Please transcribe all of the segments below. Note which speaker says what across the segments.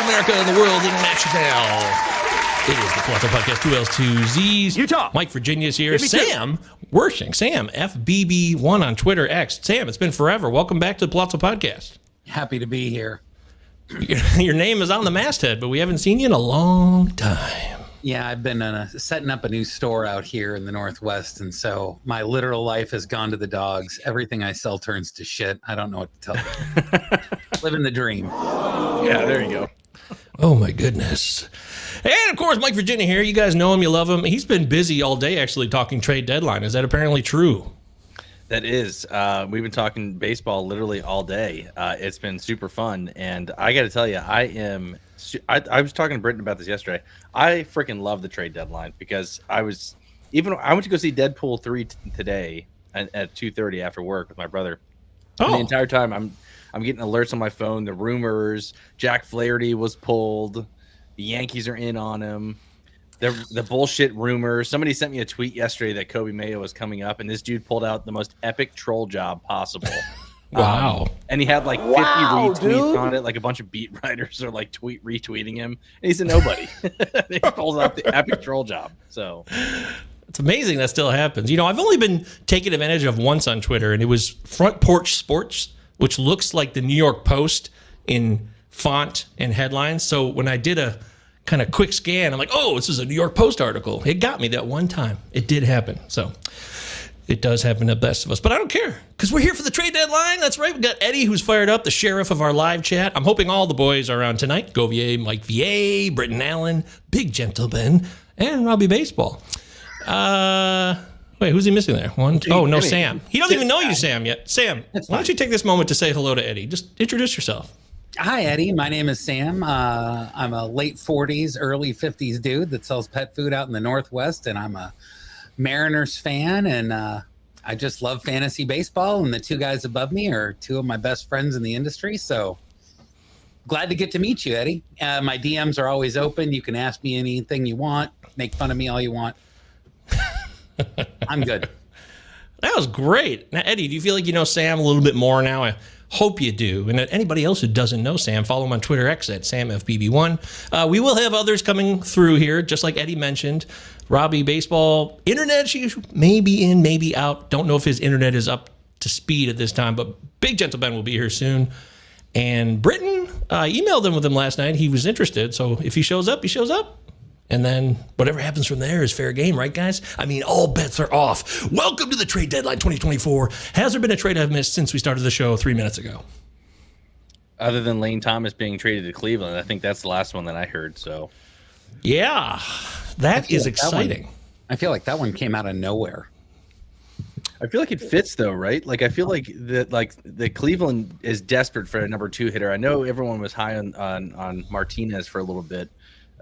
Speaker 1: America and the world international. It is the Pallazzo Podcast, 2 L's, 2 Z's.
Speaker 2: Utah.
Speaker 1: Mike Virginia's here. Sam Wershing. Sam, FBB1 on Twitter, X. Sam, it's been forever. Welcome back to the Pallazzo Podcast.
Speaker 3: Happy to be here.
Speaker 1: Your name is on the masthead, but we haven't seen you in a long time.
Speaker 3: Yeah, I've been setting up a new store out here in the Northwest, and so my literal life has gone to the dogs. Everything I sell turns to shit. I don't know what to tell you. Living the dream.
Speaker 2: Yeah, there you go.
Speaker 1: Oh, my goodness. And, of course, Mike Virginia here. You guys know him. You love him. He's been busy all day, actually, talking trade deadline. Is that apparently true?
Speaker 2: That is. We've been talking baseball literally all day. It's been super fun. And I got to tell you, I was talking to Britton about this yesterday. I freaking love the trade deadline because I went to go see Deadpool 3 today at 2:30 after work with my brother. And the entire time I'm getting alerts on my phone. The rumors, Jack Flaherty was pulled. The Yankees are in on him. The bullshit rumors. Somebody sent me a tweet yesterday that Kobe Mayo was coming up, and this dude pulled out the most epic troll job possible.
Speaker 1: Wow.
Speaker 2: And he had like 50 retweets on it, like a bunch of beat writers are like retweeting him. And he's a nobody. He pulls out the epic troll job. So
Speaker 1: it's amazing that still happens. You know, I've only been taken advantage of once on Twitter, and it was Front Porch Sports, which looks like the New York Post in font and headlines. So when I did a kind of quick scan, I'm like, oh, this is a New York Post article. It got me that one time. It did happen. So it does happen to the best of us. But I don't care because we're here for the trade deadline. That's right. We got Eddie, who's fired up, the sheriff of our live chat. I'm hoping all the boys are on tonight. Govier, Mike VA, Britton Allen, Big Gentleman, and Robbie Baseball. Wait, who's he missing there? Sam. He doesn't even know you, Sam, yet. Sam, why don't you take this moment to say hello to Eddie? Just introduce yourself.
Speaker 3: Hi, Eddie. My name is Sam. I'm a late 40s, early 50s dude that sells pet food out in the Northwest, and I'm a Mariners fan, and I just love fantasy baseball, and the two guys above me are two of my best friends in the industry, so glad to get to meet you, Eddie. My DMs are always open. You can ask me anything you want. Make fun of me all you want. I'm good.
Speaker 1: That was great. Now, Eddie, do you feel like you know Sam a little bit more now? I hope you do. And anybody else who doesn't know Sam, follow him on Twitter, X at SamFBB1. We will have others coming through here, just like Eddie mentioned. Robbie Baseball, internet issue, maybe in, maybe out. Don't know if his internet is up to speed at this time, but Big Gentleman will be here soon. And Britton, I emailed him with him last night. He was interested. So if he shows up, he shows up. And then whatever happens from there is fair game, right, guys? I mean, all bets are off. Welcome to the trade deadline 2024. Has there been a trade I've missed since we started the show 3 minutes ago?
Speaker 2: other than Lane Thomas being traded to Cleveland, I think that's the last one that I heard. So,
Speaker 1: yeah, that is exciting.
Speaker 3: I feel like that one came out of nowhere.
Speaker 2: I feel like it fits though, right? Like I feel like the Cleveland is desperate for a number two hitter. I know everyone was high on Martinez for a little bit,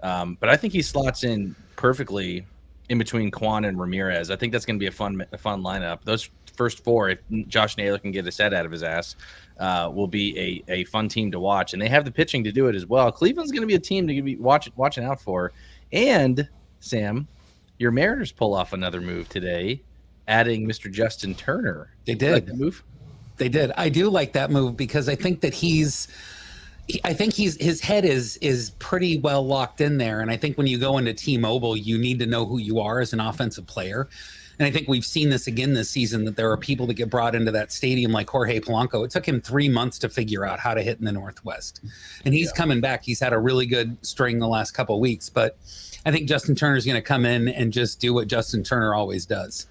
Speaker 2: but I think he slots in perfectly in between Quan and Ramirez. I think that's going to be a fun lineup. Those first four, if Josh Naylor can get a set out of his ass, will be a fun team to watch, and they have the pitching to do it as well. Cleveland's going to be a team to be watching out for. And Sam, your Mariners pull off another move today, adding Mr. Justin Turner.
Speaker 3: They did.
Speaker 2: Like the move?
Speaker 3: They did. I do like that move because I think that his head is pretty well locked in there. And I think when you go into T-Mobile, you need to know who you are as an offensive player. And I think we've seen this again this season, that there are people that get brought into that stadium like Jorge Polanco. It took him 3 months to figure out how to hit in the Northwest. And he's coming back. He's had a really good string the last couple of weeks. But I think Justin Turner is going to come in and just do what Justin Turner always does.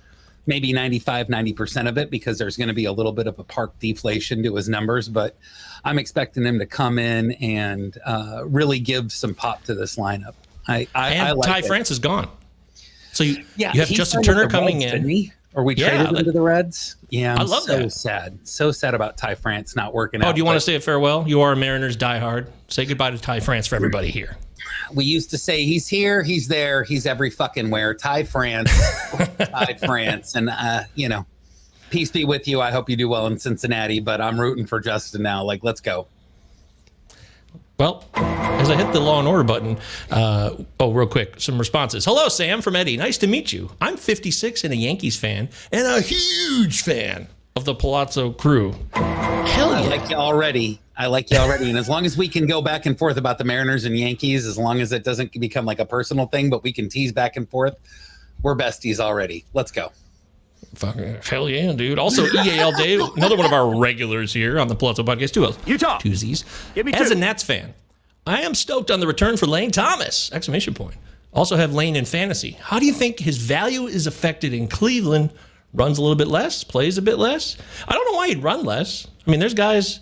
Speaker 3: Maybe 90% of it, because there's going to be a little bit of a park deflation to his numbers. But I'm expecting him to come in and really give some pop to this lineup. I like
Speaker 1: Ty
Speaker 3: it.
Speaker 1: France is gone. So you have Justin Turner coming
Speaker 3: Reds,
Speaker 1: in.
Speaker 3: Didn't he? Or we traded him to the Reds? Yeah,
Speaker 1: I love that.
Speaker 3: So sad about Ty France not working out.
Speaker 1: Oh, do you want to say a farewell? You are a Mariners diehard. Say goodbye to Ty France for everybody here.
Speaker 3: We used to say he's here, he's there, he's every fucking where. Ty France. And, peace be with you. I hope you do well in Cincinnati, but I'm rooting for Justin now. Like, let's go.
Speaker 1: Well, as I hit the Law and Order button, real quick, some responses. Hello, Sam from Eddie. Nice to meet you. I'm 56 and a Yankees fan and a huge fan of the Pallazzo crew. Hell yeah.
Speaker 3: I like you already. And as long as we can go back and forth about the Mariners and Yankees, as long as it doesn't become like a personal thing, but we can tease back and forth, we're besties already. Let's go.
Speaker 1: Fucking hell yeah, dude. Also, EAL Day, another one of our regulars here on the Pallazzo Podcast. Two Z's. As a Nats fan, I am stoked on the return for Lane Thomas! ! Also have Lane in fantasy. How do you think his value is affected in Cleveland? Runs a little bit less, plays a bit less. I don't know why he'd run less. I mean, there's guys.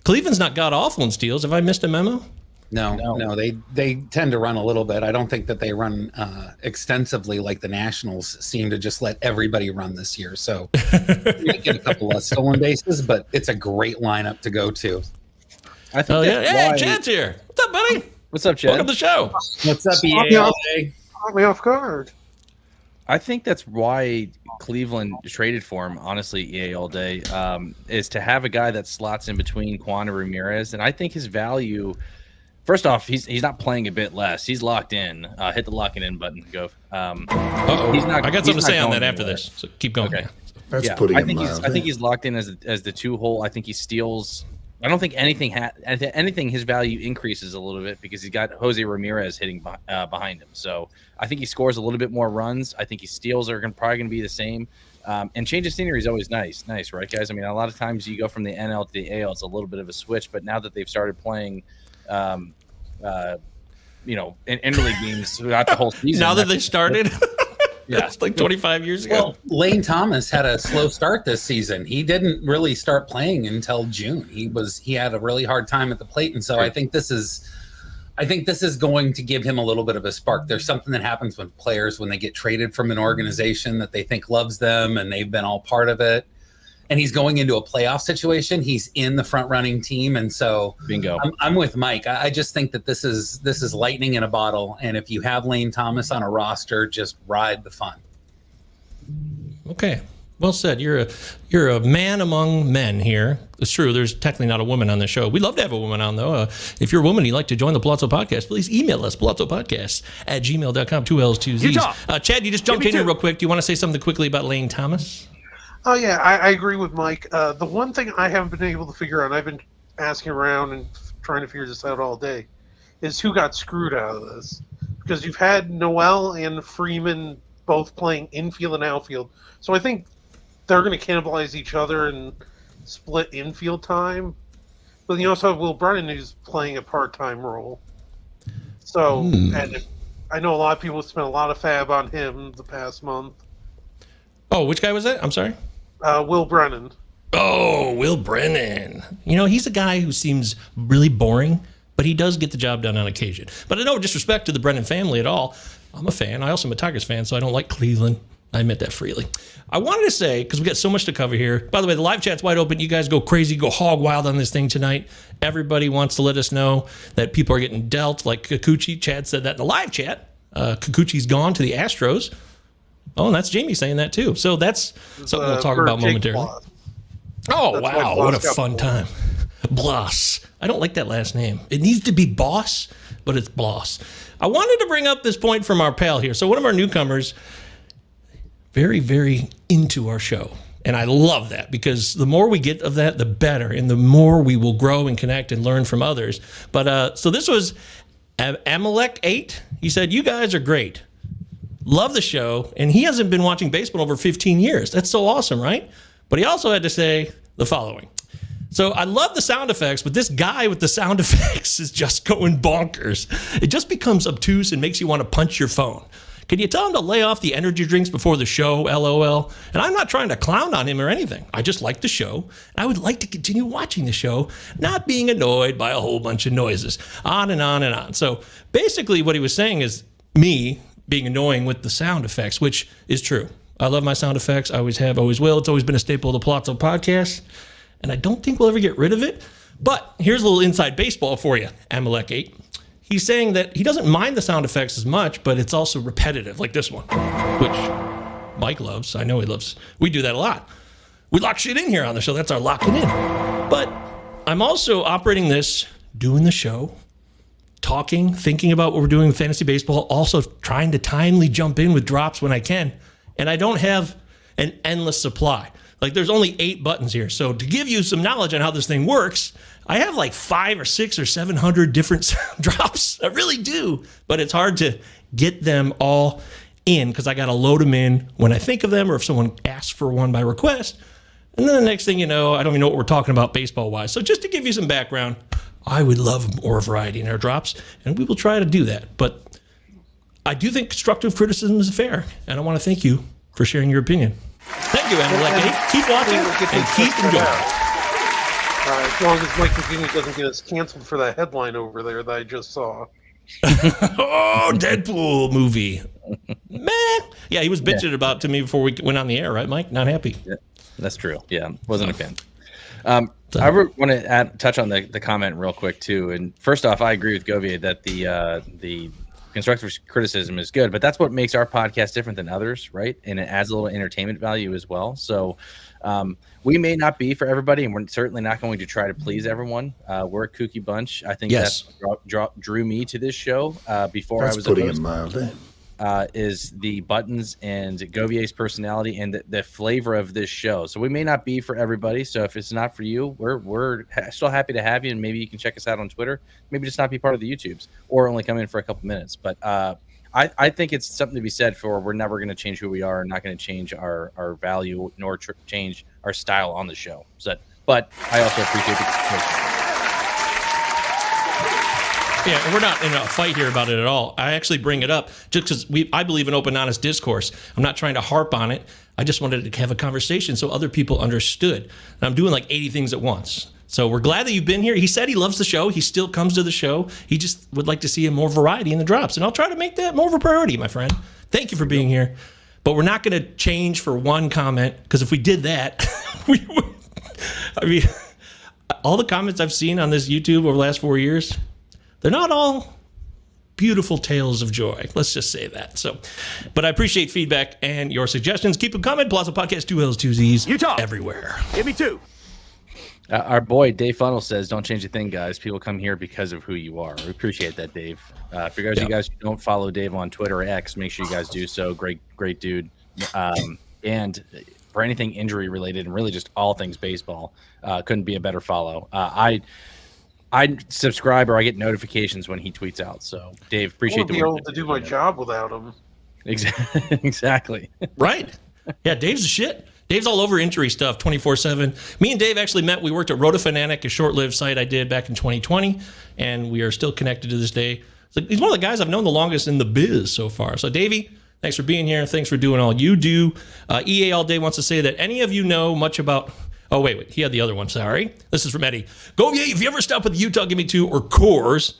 Speaker 1: Cleveland's not god awful in steals. Have I missed a memo?
Speaker 3: No. They tend to run a little bit. I don't think that they run extensively like the Nationals seem to just let everybody run this year. So you might get a couple less stolen bases, but it's a great lineup to go to.
Speaker 2: I think
Speaker 1: Hey, Chad's here. What's up, buddy?
Speaker 2: What's up, Chad?
Speaker 1: Welcome to the show.
Speaker 3: What's up, EAL?
Speaker 4: Caught me off guard.
Speaker 2: I think that's why Cleveland traded for him, honestly, EA all day, is to have a guy that slots in between Quan and Ramirez. And I think his value, first off, he's not playing a bit less. He's locked in. Hit the locking in button, Gove.
Speaker 1: He's not, I got something to say on that after this, so keep going.
Speaker 2: Okay.
Speaker 5: That's putting
Speaker 2: I
Speaker 5: him
Speaker 2: think
Speaker 5: mild.
Speaker 2: I think he's locked in as the 2-hole. I think he steals. I don't think anything his value increases a little bit because he's got Jose Ramirez hitting behind him. So I think he scores a little bit more runs. I think his steals are probably going to be the same. And change of scenery is always nice, right, guys? I mean, a lot of times you go from the NL to the AL, it's a little bit of a switch. But now that they've started playing, interleague games throughout the whole season.
Speaker 1: Now that they started.
Speaker 2: Yeah,
Speaker 1: it's like 25 years ago.
Speaker 3: Well, Lane Thomas had a slow start this season. He didn't really start playing until June. He had a really hard time at the plate, and so I think this is going to give him a little bit of a spark. There's something that happens with players when they get traded from an organization that they think loves them and they've been all part of it. And he's going into a playoff situation. He's in the front running team, and so
Speaker 2: bingo.
Speaker 3: I'm with Mike. I just think that this is lightning in a bottle. And if you have Lane Thomas on a roster, just ride the fun.
Speaker 1: Okay, well said. You're a man among men here. It's true. There's technically not a woman on the show. We'd love to have a woman on, though. If you're a woman, you'd like to join the Pallazzo Podcast, please email us, palazzopodcast@gmail.com, 2 L's, 2 Z's. Chad, you just jumped in here real quick. Do you want to say something quickly about Lane Thomas?
Speaker 4: Oh, yeah, I agree with Mike. The one thing I haven't been able to figure out, I've been asking around and trying to figure this out all day, is who got screwed out of this. Because you've had Noel and Freeman both playing infield and outfield. So I think they're going to cannibalize each other and split infield time. But you also have Will Brennan, who's playing a part-time role. So, and I know a lot of people spent a lot of FAAB on him the past month.
Speaker 1: Oh, which guy was that? I'm sorry?
Speaker 4: Will Brennan.
Speaker 1: Oh, Will Brennan. You know, he's a guy who seems really boring, but he does get the job done on occasion. But no disrespect to the Brennan family at all. I'm a fan. I also am a Tigers fan, so I don't like Cleveland. I admit that freely. I wanted to say, because we got so much to cover here. By the way, the live chat's wide open. You guys go crazy, go hog wild on this thing tonight. Everybody wants to let us know that people are getting dealt, like Kikuchi. Chad said that in the live chat. Kikuchi's gone to the Astros. Oh, and that's Jamie saying that too. So that's something we'll talk about momentarily. Oh, wow. What a fun time. Bloss. I don't like that last name. It needs to be Boss, but it's Bloss. I wanted to bring up this point from our pal here. So one of our newcomers, very, very into our show. And I love that because the more we get of that, the better. And the more we will grow and connect and learn from others. But so this was Amalek 8. He said, you guys are great. Love the show, and he hasn't been watching baseball over 15 years. That's so awesome, right? But he also had to say the following. So I love the sound effects, but this guy with the sound effects is just going bonkers. It just becomes obtuse and makes you want to punch your phone. Can you tell him to lay off the energy drinks before the show, LOL? And I'm not trying to clown on him or anything. I just like the show. I would like to continue watching the show, not being annoyed by a whole bunch of noises. On and on and on. So basically what he was saying is me being annoying with the sound effects, which is true. I love my sound effects. I always have, always will. It's always been a staple of the Pallazzo Podcast, and I don't think we'll ever get rid of it. But here's a little inside baseball for you, Amalek 8. He's saying that he doesn't mind the sound effects as much, but it's also repetitive, like this one, which Mike loves. I know he loves. We do that a lot. We lock shit in here on the show. That's our locking in. But I'm also operating this, doing the show, talking, thinking about what we're doing with fantasy baseball, also trying to timely jump in with drops when I can. And I don't have an endless supply. Like there's only 8 buttons here. So to give you some knowledge on how this thing works, I have like 500 or 600 or 700 different sound drops. I really do. But it's hard to get them all in because I got to load them in when I think of them or if someone asks for one by request. And then the next thing you know, I don't even know what we're talking about baseball-wise. So just to give you some background, I would love more variety in our drops, and we will try to do that. But I do think constructive criticism is fair, and I want to thank you for sharing your opinion. Thank you, Amalek. Keep watching and keep enjoying.
Speaker 4: As long as Mike Virginia doesn't get us canceled for that headline over there that I just saw.
Speaker 1: Oh, Deadpool movie. Meh. Yeah, he was bitching about to me before we went on the air, right, Mike? Not happy.
Speaker 2: Yeah, that's true. Yeah, wasn't a fan. I want to touch on the comment real quick too. And first off, I agree with Govier that the constructive criticism is good, but that's what makes our podcast different than others, right? And it adds a little entertainment value as well. So we may not be for everybody, and we're certainly not going to try to please everyone. We're a kooky bunch. I think that drew me to this show before I was
Speaker 5: putting it mildly.
Speaker 2: Is the buttons and Govier's personality and the flavor of this show. So we may not be for everybody. So if it's not for you, we're still happy to have you, and maybe you can check us out on Twitter. Maybe just not be part of the YouTubes or only come in for a couple minutes. But I think it's something to be said for we're never going to change who we are, and not going to change our value nor change our style on the show. So, but I also appreciate the
Speaker 1: Yeah, and we're not in a fight here about it at all. I actually bring it up just because I believe in open, honest discourse. I'm not trying to harp on it. I just wanted to have a conversation so other people understood. And I'm doing like 80 things at once. So we're glad that you've been here. He said he loves the show. He still comes to the show. He just would like to see more variety in the drops. And I'll try to make that more of a priority, my friend. Thank you for being here. But we're not going to change for one comment, because if we did that, we would. I mean, all the comments I've seen on this YouTube over the last 4 years, they're not all beautiful tales of joy. Let's just say that. So, but I appreciate feedback and your suggestions. Keep them coming. Pallazzo Podcast, 2 L's, 2 Z's,
Speaker 6: Utah.
Speaker 1: Everywhere.
Speaker 6: Give me 2.
Speaker 2: Our boy Dave Funnel says, "Don't change a thing, guys. People come here because of who you are." We appreciate that, Dave. For you guys who don't follow Dave on Twitter or X, make sure you guys do so. Great dude. And for anything injury related and really just all things baseball, couldn't be a better follow. I subscribe or I get notifications when he tweets out. So, Dave, appreciate the work.
Speaker 4: I won't be able to do my job without him.
Speaker 2: Exactly.
Speaker 1: Right. Yeah, Dave's the shit. Dave's all over injury stuff 24/7. Me and Dave actually met. We worked at Rotofanatic, a short-lived site I did back in 2020, and we are still connected to this day. So he's one of the guys I've known the longest in the biz so far. So, Davey, thanks for being here. Thanks for doing all you do. EA All Day wants to say that any of you know much about... Oh, wait. He had the other one. Sorry. This is from Eddie. Govier, if you ever stop with the Utah Give Me 2 or Coors,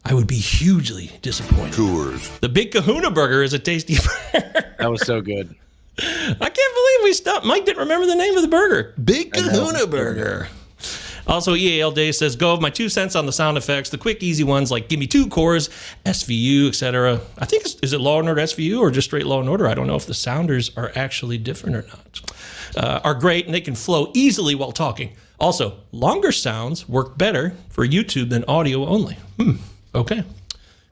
Speaker 1: I would be hugely disappointed.
Speaker 5: Coors.
Speaker 1: The Big Kahuna Burger is a tasty burger.
Speaker 2: That was so good.
Speaker 1: I can't believe we stopped. Mike didn't remember the name of the burger. Big Kahuna Burger. Also, EAL Day says, go of my 2 cents on the sound effects, the quick, easy ones like Give Me 2, Coors, SVU, etc. I think, is it Law and Order SVU or just straight Law and Order? I don't know if the sounders are actually different or not. Are great, and they can flow easily while talking. Also, longer sounds work better for YouTube than audio only. Okay.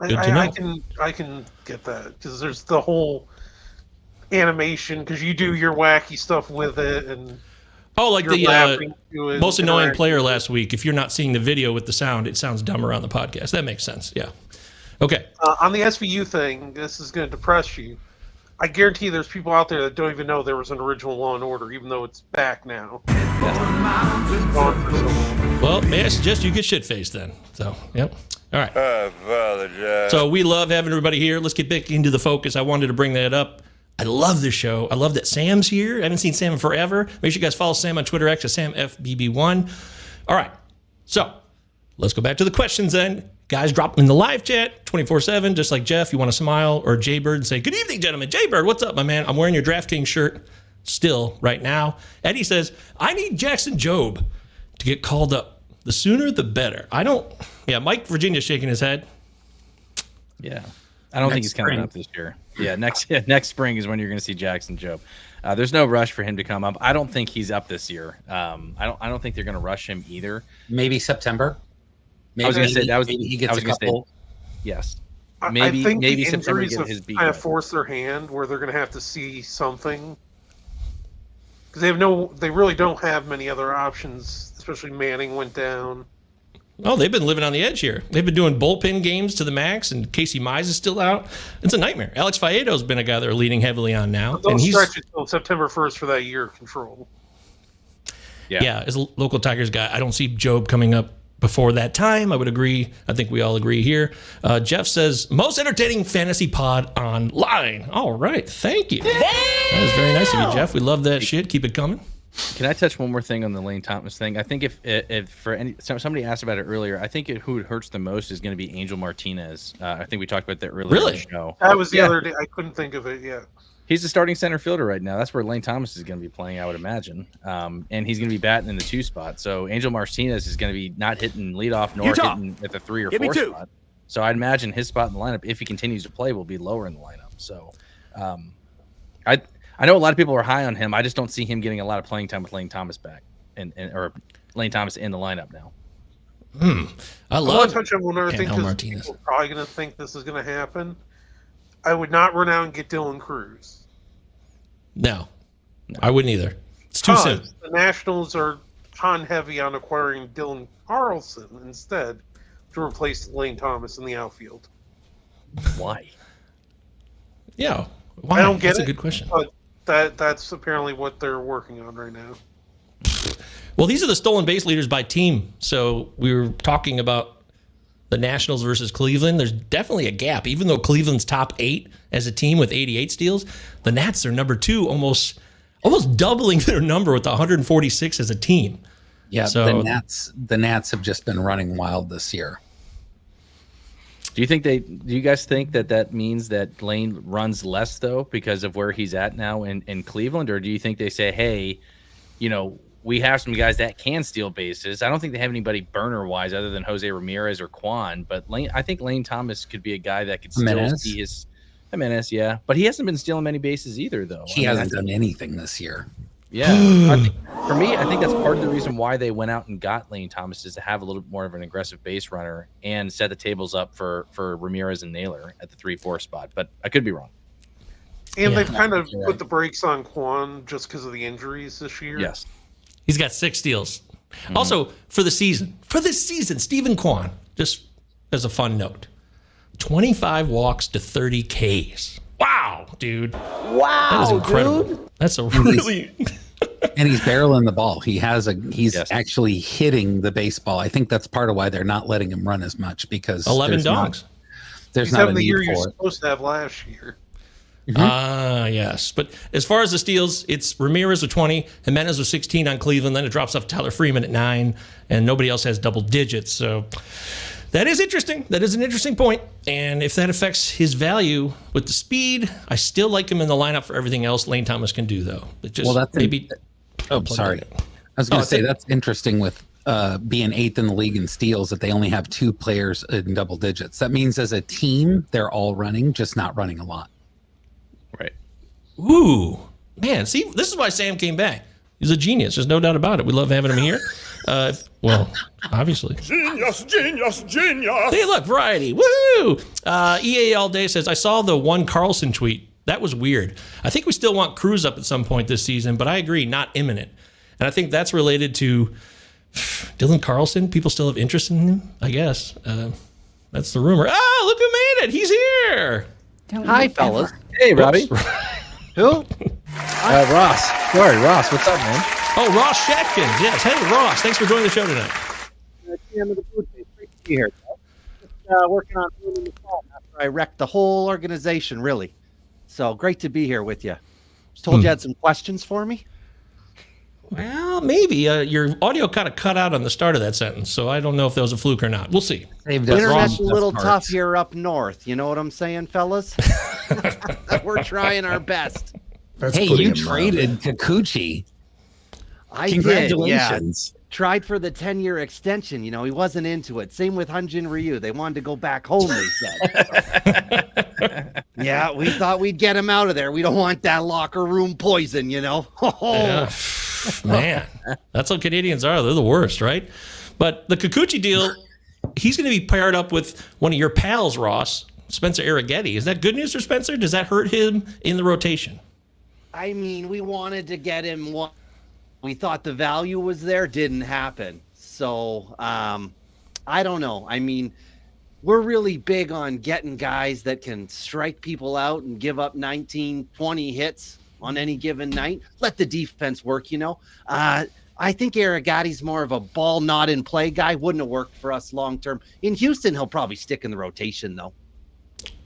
Speaker 1: Good to know.
Speaker 4: I can get that, because there's the whole animation, because you do your wacky stuff with it, and
Speaker 1: like the most annoying
Speaker 4: interacting.
Speaker 1: player last week. If you're not seeing the video with the sound, it sounds dumber on the podcast. That makes sense. Yeah. Okay.
Speaker 4: On the SVU thing, this is going to depress you. I guarantee there's people out there that don't even know there was an original Law and Order, even though it's back now. It's gone for so long.
Speaker 1: Well, may I suggest you get shit-faced then? So, yep. All right.
Speaker 5: I apologize.
Speaker 1: So we love having everybody here. Let's get back into the focus. I wanted to bring that up. I love this show. I love that Sam's here. I haven't seen Sam in forever. Make sure you guys follow Sam on Twitter, X, at SamFBB1. All right. So let's go back to the questions then. Guys, drop them in the live chat 24/7, just like Jeff. You want to smile, or Jaybird and say, good evening, gentlemen. Jaybird, what's up, my man? I'm wearing your DraftKings shirt still right now. Eddie says, I need Jackson Jobe to get called up. The sooner, the better. Mike Virginia's shaking his head.
Speaker 2: Yeah. I don't think he's coming up this year. Yeah, next spring is when you're going to see Jackson Jobe. There's no rush for him to come up. I don't think he's up this year. I don't think they're going to rush him either.
Speaker 3: Maybe September.
Speaker 2: I was going to say that was.
Speaker 3: Maybe he gets
Speaker 2: I was
Speaker 3: a
Speaker 2: going to say
Speaker 3: couple.
Speaker 2: yes.
Speaker 4: I think
Speaker 2: maybe
Speaker 4: the
Speaker 2: September
Speaker 4: injuries
Speaker 2: get
Speaker 4: have
Speaker 2: his beat.
Speaker 4: kind of forced their hand where they're going to have to see something. because they really don't have many other options. Especially Manning went down.
Speaker 1: Oh, they've been living on the edge here. They've been doing bullpen games to the max, and Casey Mize is still out. It's a nightmare. Alex Faedo's been a guy they're leaning heavily on now.
Speaker 4: They'll stretch it until September 1st for that year of control.
Speaker 1: Yeah, as a local Tigers guy, I don't see Job coming up before that time. I would agree. I think we all agree here. Jeff says, most entertaining fantasy pod online. All right. Thank you. Damn! That was very nice of you, Jeff. We love that shit. Keep it coming.
Speaker 2: Can I touch one more thing on the Lane Thomas thing? I think if for any somebody asked about it earlier, I think who it hurts the most is going to be Angel Martinez. I think we talked about that earlier.
Speaker 1: Really?
Speaker 2: In the show.
Speaker 4: That was the other day. I couldn't think of it yet.
Speaker 2: He's the starting center fielder right now. That's where Lane Thomas is going to be playing, I would imagine. And he's going to be batting in the 2 spot. So Angel Martinez is going to be not hitting leadoff nor hitting at the 3 or 4 spot. So I'd imagine his spot in the lineup, if he continues to play, will be lower in the lineup. So I know a lot of people are high on him. I just don't see him getting a lot of playing time with Lane Thomas back or Lane Thomas in the lineup now.
Speaker 1: I
Speaker 4: want to touch on one other thing because
Speaker 1: Martinez.
Speaker 4: people are probably going to think this is going to happen. I would not run out and get Dylan Cruz.
Speaker 1: No, I wouldn't either. It's too soon.
Speaker 4: The Nationals are con heavy on acquiring Dylan Carlson instead to replace Lane Thomas in the outfield.
Speaker 2: Why?
Speaker 1: Yeah. Why?
Speaker 4: I don't get
Speaker 1: That's
Speaker 4: it.
Speaker 1: a good question.
Speaker 4: That's apparently what they're working on right now.
Speaker 1: Well, these are the stolen base leaders by team. So we were talking about the Nationals versus Cleveland. There's definitely a gap. Even though Cleveland's top 8 as a team with 88 steals, the Nats are number 2, almost doubling their number with 146 as a team.
Speaker 3: Yeah,
Speaker 1: so,
Speaker 3: the Nats have just been running wild this year.
Speaker 2: Do you guys think that means that Lane runs less though because of where he's at now in Cleveland, or do you think they say, hey, we have some guys that can steal bases? I don't think they have anybody burner wise other than Jose Ramirez or Quan, but I think Lane Thomas could be a guy that could still see his Jimenez, yeah, but he hasn't been stealing many bases either though.
Speaker 3: He hasn't done anything this year.
Speaker 2: Yeah, for me, I think that's part of the reason why they went out and got Lane Thomas is to have a little bit more of an aggressive base runner and set the tables up for Ramirez and Naylor at the 3-4 spot. But I could be wrong.
Speaker 4: And they've kind of put the brakes on Quan just because of the injuries this year.
Speaker 2: Yes.
Speaker 1: He's got 6 steals. Mm-hmm. Also, for this season, Stephen Kwan, just as a fun note, 25 walks to 30 Ks. Wow, dude.
Speaker 6: Wow,
Speaker 1: that is incredible.
Speaker 6: dude.
Speaker 1: That's a really...
Speaker 3: And he's barreling the ball. He's actually hitting the baseball. I think that's part of why they're not letting him run as much because
Speaker 1: 11 dogs.
Speaker 3: There's
Speaker 4: he's
Speaker 3: not
Speaker 4: having
Speaker 3: a
Speaker 4: the year
Speaker 3: need
Speaker 4: you're
Speaker 3: for it.
Speaker 4: supposed to have last year.
Speaker 1: Yes. But as far as the steals, it's Ramirez with 20, Jimenez with 16 on Cleveland. Then it drops off to Tyler Freeman at 9, and nobody else has double digits. So that is interesting. That is an interesting point. And if that affects his value with the speed, I still like him in the lineup for everything else Lane Thomas can do, though. But just maybe.
Speaker 3: Sorry. I was going to say that's interesting with being 8th in the league in steals that they only have 2 players in double digits. That means as a team, they're all running, just not running a lot.
Speaker 2: Right.
Speaker 1: Ooh, man. See, this is why Sam came back. He's a genius. There's no doubt about it. We love having him here. Well, obviously.
Speaker 5: Genius.
Speaker 1: Hey, look, variety. Woo! EA All Day says, I saw the one Carlson tweet. That was weird. I think we still want Cruz up at some point this season, but I agree, not imminent. And I think that's related to Dylan Carlson. People still have interest in him, I guess. That's the rumor. Oh, look who made it. He's here.
Speaker 6: Hi, fellas.
Speaker 2: Hey, Robbie.
Speaker 6: Who?
Speaker 2: Ross. Sorry, Ross. What's up, man?
Speaker 1: Oh, Ross Shatkins. Yes. Hey, Ross. Thanks for joining the show tonight.
Speaker 6: GM of the Blue Jays. Great to be here. Just working on doing the fall after I wrecked the whole organization, really. So great to be here with you. Just told you had some questions for me.
Speaker 1: Well, maybe. Your audio kind of cut out on the start of that sentence, so I don't know if that was a fluke or not. We'll see.
Speaker 6: Internet's a little tough here up north. You know what I'm saying, fellas? We're trying our best.
Speaker 3: Hey, you traded Kikuchi.
Speaker 6: I
Speaker 3: Congratulations.
Speaker 6: did, yeah. Tried for the 10-year extension. You know, he wasn't into it. Same with Hyun-Jin Ryu. They wanted to go back home, they said. Yeah, we thought we'd get him out of there. We don't want that locker room poison, you know?
Speaker 1: Yeah. Man, that's how Canadians are. They're the worst, right? But the Kikuchi deal, he's going to be paired up with one of your pals, Ross, Spencer Arrighetti. Is that good news for Spencer? Does that hurt him in the rotation?
Speaker 6: I mean, we wanted to get him We thought the value was there, didn't happen. So I don't know. I mean, we're really big on getting guys that can strike people out and give up 19, 20 hits on any given night. Let the defense work, you know. I think Arrigati's more of a ball not in play guy. Wouldn't have worked for us long term. In Houston, he'll probably stick in the rotation, though.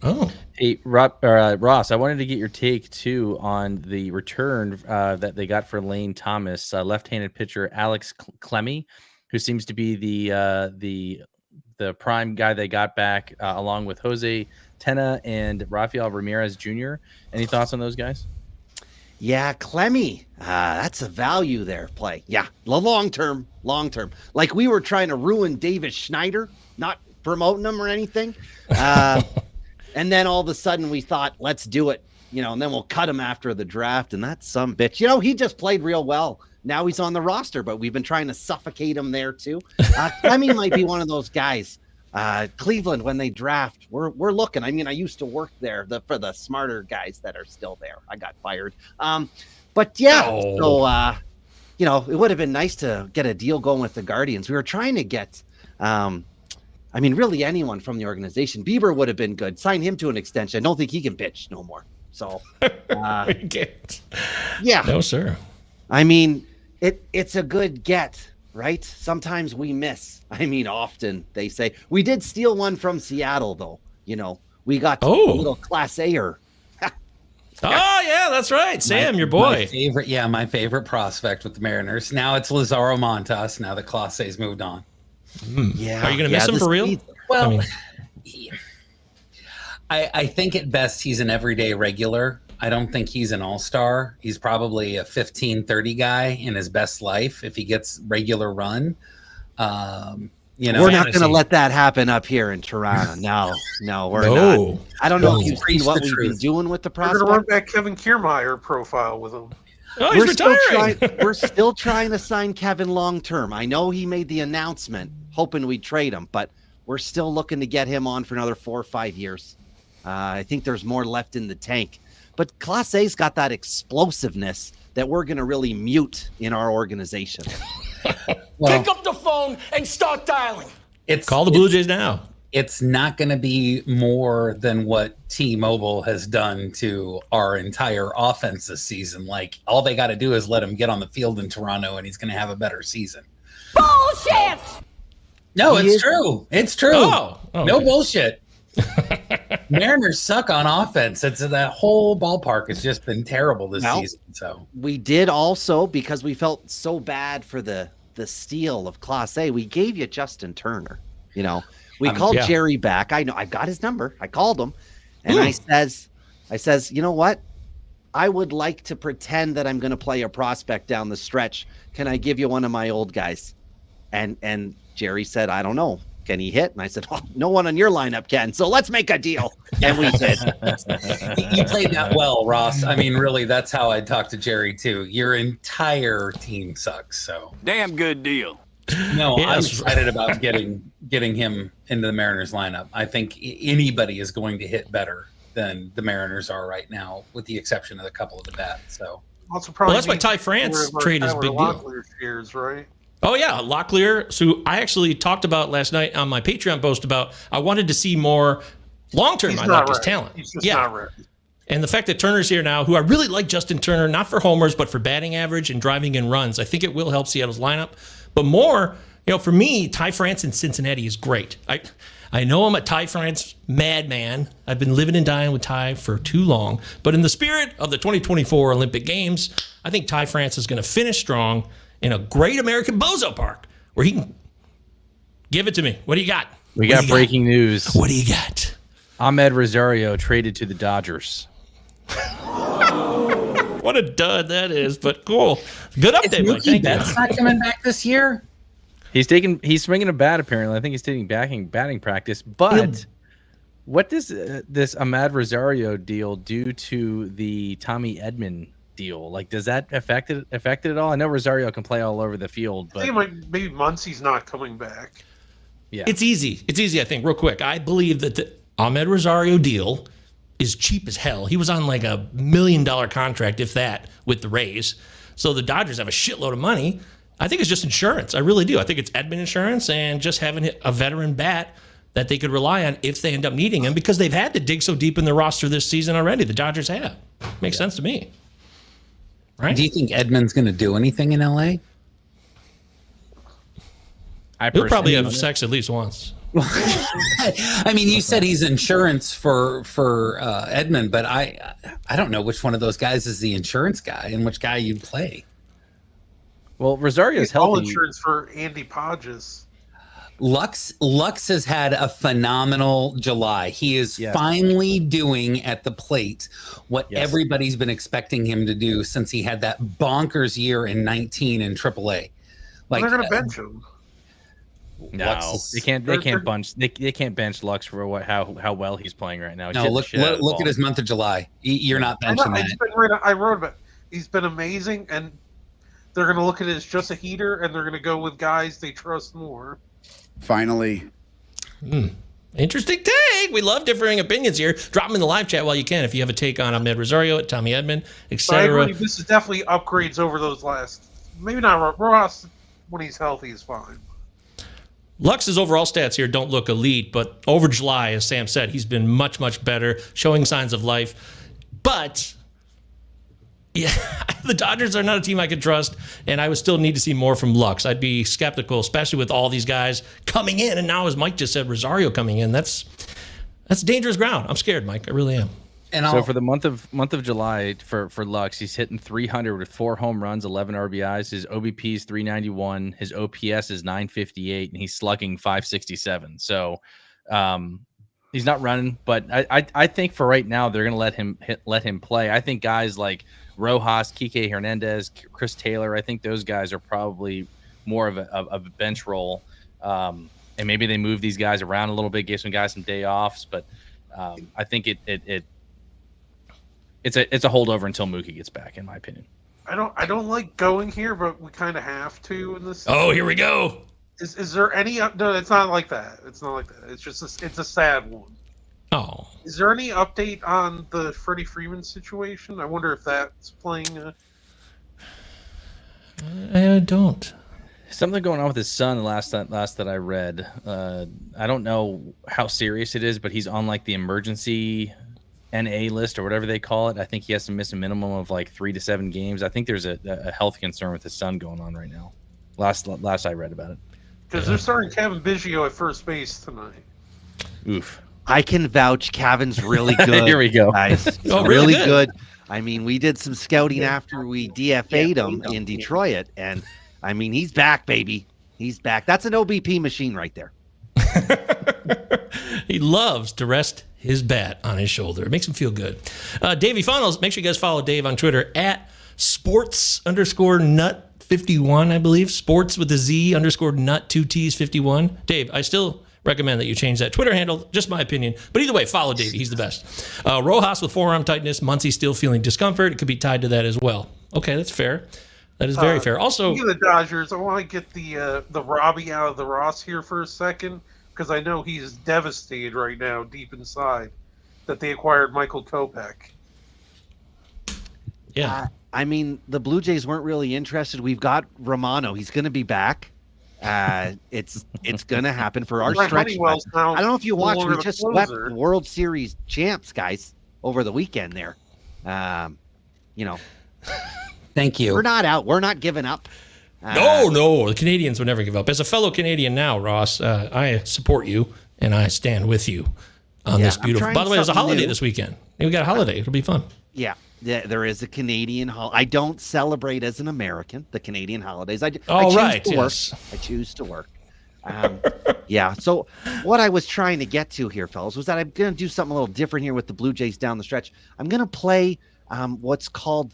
Speaker 2: Oh, hey, Ross, I wanted to get your take too on the return that they got for Lane Thomas, left-handed pitcher Alex Clemmy, who seems to be the prime guy they got back, along with Jose Tena and Rafael Ramirez Jr. Any thoughts on those guys?
Speaker 6: Yeah, Clemmy, that's a value there. Play, yeah, long term. Like we were trying to ruin Davis Schneider, not promoting him or anything. And then all of a sudden we thought, let's do it, you know, and then we'll cut him after the draft. And that's some bitch. You know, he just played real well. Now he's on the roster, but we've been trying to suffocate him there too. Clemmy might be one of those guys. Cleveland, when they draft, we're looking. I mean, I used to work there for the smarter guys that are still there. I got fired. But yeah, so, you know, it would have been nice to get a deal going with the Guardians. We were trying to get, I mean, really anyone from the organization. Bieber would have been good. Sign him to an extension. I don't think he can pitch no more. So, yeah.
Speaker 1: No, sir.
Speaker 6: I mean, it's a good get, right? Sometimes we miss. I mean, often they say. We did steal one from Seattle, though. You know, we got a little Class A-er.
Speaker 1: Oh, yeah, that's right. Sam, your boy.
Speaker 3: My favorite prospect with the Mariners. Now it's Lazaro Montas, now that Class A's moved on.
Speaker 6: Yeah.
Speaker 1: Are you going to miss him for real?
Speaker 3: Well, I think at best he's an everyday regular. I don't think he's an all-star. He's probably a 15-30 guy in his best life if he gets regular run. You know,
Speaker 6: we're not going to let that happen up here in Toronto. No, we're not. I don't know if you've seen what we've been doing with the prospect.
Speaker 4: We're going to run back Kevin Kiermaier profile with him.
Speaker 1: Oh, he's retiring.
Speaker 6: We're still trying to sign Kevin long-term. I know he made the announcement hoping we'd trade him, but we're still looking to get him on for another 4 or 5 years. I think there's more left in the tank. But Class A's got that explosiveness that we're going to really mute in our organization.
Speaker 7: Pick up the phone and start dialing.
Speaker 1: Call the Blue Jays now.
Speaker 3: It's not going to be more than what T-Mobile has done to our entire offense this season. Like, all they got to do is let him get on the field in Toronto, and he's going to have a better season.
Speaker 7: Bullshit!
Speaker 3: No, it's true. It's true.
Speaker 1: Oh, okay.
Speaker 3: No bullshit. Mariners suck on offense. It's that whole ballpark has just been terrible this season. So
Speaker 6: we did also, because we felt so bad for the steal of Class A, we gave you Justin Turner. You know, we called Jerry back. I know I got his number. I called him, and I says, you know what? I would like to pretend that I'm going to play a prospect down the stretch. Can I give you one of my old guys? And Jerry said, I don't know. Can he hit? And I said, no one on your lineup can. So let's make a deal. And we did.
Speaker 3: You played that well, Ross. I mean, really, that's how I talk to Jerry, too. Your entire team sucks. So
Speaker 7: Damn good deal.
Speaker 3: No, I'm excited about getting him into the Mariners lineup. I think anybody is going to hit better than the Mariners are right now, with the exception of a couple of the bats. So,
Speaker 1: that's why Ty France trade is a big deal.
Speaker 4: Years, right?
Speaker 1: Oh, yeah. Locklear, who I actually talked about last night on my Patreon post about, I wanted to see more long-term. I liked his talent.
Speaker 4: He's just not ready.
Speaker 1: And the fact that Turner's here now, who I really like Justin Turner, not for homers, but for batting average and driving in runs, I think it will help Seattle's lineup. But more, you know, for me, Ty France in Cincinnati is great. I know I'm a Ty France madman. I've been living and dying with Ty for too long. But in the spirit of the 2024 Olympic Games, I think Ty France is going to finish strong in a great American bozo park where he can give it to me. What do you got?
Speaker 2: We got breaking news.
Speaker 1: What do you got?
Speaker 2: Ahmed Rosario traded to the Dodgers.
Speaker 1: What a dud that is, but cool. Good update, Mike. Thank
Speaker 3: Betts
Speaker 1: you.
Speaker 3: not coming back this year?
Speaker 2: He's swinging a bat, apparently. I think he's taking batting practice. But what does this Ahmed Rosario deal do to the Tommy Edman deal? Like, does that affect it at all? I know Rosario can play all over the field, but
Speaker 4: maybe Muncy's not coming back.
Speaker 2: Yeah,
Speaker 1: it's easy. I think, real quick. I believe that the Ahmed Rosario deal is cheap as hell. He was on like $1 million contract, if that, with the Rays. So the Dodgers have a shitload of money. I think it's just insurance. I really do. I think it's Edman insurance and just having a veteran bat that they could rely on if they end up needing him, because they've had to dig so deep in the roster this season already. The Dodgers have. Makes sense to me. Right?
Speaker 3: Do you think Edman's going to do anything in LA?
Speaker 1: He'll probably have sex at least once.
Speaker 3: I mean, you said he's insurance for Edman, but I don't know which one of those guys is the insurance guy and which guy you'd play.
Speaker 2: Well, Rosario's
Speaker 4: It's all
Speaker 2: healthy.
Speaker 4: insurance for Andy Podges.
Speaker 3: Lux has had a phenomenal July. He is finally doing at the plate what everybody's been expecting him to do since he had that bonkers year in 19 in AAA.
Speaker 4: They're going to bench him.
Speaker 2: No, they can't bench Lux for how well he's playing right now.
Speaker 3: No, look at his month of July. You're not benching that.
Speaker 4: I wrote about it. He's been amazing, and they're going to look at it as just a heater, and they're going to go with guys they trust more.
Speaker 5: Finally.
Speaker 1: Interesting take. We love differing opinions here. Drop them in the live chat while you can if you have a take on Ahmed Rosario, Tommy Edman, etc.
Speaker 4: This is definitely upgrades over those last. Maybe not Ross when he's healthy is fine.
Speaker 1: Lux's overall stats here don't look elite, but over July, as Sam said, he's been much, much better, showing signs of life. But yeah, the Dodgers are not a team I could trust, and I would still need to see more from Lux. I'd be skeptical, especially with all these guys coming in, and now, as Mike just said, Rosario coming in. That's dangerous ground. I'm scared, Mike. I really am.
Speaker 2: And so for the month of July for Lux, he's hitting 300 with 4 home runs, 11 RBIs. His OBP is 391. His OPS is 958, and he's slugging 567. So he's not running, but I think for right now they're going to let him play. I think guys like Rojas, Kike Hernandez, Chris Taylor, I think those guys are probably more of a bench role. And maybe they move these guys around a little bit, give some guys some day offs, but I think it's a holdover until Mookie gets back, in my opinion.
Speaker 4: I don't like going here, but we kind of have to in this.
Speaker 1: Oh, here we go.
Speaker 4: Is there any? No, it's not like that. It's not like that. It's just it's a sad one.
Speaker 1: Oh.
Speaker 4: Is there any update on the Freddie Freeman situation? I wonder if that's playing.
Speaker 1: I don't.
Speaker 2: Something going on with his son. The last that I read. I don't know how serious it is, but he's on like the emergency NA list or whatever they call it. I think he has to miss a minimum of like 3 to 7 games. I think there's a health concern with his son going on right now. Last I read about it.
Speaker 4: Because they're starting Kevin Biggio at first base tonight.
Speaker 2: Oof.
Speaker 6: I can vouch Kevin's really good.
Speaker 2: Here we go.
Speaker 6: Guys. He's really good. I mean, we did some scouting after we DFA'd him in Detroit, and I mean, he's back, baby. He's back. That's an OBP machine right there.
Speaker 1: He loves to rest his bat on his shoulder. It makes him feel good. Davey Funnels, make sure you guys follow Dave on Twitter at sports_nut51, I believe. Sports with a Z _nut 2 T's 51. Dave, I still recommend that you change that Twitter handle. Just my opinion. But either way, follow Davey. He's the best. Rojas with forearm tightness. Muncy still feeling discomfort. It could be tied to that as well. Okay, that's fair. That is very fair. Also,
Speaker 4: the Dodgers, I want to get the Robbie out of the Ross here for a second, because I know he's devastated right now deep inside that they acquired Michael Kopech.
Speaker 1: Yeah.
Speaker 6: I mean, the Blue Jays weren't really interested. We've got Romano. He's going to be back. It's going to happen for our stretch. I don't know if you watched. We just swept the World Series champs, guys, over the weekend there.
Speaker 3: Thank you.
Speaker 6: We're not out. We're not giving up.
Speaker 1: No. The Canadians would never give up. As a fellow Canadian now, Ross, I support you and I stand with you on this beautiful. By the way, there's a holiday this weekend. We got a holiday. It'll be fun.
Speaker 6: Yeah, there is a Canadian holiday. I don't celebrate as an American the Canadian holidays. I choose to work. I choose to work. Yeah. So what I was trying to get to here, fellas, was that I'm going to do something a little different here with the Blue Jays down the stretch. I'm going to play what's called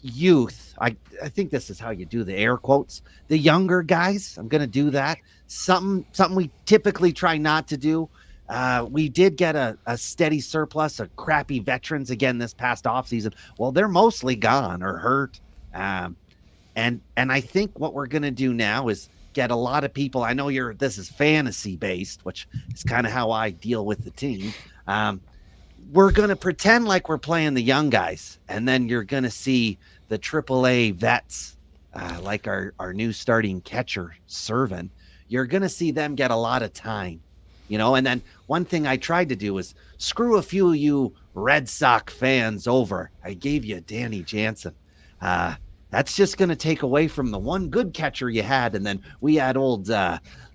Speaker 6: youth. I think this is how you do the air quotes. The younger guys. I'm going to do that. Something we typically try not to do. We did get a steady surplus of crappy veterans again this past offseason. Well, they're mostly gone or hurt. And I think what we're going to do now is get a lot of people. I know this is fantasy based, which is kind of how I deal with the team. we're going to pretend like we're playing the young guys, and then you're going to see the AAA vets, like our new starting catcher, Servin. You're going to see them get a lot of time, and then one thing I tried to do is screw a few of you Red Sox fans over. I gave you Danny Jansen. That's just going to take away from the one good catcher you had, and then we had old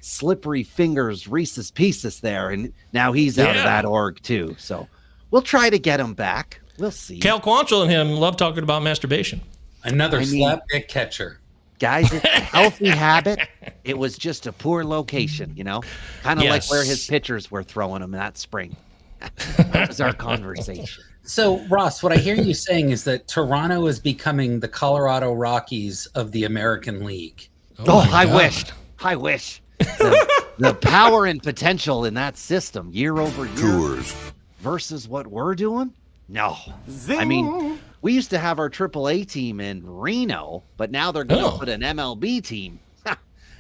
Speaker 6: slippery fingers Reese's Pieces there, and now he's out of that org too. So we'll try to get him back. We'll see.
Speaker 1: Cal Quantrill and him love talking about masturbation.
Speaker 3: Another slapdick catcher.
Speaker 6: Guys, it's a healthy habit. It was just a poor location, kind of like where his pitchers were throwing him that spring. That was our conversation.
Speaker 3: So, Ross, what I hear you saying is that Toronto is becoming the Colorado Rockies of the American League.
Speaker 6: I wish. The power and potential in that system year over year versus what we're doing? No. Zing. I mean, we used to have our AAA team in Reno, but now they're going to put an MLB team.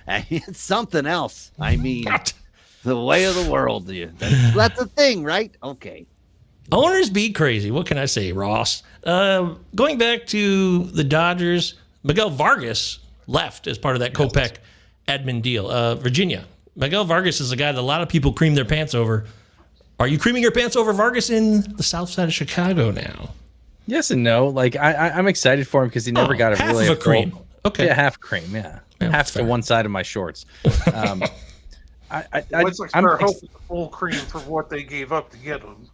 Speaker 6: It's something else. I mean, the way of the world. That's the thing, right? Okay.
Speaker 1: Owners be crazy. What can I say, Ross? Going back to the Dodgers, Miguel Vargas left as part of that Kopech Edman deal. Virginia. Miguel Vargas is a guy that a lot of people cream their pants over. Are you creaming your pants over Vargas in the south side of Chicago now?
Speaker 2: Yes and no. Like I'm excited for him because he never got a
Speaker 1: half
Speaker 2: really
Speaker 1: of a cream. Okay,
Speaker 2: yeah, half cream. Yeah, half to one side of my shorts.
Speaker 4: White Sox are hoping full cream for what they gave up to get him.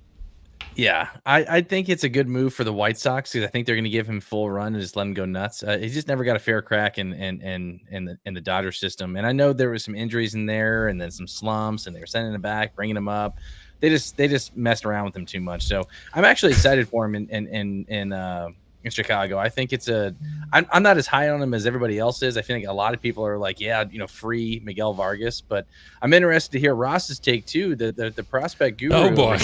Speaker 2: Yeah, I think it's a good move for the White Sox because I think they're going to give him full run and just let him go nuts. He just never got a fair crack in the Dodger system, and I know there was some injuries in there and then some slumps, and they were sending him back, bringing him up. They just messed around with him too much. So I'm actually excited for him in Chicago. I think I'm not as high on him as everybody else is. I feel like a lot of people are like, free Miguel Vargas, but I'm interested to hear Ross's take too. The prospect guru.
Speaker 1: Oh boy.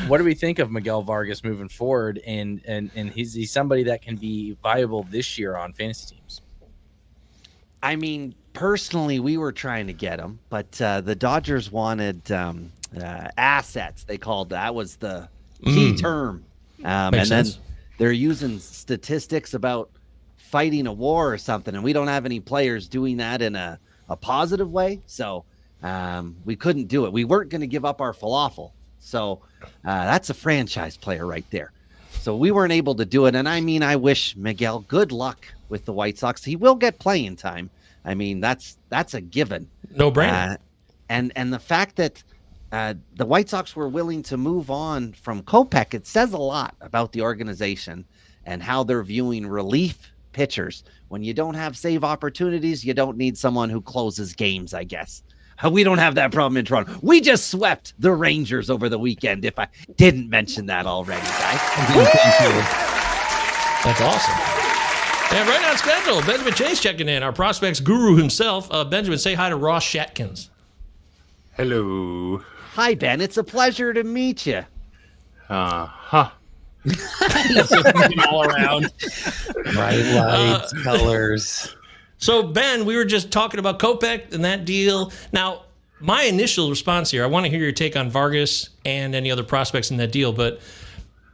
Speaker 2: What do we think of Miguel Vargas moving forward? And he's somebody that can be viable this year on fantasy teams.
Speaker 6: I mean, personally, we were trying to get him, but the Dodgers wanted assets. They called that was the key term. And then they're using statistics about fighting a war or something, and we don't have any players doing that in a positive way. So we couldn't do it. We weren't going to give up our falafel. So that's a franchise player right there. So we weren't able to do it. And I mean, I wish Miguel good luck with the White Sox. He will get playing time. I mean, that's a given.
Speaker 1: No brainer.
Speaker 6: And the fact that the White Sox were willing to move on from Kopech, it says a lot about the organization and how they're viewing relief pitchers. When you don't have save opportunities, you don't need someone who closes games, I guess. We don't have that problem in Toronto. We just swept the Rangers over the weekend, if I didn't mention that already, guys.
Speaker 1: That's awesome. And right on schedule, Benjamin Chase checking in, our prospects guru himself. Benjamin, say hi to Ross Shatkins.
Speaker 8: Hello.
Speaker 6: Hi, Ben. It's a pleasure to meet you.
Speaker 3: All around. Bright lights, colors.
Speaker 1: So, Ben, we were just talking about Kopech and that deal. Now, my initial response here, I want to hear your take on Vargas and any other prospects in that deal, but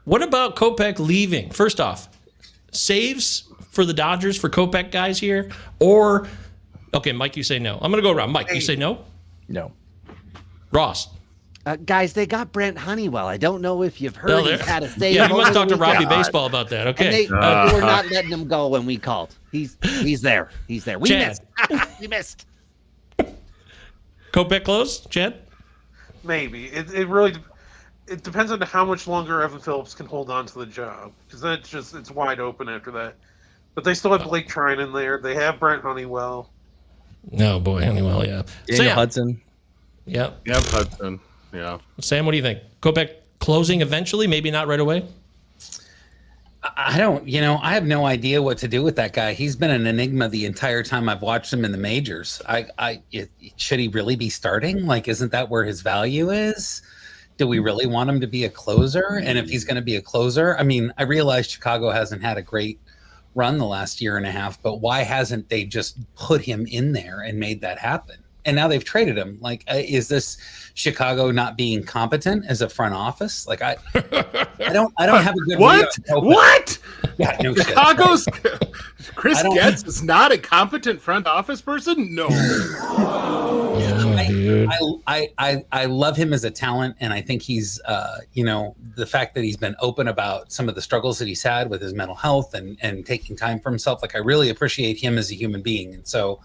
Speaker 1: what about Kopech leaving? First off, saves for the Dodgers for Kopech guys here? Or, okay, Mike, you say no. I'm going to go around. Mike, you say no?
Speaker 2: No.
Speaker 1: Ross?
Speaker 6: Guys, they got Brent Honeywell. I don't know if you've heard he's had a save.
Speaker 1: Yeah, you must talk to Robbie Baseball about that. Okay.
Speaker 6: And they were not letting him go when we called. He's there. He's there. We
Speaker 1: Chad.
Speaker 6: missed. We missed.
Speaker 1: Kopech close, Chad?
Speaker 4: Maybe. It really depends on how much longer Evan Phillips can hold on to the job, because then it's wide open after that. But they still have Blake Trine in there. They have Brent Honeywell.
Speaker 1: No, boy, Honeywell, yeah.
Speaker 2: Daniel Hudson.
Speaker 1: Yep.
Speaker 8: Yep, Hudson. Yeah.
Speaker 1: Sam, what do you think? Kopech closing eventually, maybe not right away?
Speaker 3: I don't, I have no idea what to do with that guy. He's been an enigma the entire time I've watched him in the majors. Should he really be starting? Like, isn't that where his value is? Do we really want him to be a closer? And if he's going to be a closer, I mean, I realize Chicago hasn't had a great run the last year and a half, but why hasn't they just put him in there and made that happen? and now they've traded him. Like, is this Chicago not being competent as a front office? Like, I don't have a good
Speaker 8: What? What?
Speaker 3: Yeah, no
Speaker 8: Chicago's
Speaker 3: shit.
Speaker 8: Chris Getz is not a competent front office person? No.
Speaker 3: I love him as a talent, and I think he's the fact that he's been open about some of the struggles that he's had with his mental health and taking time for himself. Like, I really appreciate him as a human being, and so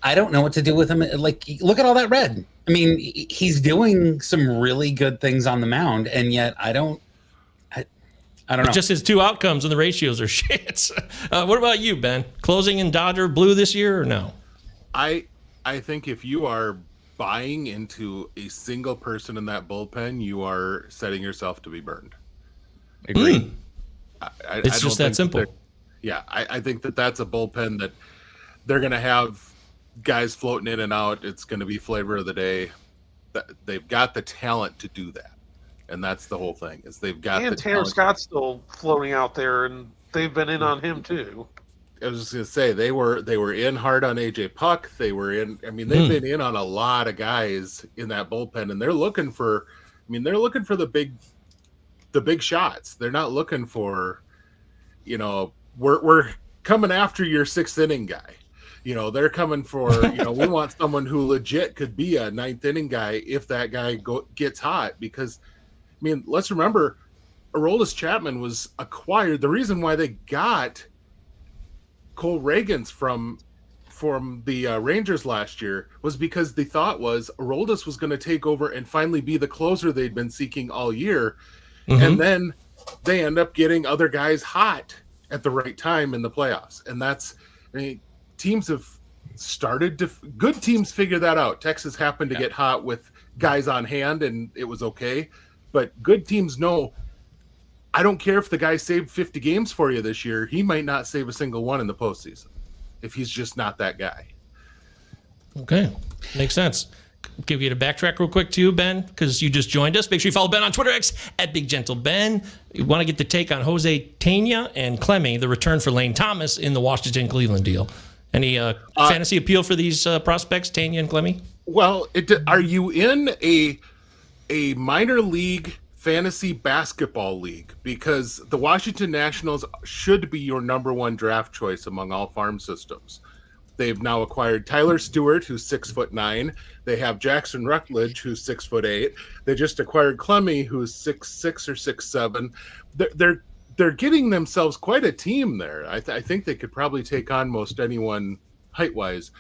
Speaker 3: I don't know what to do with him. Like, look at all that red. I mean, he's doing some really good things on the mound, and yet I don't know.
Speaker 1: Just his two outcomes and the ratios are shit. What about you, Ben? Closing in Dodger blue this year or no?
Speaker 8: I think if you are buying into a single person in that bullpen, you are setting yourself to be burned.
Speaker 2: Agreed.
Speaker 1: It's just that simple.
Speaker 8: I think that's a bullpen that they're going to have guys floating in and out. It's going to be flavor of the day. They've got the talent to do that. And that's the whole thing, is they've got
Speaker 4: and Tanner Scott's still floating out there, and they've been in on him too.
Speaker 8: I was just gonna say they were in hard on AJ Puck. They were in. I mean, they've been in on a lot of guys in that bullpen, and they're looking for. I mean, they're looking for the big shots. They're not looking for, we're coming after your sixth inning guy. They're coming for. We want someone who legit could be a ninth inning guy if that guy gets hot. Because, I mean, let's remember, Aroldis Chapman was acquired. The reason why they got Cole Reagans from the Rangers last year was because the thought was Aroldis was going to take over and finally be the closer they'd been seeking all year. And then they end up getting other guys hot at the right time in the playoffs. And teams have started to – good teams figure that out. Texas happened to get hot with guys on hand, and it was okay. But good teams know – I don't care if the guy saved 50 games for you this year. He might not save a single one in the postseason if he's just not that guy.
Speaker 1: Okay. Makes sense. Give you to backtrack real quick too, Ben, because you just joined us. Make sure you follow Ben on Twitter, X @BigGentleBen. You want to get the take on Jose Tena and Clemmy, the return for Lane Thomas in the Washington-Cleveland deal. Any fantasy appeal for these prospects, Tena and Clemmy?
Speaker 8: Well, are you in a minor league fantasy basketball league? Because the Washington Nationals should be your number one draft choice among all farm systems. They've now acquired Tyler Stewart, who's 6'9". They have Jackson Rutledge, who's 6'8". They just acquired Clemmy, who's 6'6" or 6'7". They're getting themselves quite a team there. I think they could probably take on most anyone height-wise.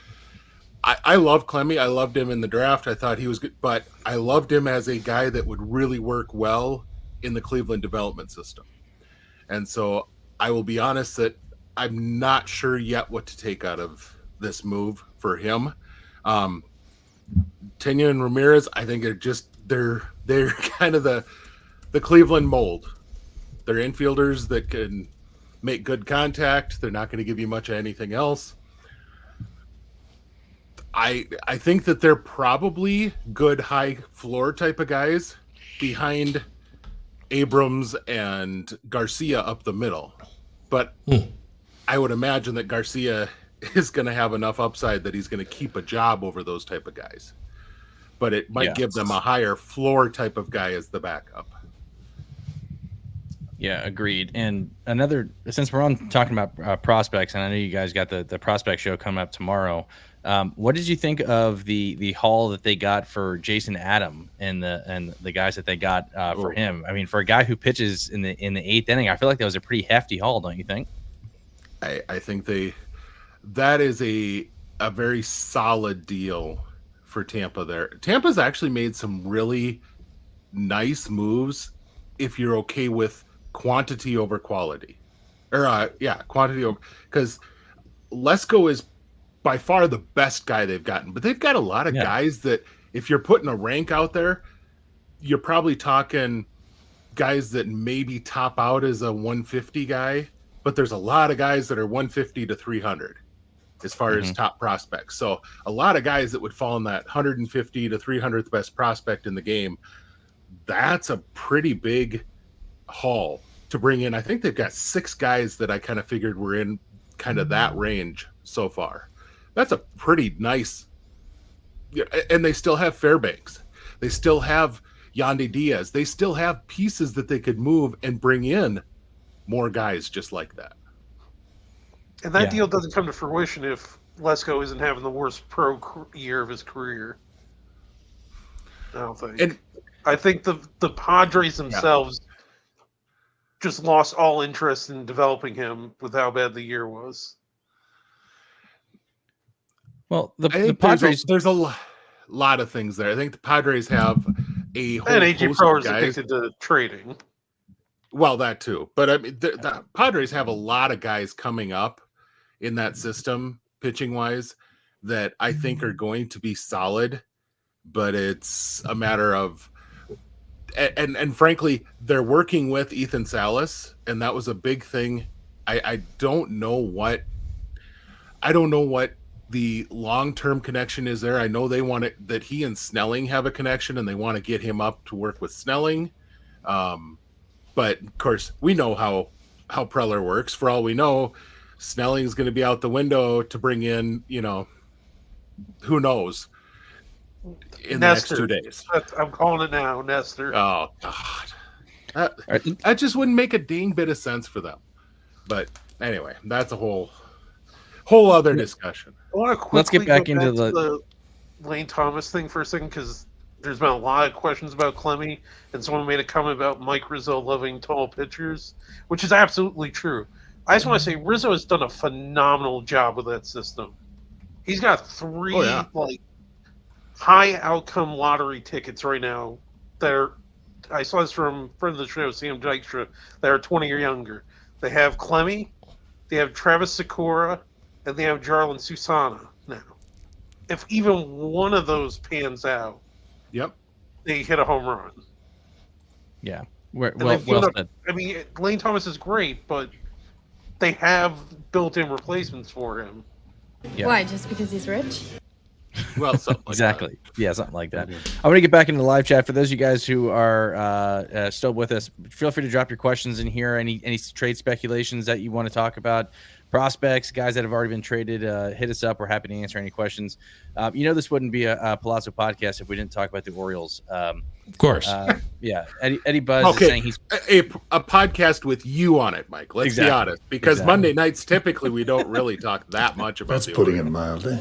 Speaker 8: I love Clemmy. I loved him in the draft. I thought he was good, but I loved him as a guy that would really work well in the Cleveland development system. And so I will be honest that I'm not sure yet what to take out of this move for him. Tena and Ramirez, I think they're kind of the Cleveland mold. They're infielders that can make good contact. They're not going to give you much of anything else. I think that they're probably good high floor type of guys behind Abrams and Garcia up the middle. But I would imagine that Garcia is going to have enough upside that he's going to keep a job over those type of guys. But it might give them a higher floor type of guy as the backup.
Speaker 2: Yeah, agreed. And since we're on talking about prospects, and I know you guys got the prospect show coming up tomorrow, what did you think of the haul that they got for Jason Adam and the guys that they got for him? I mean, for a guy who pitches in the eighth inning, I feel like that was a pretty hefty haul, don't you think?
Speaker 8: I think that is a very solid deal for Tampa there. Tampa's actually made some really nice moves if you're okay with quantity over quality. Quantity over, because Lesko is by far the best guy they've gotten, but they've got a lot of guys that if you're putting a rank out there, you're probably talking guys that maybe top out as a 150 guy, but there's a lot of guys that are 150 to 300 as far as top prospects. So a lot of guys that would fall in that 150 to 300th best prospect in the game. That's a pretty big haul to bring in. I think they've got 6 guys that I kind of figured were in kind of that range so far. That's a pretty nice and they still have Fairbanks. They still have Yandy Diaz. They still have pieces that they could move and bring in more guys just like that.
Speaker 4: And that deal doesn't come to fruition if Lesko isn't having the worst year of his career. I don't think. And I think the Padres themselves just lost all interest in developing him with how bad the year was.
Speaker 9: Well, the Padres...
Speaker 8: There's a lot of things there. I think the Padres have a whole
Speaker 4: and AJ
Speaker 8: host
Speaker 4: Pro
Speaker 8: of
Speaker 4: is
Speaker 8: guys.
Speaker 4: addicted to trading.
Speaker 8: Well, that too. But I mean, the Padres have a lot of guys coming up in that system, pitching-wise, that I think are going to be solid. But it's a matter of... And frankly, they're working with Ethan Salas, and that was a big thing. I don't know what the long-term connection is there. I know they want it, that he and Snelling have a connection, and they want to get him up to work with Snelling. But of course, we know how Preller works. For all we know, Snelling's going to be out the window to bring in, who knows, in
Speaker 4: Nestor.
Speaker 8: the next 2 days.
Speaker 4: I'm calling it now, Nestor.
Speaker 8: Oh God, that just wouldn't make a dang bit of sense for them. But anyway, that's a whole other discussion.
Speaker 4: I want to quickly
Speaker 9: Let's get back into
Speaker 4: the Lane Thomas thing for a second, because there's been a lot of questions about Clemmy, and someone made a comment about Mike Rizzo loving tall pitchers, which is absolutely true. I just want to say Rizzo has done a phenomenal job with that system. He's got 3 high outcome lottery tickets right now that are, I saw this from a friend of the show, Sam Dykstra, that are 20 or younger. They have Clemmy, they have Travis Sakura, and they have Jarlin Susana now. If even one of those pans out, they hit a home run.
Speaker 9: Yeah.
Speaker 4: Well said. I mean, Lane Thomas is great, but they have built-in replacements for him.
Speaker 10: Yeah. Why? Just because he's rich?
Speaker 8: Well, something like
Speaker 9: exactly. Yeah, something like that. I want to get back into the live chat. For those of you guys who are still with us, feel free to drop your questions in here. Any trade speculations that you want to talk about, prospects, guys that have already been traded, hit us up. We're happy to answer any questions. This wouldn't be a Pallazzo podcast if we didn't talk about the Orioles.
Speaker 1: Of course.
Speaker 9: Yeah. Eddie Buzz is saying he's
Speaker 8: a podcast with you on it, Mike. Let's be honest, because Monday nights typically we don't really talk that much about.
Speaker 5: That's putting it mildly.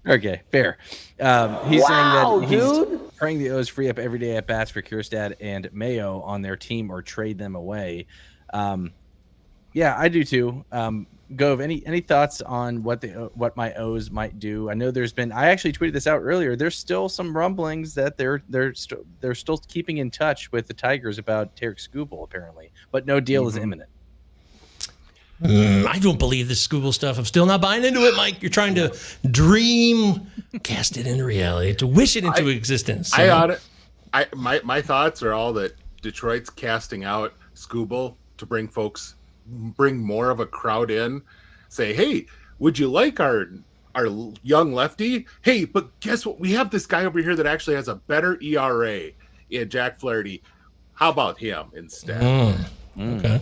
Speaker 9: Okay, fair. He's saying that he's praying the O's free up every day at bats for Kierstad and Mayo on their team or trade them away. Yeah, I do too. Gove, any thoughts on what my O's might do? I know I actually tweeted this out earlier. There's still some rumblings that they're still keeping in touch with the Tigers about Tarek Skubal apparently, but no deal is imminent.
Speaker 1: I don't believe this Skubal stuff. I'm still not buying into it, Mike. You're trying to cast it into reality, to wish it into existence.
Speaker 8: My thoughts are all that Detroit's casting out Skubal to bring more of a crowd in, say, hey, would you like our young lefty? Hey, but guess what? We have this guy over here that actually has a better ERA in Jack Flaherty. How about him instead?
Speaker 1: Okay.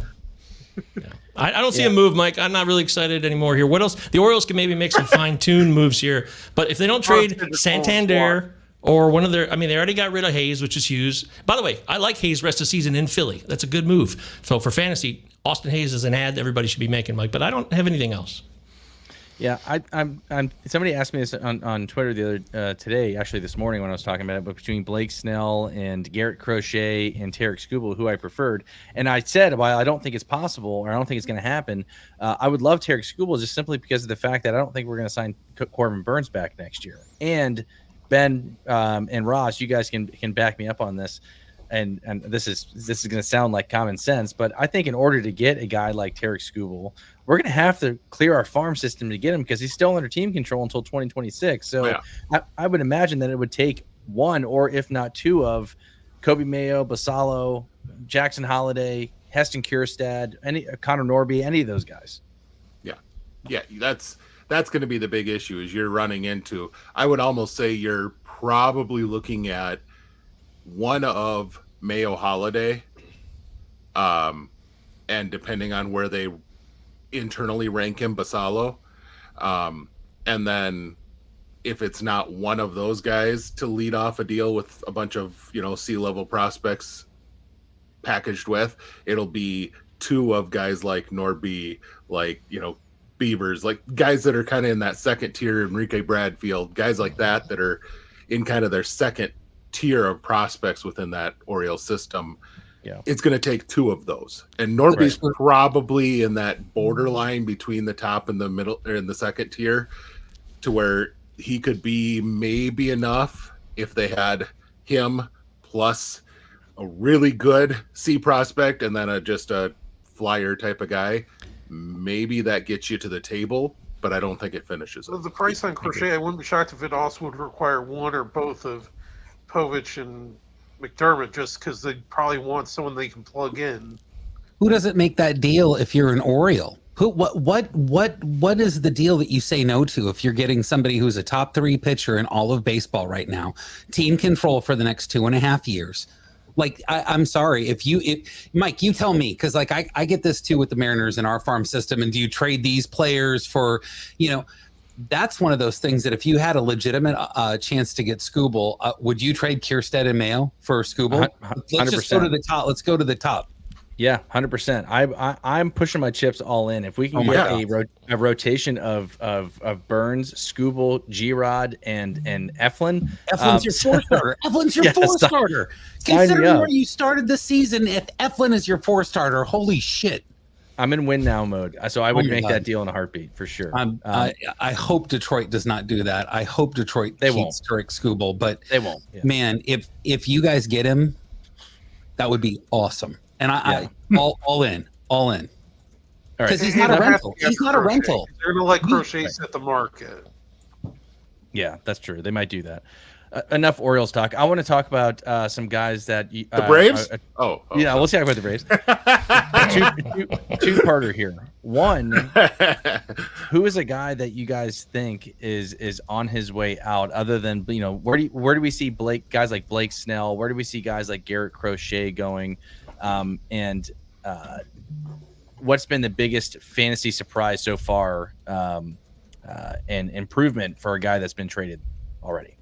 Speaker 1: I don't see a move, Mike. I'm not really excited anymore here. What else? The Orioles can maybe make some fine-tuned moves here, but if they don't trade Santander or one of their, they already got rid of Hayes, which is huge. By the way, I like Hayes rest of the season in Philly. That's a good move. So for fantasy, Austin Hayes is an ad that everybody should be making, Mike, but I don't have anything else.
Speaker 9: Yeah, I'm. Somebody asked me this on Twitter the other today, actually this morning when I was talking about it, but between Blake Snell and Garrett Crochet and Tarek Skubal, who I preferred, and I said, while I don't think it's possible or I don't think it's going to happen, I would love Tarek Skubal just simply because of the fact that I don't think we're going to sign Corbin Burns back next year. And Ben and Ross, you guys can back me up on this. And this is going to sound like common sense, but I think in order to get a guy like Tarek Skubal, we're going to have to clear our farm system to get him because he's still under team control until 2026. So I would imagine that it would take one or if not two of Kobe Mayo, Basallo, Jackson Holiday, Heston Kjerstad, Connor Norby, any of those guys.
Speaker 8: Yeah, that's going to be the big issue is you're running into. I would almost say you're probably looking at one of Mayo Holiday, and depending on where they internally rank him, Basallo, and then if it's not one of those guys to lead off a deal with a bunch of, C-level prospects packaged with, it'll be two of guys like Norby, like, Beavers, like guys that are kind of in that second tier, Enrique Bradfield, guys like that are in kind of their second tier of prospects within that Orioles system.
Speaker 9: Yeah,
Speaker 8: it's going to take two of those, and Norby's probably in that borderline between the top and the middle, or in the second tier, to where he could be maybe enough if they had him plus a really good C prospect and then just a flyer type of guy. Maybe that gets you to the table, but I don't think it finishes it.
Speaker 4: The price on Crochet, I wouldn't be shocked if it also would require one or both of Povich and McDermott, just because they probably want someone they can plug in.
Speaker 3: Who doesn't make that deal if you're an Oriole? What is the deal that you say no to if you're getting somebody who's a top 3 pitcher in all of baseball right now, team control for the next 2.5 years? Like, I'm sorry, if Mike, you tell me, because like I get this too with the Mariners in our farm system. And do you trade these players for, that's one of those things that if you had a legitimate chance to get Skubal, would you trade Kierstead and Mayo for Skubal?
Speaker 9: 100%.
Speaker 3: Let's just go to the top. Let's go to the top.
Speaker 9: Yeah, 100%. I'm pushing my chips all in. If we can get a rotation of Burns, Skubal, G-Rod, and Eflin.
Speaker 3: Eflin's your 4-starter. Eflin's your 4-starter. Considering where you started the season, if Eflin is your 4-starter, holy shit.
Speaker 9: I'm in win now mode, so I would make that deal in a heartbeat for sure.
Speaker 3: I hope Detroit does not do that. I hope Detroit keeps Tarik Skubal, but
Speaker 9: they won't. Yeah.
Speaker 3: Man, if you guys get him, that would be awesome. And I all in. Because he's not a rental. He's not a rental.
Speaker 4: They're going to let Crochet set the market.
Speaker 9: Yeah, that's true. They might do that. Enough Orioles talk. I want to talk about some guys that
Speaker 8: the Braves.
Speaker 9: Yeah, we'll talk about the Braves. Two-parter here. One, who is a guy that you guys think is on his way out? Other than where do we see guys like Blake Snell? Where do we see guys like Garrett Crochet going? And what's been the biggest fantasy surprise so far, and improvement for a guy that's been traded already?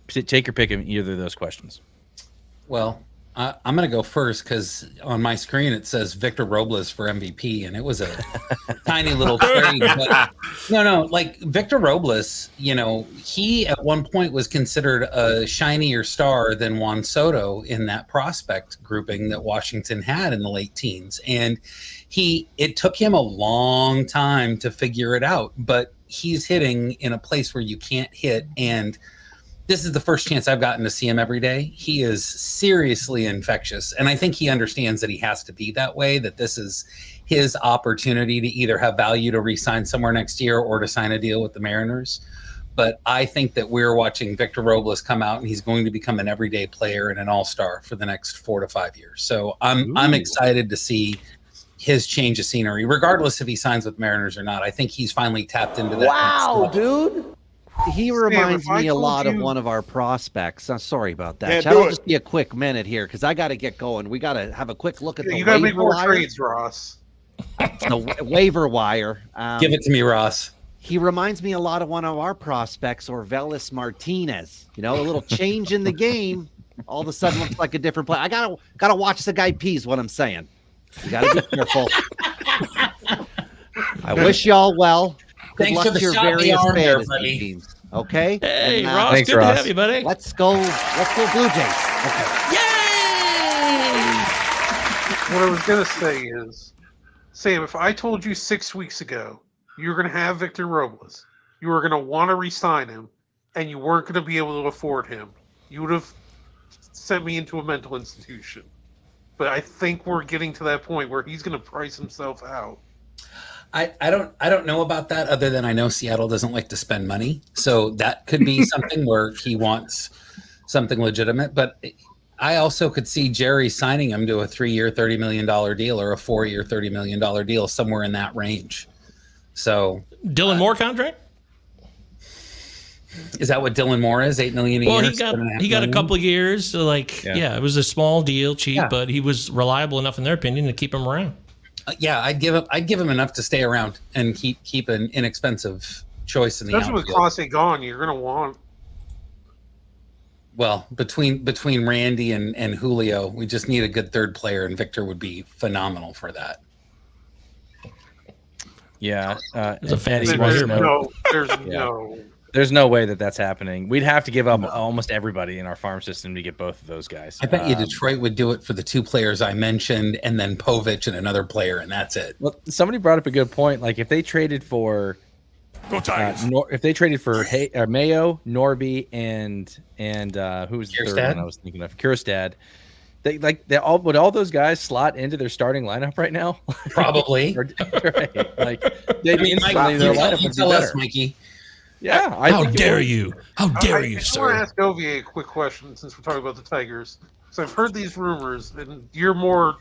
Speaker 9: Take your pick of either of those questions.
Speaker 3: Well, I'm going to go first because on my screen it says Victor Robles for MVP, and it was a tiny little trade. But no, like Victor Robles, he at one point was considered a shinier star than Juan Soto in that prospect grouping that Washington had in the late teens, and it took him a long time to figure it out, but he's hitting in a place where you can't hit, and this is the first chance I've gotten to see him every day. He is seriously infectious. And I think he understands that he has to be that way, that this is his opportunity to either have value to re-sign somewhere next year or to sign a deal with the Mariners. But I think that we're watching Victor Robles come out and he's going to become an everyday player and an all-star for the next 4 to 5 years. So I'm excited to see his change of scenery, regardless if he signs with Mariners or not. I think he's finally tapped into that.
Speaker 6: Wow, dude. He reminds me a lot of one of our prospects. I'm sorry about that. I'll just be a quick minute here because I got to get going. We got to have a quick look at the
Speaker 4: got to make more trades, Ross.
Speaker 6: The waiver wire.
Speaker 3: Give it to me, Ross.
Speaker 6: He reminds me a lot of one of our prospects, Orvelis Martinez. A little change in the game. All of a sudden looks like a different player. I gotta watch the guy pees, what I'm saying. You got to be careful. I wish y'all well.
Speaker 3: Thanks for the shot in the arm there, buddy.
Speaker 6: Teams, okay?
Speaker 1: Hey, Ross, thanks, good Ross. To have you, buddy.
Speaker 6: Let's go Blue Jays. Okay.
Speaker 1: Yay!
Speaker 4: What I was going to say is, Sam, if I told you 6 weeks ago you were going to have Victor Robles, you were going to want to re-sign him, and you weren't going to be able to afford him, you would have sent me into a mental institution. But I think we're getting to that point where he's going to price himself out.
Speaker 3: I don't know about that, other than I know Seattle doesn't like to spend money. So that could be something where he wants something legitimate. But I also could see Jerry signing him to a 3-year, $30 million deal or a 4-year, $30 million deal, somewhere in that range. So
Speaker 1: Dylan Moore contract?
Speaker 3: Is that what Dylan Moore is? $8 million a year?
Speaker 1: Well, he got a couple of years. So it was a small deal, cheap, but he was reliable enough in their opinion to keep him around.
Speaker 3: I'd give him enough to stay around and keep an inexpensive choice in the
Speaker 4: Especially with
Speaker 3: outfield.
Speaker 4: Clase gone, you're going to want.
Speaker 3: Well, between Randy and Julio, we just need a good third player, and Victor would be phenomenal for that.
Speaker 9: Yeah,
Speaker 1: There's a fantasy
Speaker 9: Eddie wants to know.
Speaker 4: There's
Speaker 9: There's no way that that's happening. We'd have to give up almost everybody in our farm system to get both of those guys.
Speaker 3: I bet you Detroit would do it for the two players I mentioned, and then Povich and another player, and that's it.
Speaker 9: Well, somebody brought up a good point. Like if they traded for, if they traded for Mayo, Norby, and who was the third
Speaker 3: Kierstad?
Speaker 9: one I was thinking of? Kierstad. Would all those guys slot into their starting lineup right now?
Speaker 3: Probably.
Speaker 9: Right. Like they'd be instantly their lineup would be
Speaker 3: tell
Speaker 9: better.
Speaker 3: us, Mikey.
Speaker 9: Yeah.
Speaker 1: How dare you? How dare you,
Speaker 4: I just
Speaker 1: sir?
Speaker 4: want to ask Ovier a quick question since we're talking about the Tigers. So I've heard these rumors, and you're more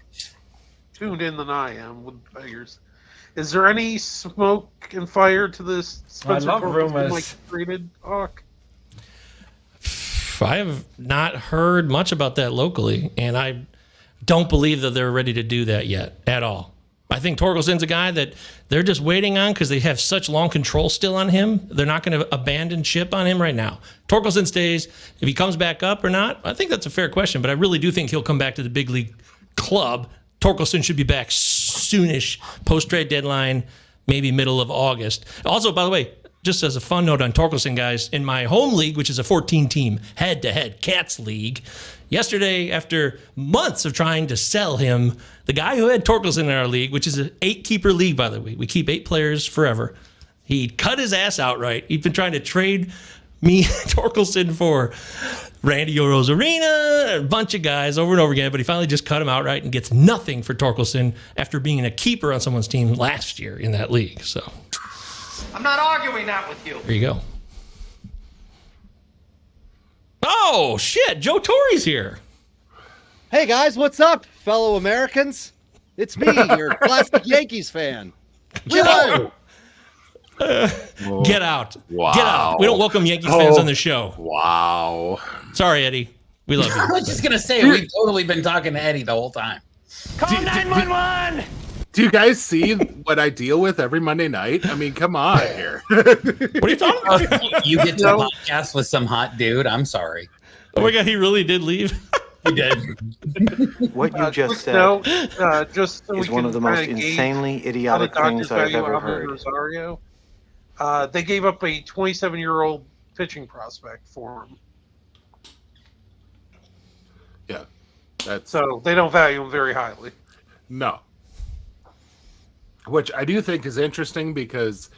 Speaker 4: tuned in than I am with the Tigers. Is there any smoke and fire to this Spencer
Speaker 5: love
Speaker 4: Torkelson,
Speaker 5: rumors.
Speaker 4: traded Hawk?
Speaker 1: I have not heard much about that locally, and I don't believe that they're ready to do that yet at all. I think Torkelson's a guy that they're just waiting on because they have such long control still on him. They're not going to abandon ship on him right now. Torkelson stays. If he comes back up or not, I think that's a fair question, but I really do think he'll come back to the big league club. Torkelson should be back soonish, post-trade deadline, maybe middle of August. Also, by the way, just as a fun note on Torkelson, guys, in my home league, which is a 14-team head-to-head Cats league, yesterday, after months of trying to sell him, the guy who had Torkelson in our league, which is an 8-keeper league, by the way, we keep 8 players forever, he cut his ass outright. He'd been trying to trade me Torkelson for Randy Rosarina, a bunch of guys over and over again, but he finally just cut him outright and gets nothing for Torkelson after being a keeper on someone's team last year in that league. So
Speaker 7: I'm not arguing that with you.
Speaker 1: there you go. Oh, shit. Joe Torre's here.
Speaker 6: Hey guys, what's up, fellow Americans? It's me, your classic Yankees fan.
Speaker 1: Joe! Get out.
Speaker 8: Wow.
Speaker 1: Get out. We don't welcome Yankees fans on the show.
Speaker 8: Wow.
Speaker 1: Sorry, Eddie. We love
Speaker 3: I
Speaker 1: you.
Speaker 3: was just gonna say we've totally been talking to Eddie the whole time.
Speaker 7: Call 911.
Speaker 8: Do you guys see what I deal with every Monday night? I mean, come on here.
Speaker 1: What are you talking about?
Speaker 3: You get to podcast with some hot dude. I'm sorry.
Speaker 1: Oh, my God. He really did leave.
Speaker 3: You did.
Speaker 11: What you just said
Speaker 4: No, just so
Speaker 11: is
Speaker 4: we
Speaker 11: one
Speaker 4: can
Speaker 11: of the most
Speaker 4: kinda gauge
Speaker 11: insanely
Speaker 4: how the
Speaker 11: idiotic
Speaker 4: Dodgers
Speaker 11: things I've
Speaker 4: value
Speaker 11: ever
Speaker 4: Alvin
Speaker 11: heard.
Speaker 4: Rosario. They gave up a 27-year-old pitching prospect for him,
Speaker 8: Yeah. That's
Speaker 4: so they don't value him very highly.
Speaker 8: no. Which I do think is interesting because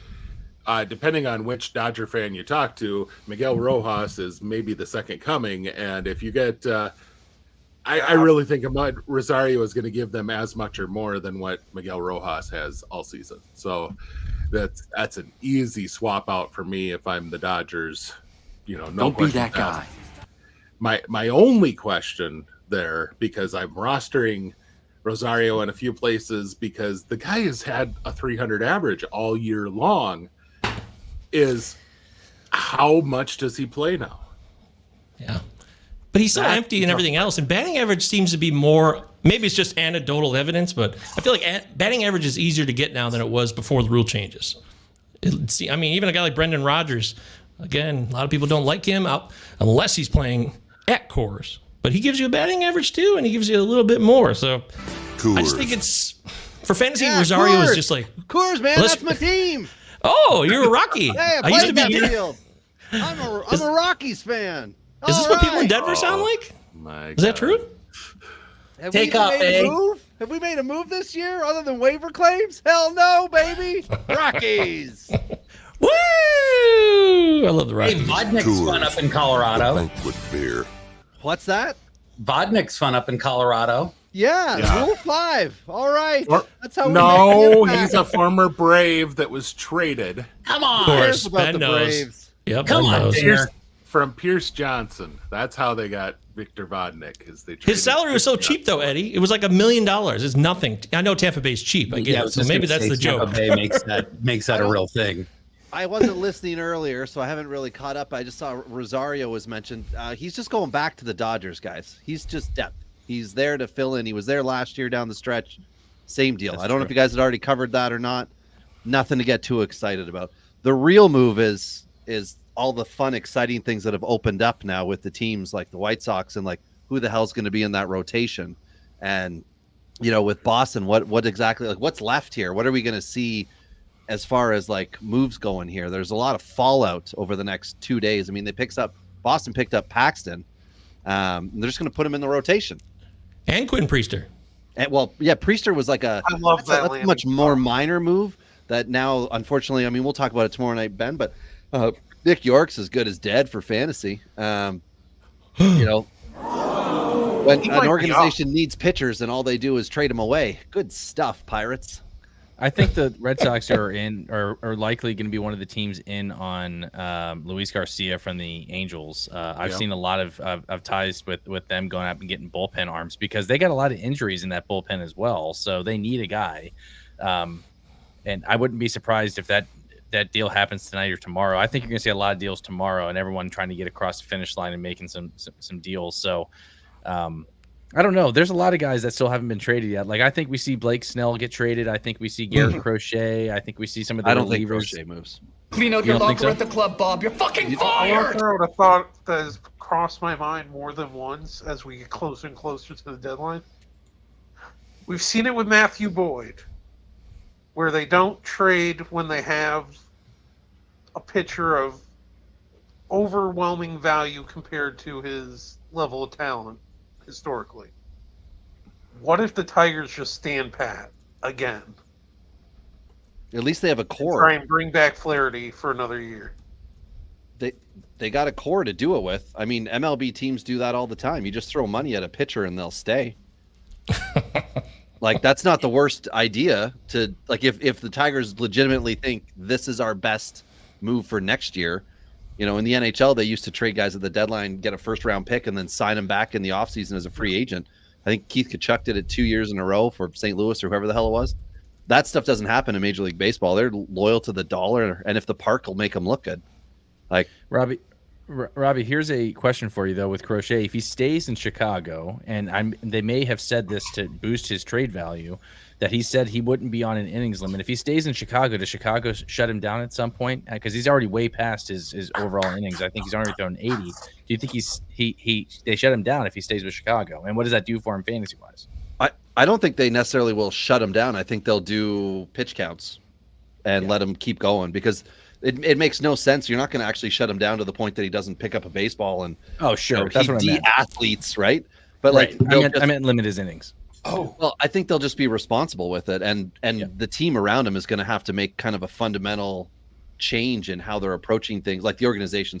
Speaker 8: depending on which Dodger fan you talk to, Miguel Rojas is maybe the second coming. And if you get, I really think Rosario is going to give them as much or more than what Miguel Rojas has all season. So that's an easy swap out for me if I'm the Dodgers. You know, no
Speaker 11: Don't be
Speaker 8: questions
Speaker 11: that guy.
Speaker 8: asked. My only question there, because I'm rostering Rosario in a few places because the guy has had a 300 average all year long, is how much does he play now?
Speaker 1: Yeah. But he's so empty and everything else. And batting average seems to be more, maybe it's just anecdotal evidence, but I feel like batting average is easier to get now than it was before the rule changes. I mean, even a guy like Brendan Rodgers, again, a lot of people don't like him out unless he's playing at Coors. But he gives you a batting average too, and he gives you a little bit more. So I just think it's, for fantasy, Rosario
Speaker 6: Coors.
Speaker 1: is just like,
Speaker 6: Coors, man,
Speaker 1: Let's-
Speaker 6: that's my team.
Speaker 1: oh, you're a Rocky.
Speaker 6: Hey, I
Speaker 1: used to
Speaker 6: played
Speaker 1: be.
Speaker 6: that field. I'm a Rockies fan.
Speaker 1: Is this
Speaker 6: All
Speaker 1: what people in
Speaker 6: right.
Speaker 1: Denver sound like?
Speaker 8: My
Speaker 1: Is that
Speaker 8: God.
Speaker 1: true?
Speaker 6: Have
Speaker 3: Take
Speaker 6: we
Speaker 3: off,
Speaker 6: made
Speaker 3: eh?
Speaker 6: a move? Have we made a move this year other than waiver claims? Hell no, baby. Rockies.
Speaker 1: Woo! I love the
Speaker 3: Hey,
Speaker 1: Rockies.
Speaker 3: Vodnik's fun up in Colorado.
Speaker 5: Banquet beer.
Speaker 6: What's that?
Speaker 3: Vodnik's fun up in Colorado.
Speaker 6: Yeah, Rule 5. All right.
Speaker 8: Or-
Speaker 6: That's how we
Speaker 8: No,
Speaker 6: make the
Speaker 8: he's a former Brave that was traded
Speaker 3: Come
Speaker 1: Of
Speaker 3: on.
Speaker 1: course,
Speaker 6: Cares about
Speaker 1: Ben
Speaker 6: the
Speaker 1: knows.
Speaker 6: Braves.
Speaker 1: Yep,
Speaker 3: Come
Speaker 1: Ben
Speaker 3: on,
Speaker 1: knows.
Speaker 3: Dinger.
Speaker 8: from Pierce Johnson. That's how they got Victor Vodnik. Is they
Speaker 1: His
Speaker 8: traded
Speaker 1: salary was so
Speaker 8: Pierce
Speaker 1: cheap, though,
Speaker 8: Johnson.
Speaker 1: Eddie. It was like $1 million. It's nothing. I know Tampa Bay's cheap. I get
Speaker 3: I
Speaker 1: it.
Speaker 3: was
Speaker 1: So
Speaker 3: just
Speaker 1: maybe
Speaker 3: gonna
Speaker 1: that's
Speaker 3: say
Speaker 1: the joke.
Speaker 3: Tampa Bay makes that a real thing.
Speaker 6: I wasn't listening earlier, so I haven't really caught up. I just saw Rosario was mentioned. He's just going back to the Dodgers, guys. He's just depth. He's there to fill in. He was there last year down the stretch. Same deal. I don't know if you guys had already covered that or not. Nothing to get too excited about. The real move is all the fun, exciting things that have opened up now with the teams like the White Sox and like who the hell's going to be in that rotation. And, with Boston, what exactly, like what's left here? What are we going to see as far as like moves going here? There's a lot of fallout over the next 2 days. I mean, Boston picked up Paxton. They're just going to put him in the rotation.
Speaker 1: And Quinn Priester.
Speaker 6: And, Priester was like
Speaker 4: I love that.
Speaker 6: That's a much more minor move that now, unfortunately, I mean, we'll talk about it tomorrow night, Ben, but Nick York's as good as dead for fantasy. When an organization needs pitchers and all they do is trade them away. Good stuff, Pirates.
Speaker 9: I think the Red Sox are likely going to be one of the teams in on Luis Garcia from the Angels. I've seen a lot of ties with them going up and getting bullpen arms because they got a lot of injuries in that bullpen as well. So they need a guy. And I wouldn't be surprised if that deal happens tonight or tomorrow. I think you're going to see a lot of deals tomorrow and everyone trying to get across the finish line and making some deals. So I don't know. There's a lot of guys that still haven't been traded yet. Like I think we see Blake Snell get traded. I think we see Garrett Crochet. I think we see some of the
Speaker 6: I don't
Speaker 9: relievers.
Speaker 6: think Crochet moves.
Speaker 7: Clean out your locker at the club, Bob. You're fucking
Speaker 4: I want to
Speaker 7: fired.
Speaker 4: throw out a thought that has crossed my mind more than once as we get closer and closer to the deadline. We've seen it with Matthew Boyd, where they don't trade when they have a pitcher of overwhelming value compared to his level of talent historically. What if the Tigers just stand pat again?
Speaker 6: At least they have a core.
Speaker 4: Try and bring back Flaherty for another year.
Speaker 6: They got a core to do it with. I mean, MLB teams do that all the time. You just throw money at a pitcher and they'll stay. Like that's not the worst idea to like if the Tigers legitimately think this is our best move for next year. In the NHL, they used to trade guys at the deadline, get a first-round pick, and then sign them back in the offseason as a free agent. I think Keith Tkachuk did it 2 years in a row for St. Louis or whoever the hell it was. That stuff doesn't happen in Major League Baseball. They're loyal to the dollar, and if the park will make them look good. Like
Speaker 9: Robbie, here's a question for you, though, with Crochet. If he stays in Chicago, and they may have said this to boost his trade value, that he said he wouldn't be on an innings limit. If he stays in Chicago, does Chicago shut him down at some point? Because he's already way past his overall innings. I think he's already thrown 80. Do you think they shut him down if he stays with Chicago? And what does that do for him fantasy-wise?
Speaker 6: I don't think they necessarily will shut him down. I think they'll do pitch counts and let him keep going because it makes no sense. You're not going to actually shut him down to the point that he doesn't pick up a baseball and
Speaker 9: that's what I meant.
Speaker 6: De-athletes, right? But
Speaker 9: right. I meant limit his innings.
Speaker 6: Oh, well, I think they'll just be responsible with it. And the team around him is going to have to make kind of a fundamental change in how they're approaching things, like the organization,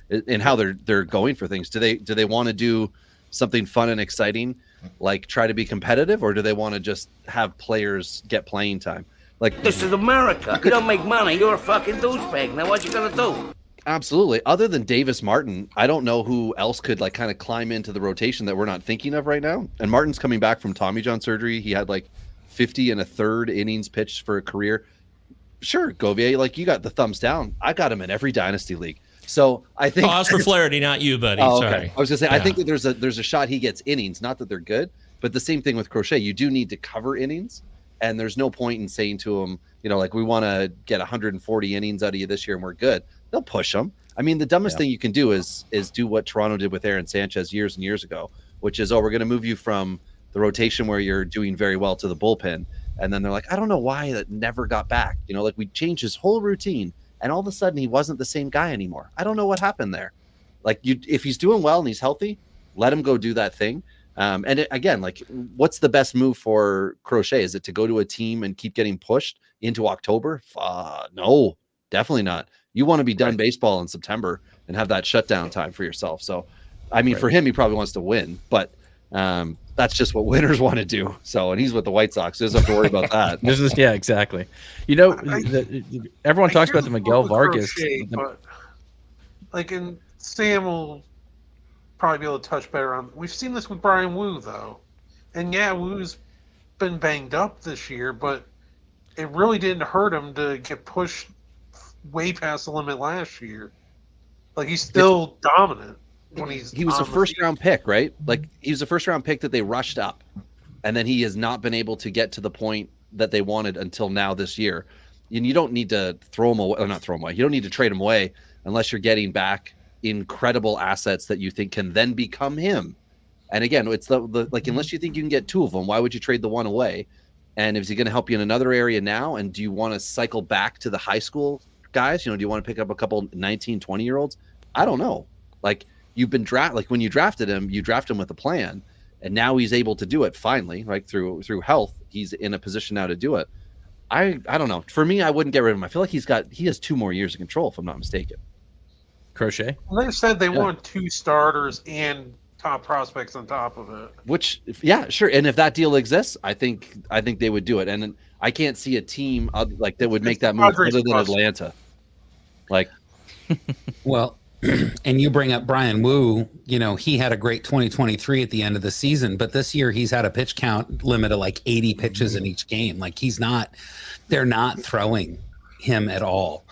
Speaker 6: in how they're going for things. Do they want to do something fun and exciting, like try to be competitive, or do they want to just have players get playing time? Like
Speaker 12: this is America. You don't make money. You're a fucking douchebag. Now what you gonna do?
Speaker 6: Absolutely. Other than Davis Martin, I don't know who else could like kind of climb into the rotation that we're not thinking of right now. And Martin's coming back from Tommy John surgery. He had like 50 and a third innings pitched for a career. Sure, Govier, like you got the thumbs down. I got him in every dynasty league. So I think
Speaker 1: pause for Flaherty, not you, buddy. Sorry.
Speaker 6: I was gonna say I think that there's a shot he gets innings. Not that they're good, but the same thing with Crochet. You do need to cover innings, and there's no point in saying to him, like we want to get 140 innings out of you this year and we're good. They'll push him. I mean, the dumbest thing you can do is do what Toronto did with Aaron Sanchez years and years ago, which is, we're going to move you from the rotation where you're doing very well to the bullpen. And then they're like, I don't know why that never got back. Like we changed his whole routine and all of a sudden he wasn't the same guy anymore. I don't know what happened there. Like if he's doing well and he's healthy, let him go do that thing. Again, like what's the best move for Crochet? Is it to go to a team and keep getting pushed into October? No, definitely not. You want to be done baseball in September and have that shutdown time for yourself. So, I mean, for him, he probably wants to win, but that's just what winners want to do. So, and he's with the White Sox. He doesn't have to worry about that.
Speaker 9: Exactly. Everyone talks about the Miguel Vargas.
Speaker 4: Crochet, but and Sam will probably be able to touch better on. We've seen this with Brian Wu, though. And Wu's been banged up this year, but it really didn't hurt him to get pushed way past the limit last year. Like he's still dominant when he was
Speaker 6: a first round pick, right? Like he was a first round pick that they rushed up, and then he has not been able to get to the point that they wanted until now this year. and you don't need to throw them away, or not throw them away. You don't need to trade them away unless you're getting back incredible assets that you think can then become him. And again, it's the like, unless you think you can get two of them, why would you trade the one away? And is he going to help you in another area now? And do you want to cycle back to the high school guys? You know, do you want to pick up a couple 19, 20-year-olds? I don't know. Like, you've been like when you drafted him, you drafted him with a plan, and now he's able to do it finally, like through health. He's in a position now to do it. I don't know. For me, I wouldn't get rid of him. I feel like he has 2 more years of control, if I'm not mistaken.
Speaker 9: Crochet?
Speaker 4: Well, they said they want 2 starters and top prospects on top of it.
Speaker 6: Which, yeah, sure. And if that deal exists, I think they would do it. And I can't see a team like that would make that move other than Atlanta. Like,
Speaker 3: well, and you bring up Brian Wu. You know, he had a great 2023 at the end of the season, but this year he's had a pitch count limit of like 80 pitches in each game. Like, they're not throwing him at all.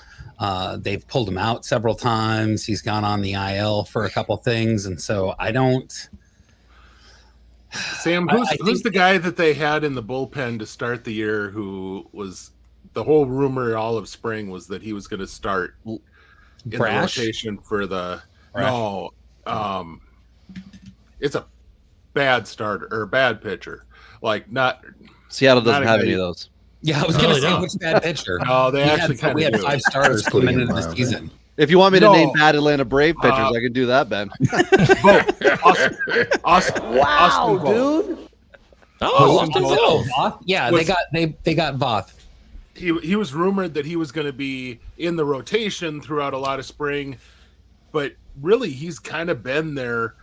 Speaker 3: They've pulled him out several times. He's gone on the IL for a couple things. And so I don't.
Speaker 8: Sam, who's the guy that they had in the bullpen to start the year who was the whole rumor all of spring was that he was going to start in the rotation for the. No, it's a bad starter or bad pitcher. Like, not.
Speaker 6: Seattle doesn't have any of those.
Speaker 3: Yeah, I was going to say, which bad pitcher?
Speaker 8: No, they actually kind of
Speaker 3: We had 5 starters coming into the season.
Speaker 6: If you want me to name bad Atlanta Brave pitchers, I can do that, Ben.
Speaker 12: Wow, dude.
Speaker 3: Austin Voth. Yeah, they got Voth.
Speaker 8: He was rumored that he was going to be in the rotation throughout a lot of spring, but really he's kind of been their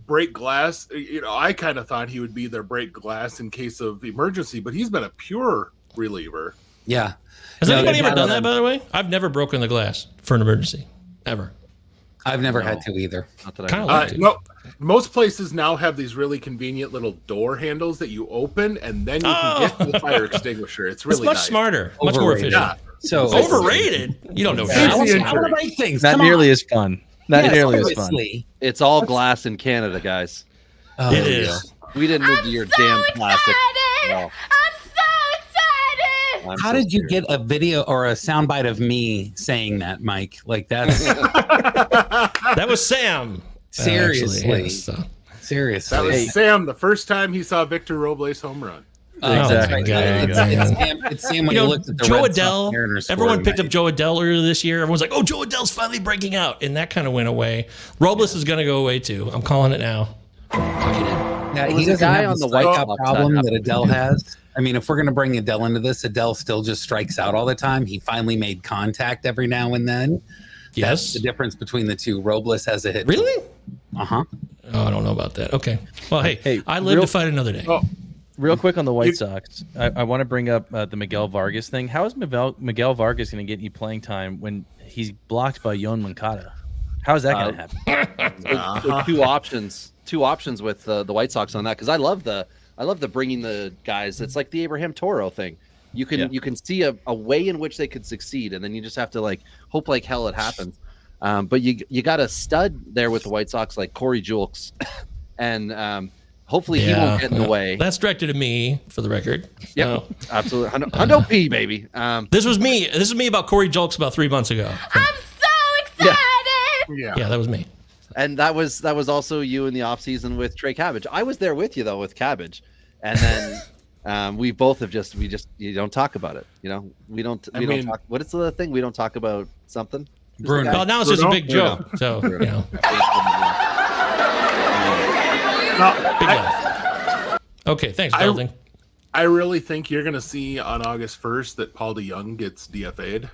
Speaker 8: break glass. You know, I kind of thought he would be their break glass in case of emergency, but he's been a pure reliever.
Speaker 3: Yeah.
Speaker 1: Has anybody ever done that, by the way? I've never broken the glass for an emergency. Ever.
Speaker 3: I've never had to either.
Speaker 8: No, most places now have these really convenient little door handles that you open, and then you can get to the fire extinguisher. It's really
Speaker 1: much smarter, much more efficient.
Speaker 8: Yeah.
Speaker 3: So
Speaker 1: overrated. You don't know.
Speaker 3: Things.
Speaker 9: Not nearly as fun. Not nearly as fun.
Speaker 6: It's all glass in Canada, guys.
Speaker 1: It is.
Speaker 6: We didn't move to your damn plastic. No.
Speaker 3: How did you get a video or a soundbite of me saying that, Mike? Like, that's
Speaker 1: that was Sam.
Speaker 3: Seriously. Seriously.
Speaker 8: That was Sam the first time he saw Victor Robles home run.
Speaker 3: Exactly. It's Sam when you looked at the
Speaker 1: Joe
Speaker 3: Red Sox
Speaker 1: Adele.
Speaker 3: Mariners
Speaker 1: Everyone
Speaker 3: scoring
Speaker 1: picked
Speaker 3: night.
Speaker 1: up Joe Adele earlier this year. Everyone's like, "Oh, Joe Adele's finally breaking out," and that kind of went away. Robles is going to go away too. I'm calling it now.
Speaker 3: Yeah, he doesn't have the strikeout problem that Adele has. I mean, if we're going to bring Adele into this, Adele still just strikes out all the time. He finally made contact every now and then.
Speaker 1: Yes.
Speaker 3: That's the difference between the two. Robles has a hit.
Speaker 1: Really?
Speaker 3: Uh-huh.
Speaker 1: Oh, I don't know about that. Okay. Well, hey, I live to fight another day.
Speaker 9: Real quick on the White Sox, I want to bring up the Miguel Vargas thing. How is Miguel Vargas going to get you playing time when he's blocked by Yoan Moncada? How is that going to happen?
Speaker 6: So two options with the White Sox on that, because I love the bringing the guys. It's like the Abraham Toro thing. You can see a way in which they could succeed, and then you just have to like hope like hell it happens. But you got a stud there with the White Sox like Corey Julks, and hopefully he won't get in the way.
Speaker 1: That's directed at me, for the record.
Speaker 6: Yeah, absolutely. Hundo P, baby.
Speaker 1: This was me. This was me about Corey Julks about 3 months ago.
Speaker 10: I'm so excited.
Speaker 1: Yeah, that was me.
Speaker 6: And that was also you in the offseason with Trey Cabbage. I was there with you though with Cabbage, and then we both have you don't talk about it. You know, we don't talk. What is the thing? We don't talk about something.
Speaker 1: Bruno. Well, now it's just a big joke. So you know. Big laugh. Okay, thanks, Belding.
Speaker 8: I really think you're going to see on August 1st that Paul DeYoung gets DFA'd.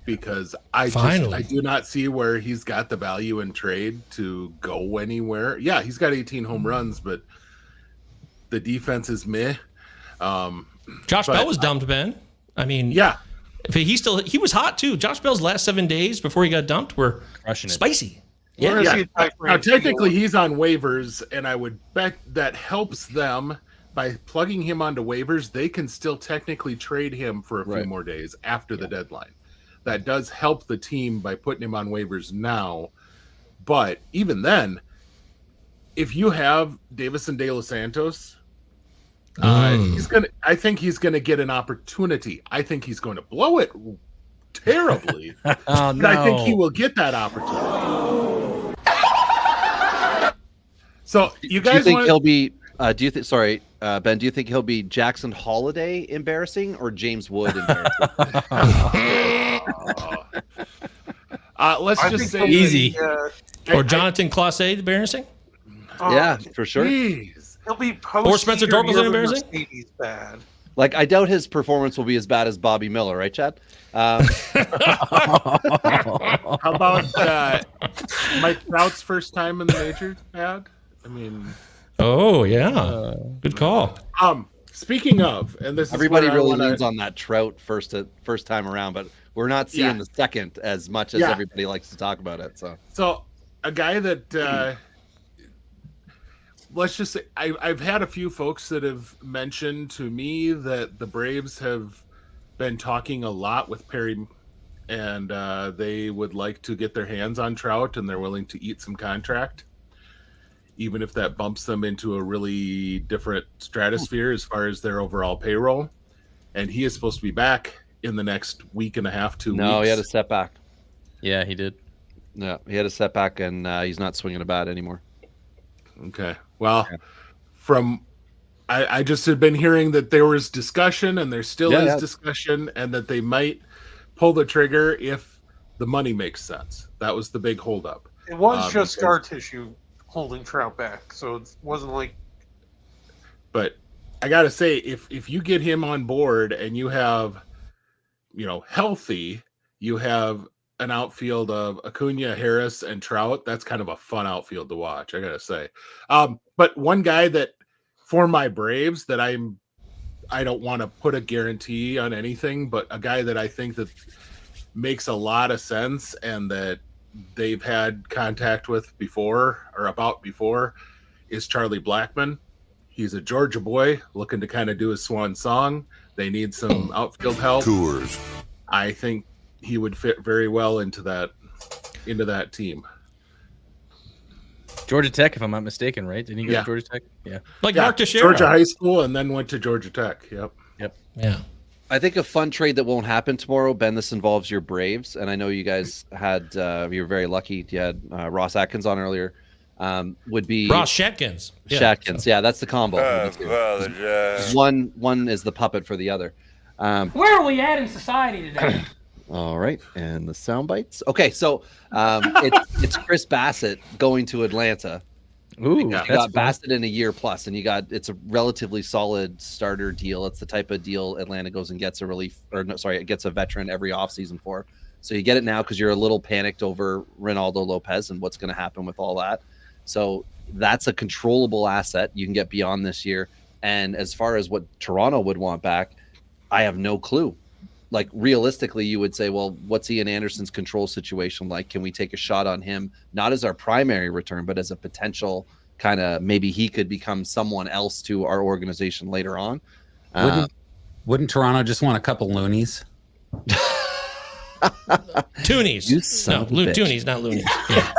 Speaker 8: Because I do not see where he's got the value in trade to go anywhere. Yeah, he's got 18 home runs, but the defense is meh.
Speaker 1: Josh Bell was dumped, Ben. I mean,
Speaker 8: yeah,
Speaker 1: he was hot too. Josh Bell's last 7 days before he got dumped were spicy.
Speaker 8: Yeah. Now technically he's on waivers, and I would bet that helps them by plugging him onto waivers. They can still technically trade him for a few more days after the deadline. That does help the team by putting him on waivers now. But even then, if you have Davison De Los Santos I think he's gonna get an opportunity. I think he's going to blow it terribly.
Speaker 9: Oh,
Speaker 8: but I think he will get that opportunity. So you guys
Speaker 6: do you think he'll be? Do you think? Sorry, Ben. Do you think he'll be Jackson Holiday embarrassing or James Wood embarrassing?
Speaker 8: Let's just say
Speaker 9: easy.
Speaker 1: Or Jonathan Clauset embarrassing?
Speaker 6: Yeah, for sure.
Speaker 8: Jeez.
Speaker 4: He'll be post.
Speaker 1: Or Spencer Torkelson embarrassing?
Speaker 4: Mercedes bad.
Speaker 6: Like, I doubt his performance will be as bad as Bobby Miller, right, Chad?
Speaker 8: How about Mike Trout's first time in the major, Ad? I mean,
Speaker 1: oh yeah, good call.
Speaker 8: Speaking of, and this
Speaker 6: Everybody
Speaker 8: is
Speaker 6: really leans on that Trout first time around, but we're not seeing the second as much as everybody likes to talk about it.
Speaker 8: So a guy that let's just say I've had a few folks that have mentioned to me that the Braves have been talking a lot with Perry, and they would like to get their hands on Trout, and they're willing to eat some contract, even if that bumps them into a really different stratosphere as far as their overall payroll. And he is supposed to be back in the next week and a half, 2 weeks.
Speaker 6: No, he had a setback.
Speaker 9: Yeah, he did.
Speaker 6: Yeah, he had a setback, and he's not swinging a bat anymore.
Speaker 8: Okay. Well, I just had been hearing that there was discussion, and there still is discussion, and that they might pull the trigger if the money makes sense. That was the big holdup.
Speaker 4: It was just scar tissue holding Trout back, so it wasn't like.
Speaker 8: But I gotta say, if you get him on board and you have, healthy, you have an outfield of Acuna, Harris, and Trout, that's kind of a fun outfield to watch, I gotta say. But one guy that for my Braves that I don't want to put a guarantee on anything, but a guy that I think that makes a lot of sense and that they've had contact with before is Charlie Blackmon. He's a Georgia boy looking to kind of do his swan song. They need some outfield help.
Speaker 5: Tours.
Speaker 8: I think he would fit very well into that team.
Speaker 9: Georgia Tech, if I'm not mistaken, right? Didn't he go to Georgia Tech? Yeah.
Speaker 1: Mark Teixeira.
Speaker 8: Georgia high school and then went to Georgia Tech. Yep.
Speaker 1: Yeah.
Speaker 6: I think a fun trade that won't happen tomorrow, Ben, this involves your Braves. And I know you guys had, you were very lucky. You had Ross Atkins on earlier. Would be
Speaker 1: Ross Shatkins.
Speaker 6: Shatkins. Yeah, that's the combo. One is the puppet for the other.
Speaker 7: Where are we at in society today?
Speaker 6: All right, and the sound bites. Okay, so it's Chris Bassett going to Atlanta.
Speaker 9: Ooh,
Speaker 6: you got Bassett in a year plus, and it's a relatively solid starter deal. It's the type of deal Atlanta goes and gets it gets a veteran every offseason for. So you get it now because you're a little panicked over Ronaldo Lopez and what's going to happen with all that. So that's a controllable asset you can get beyond this year. And as far as what Toronto would want back, I have no clue. Like, realistically, you would say, well, what's Ian Anderson's control situation like? Can we take a shot on him, not as our primary return, but as a potential kind of maybe he could become someone else to our organization later on?
Speaker 3: Wouldn't Toronto just want a couple loonies?
Speaker 1: Toonies. Toonies, not loonies. Yeah.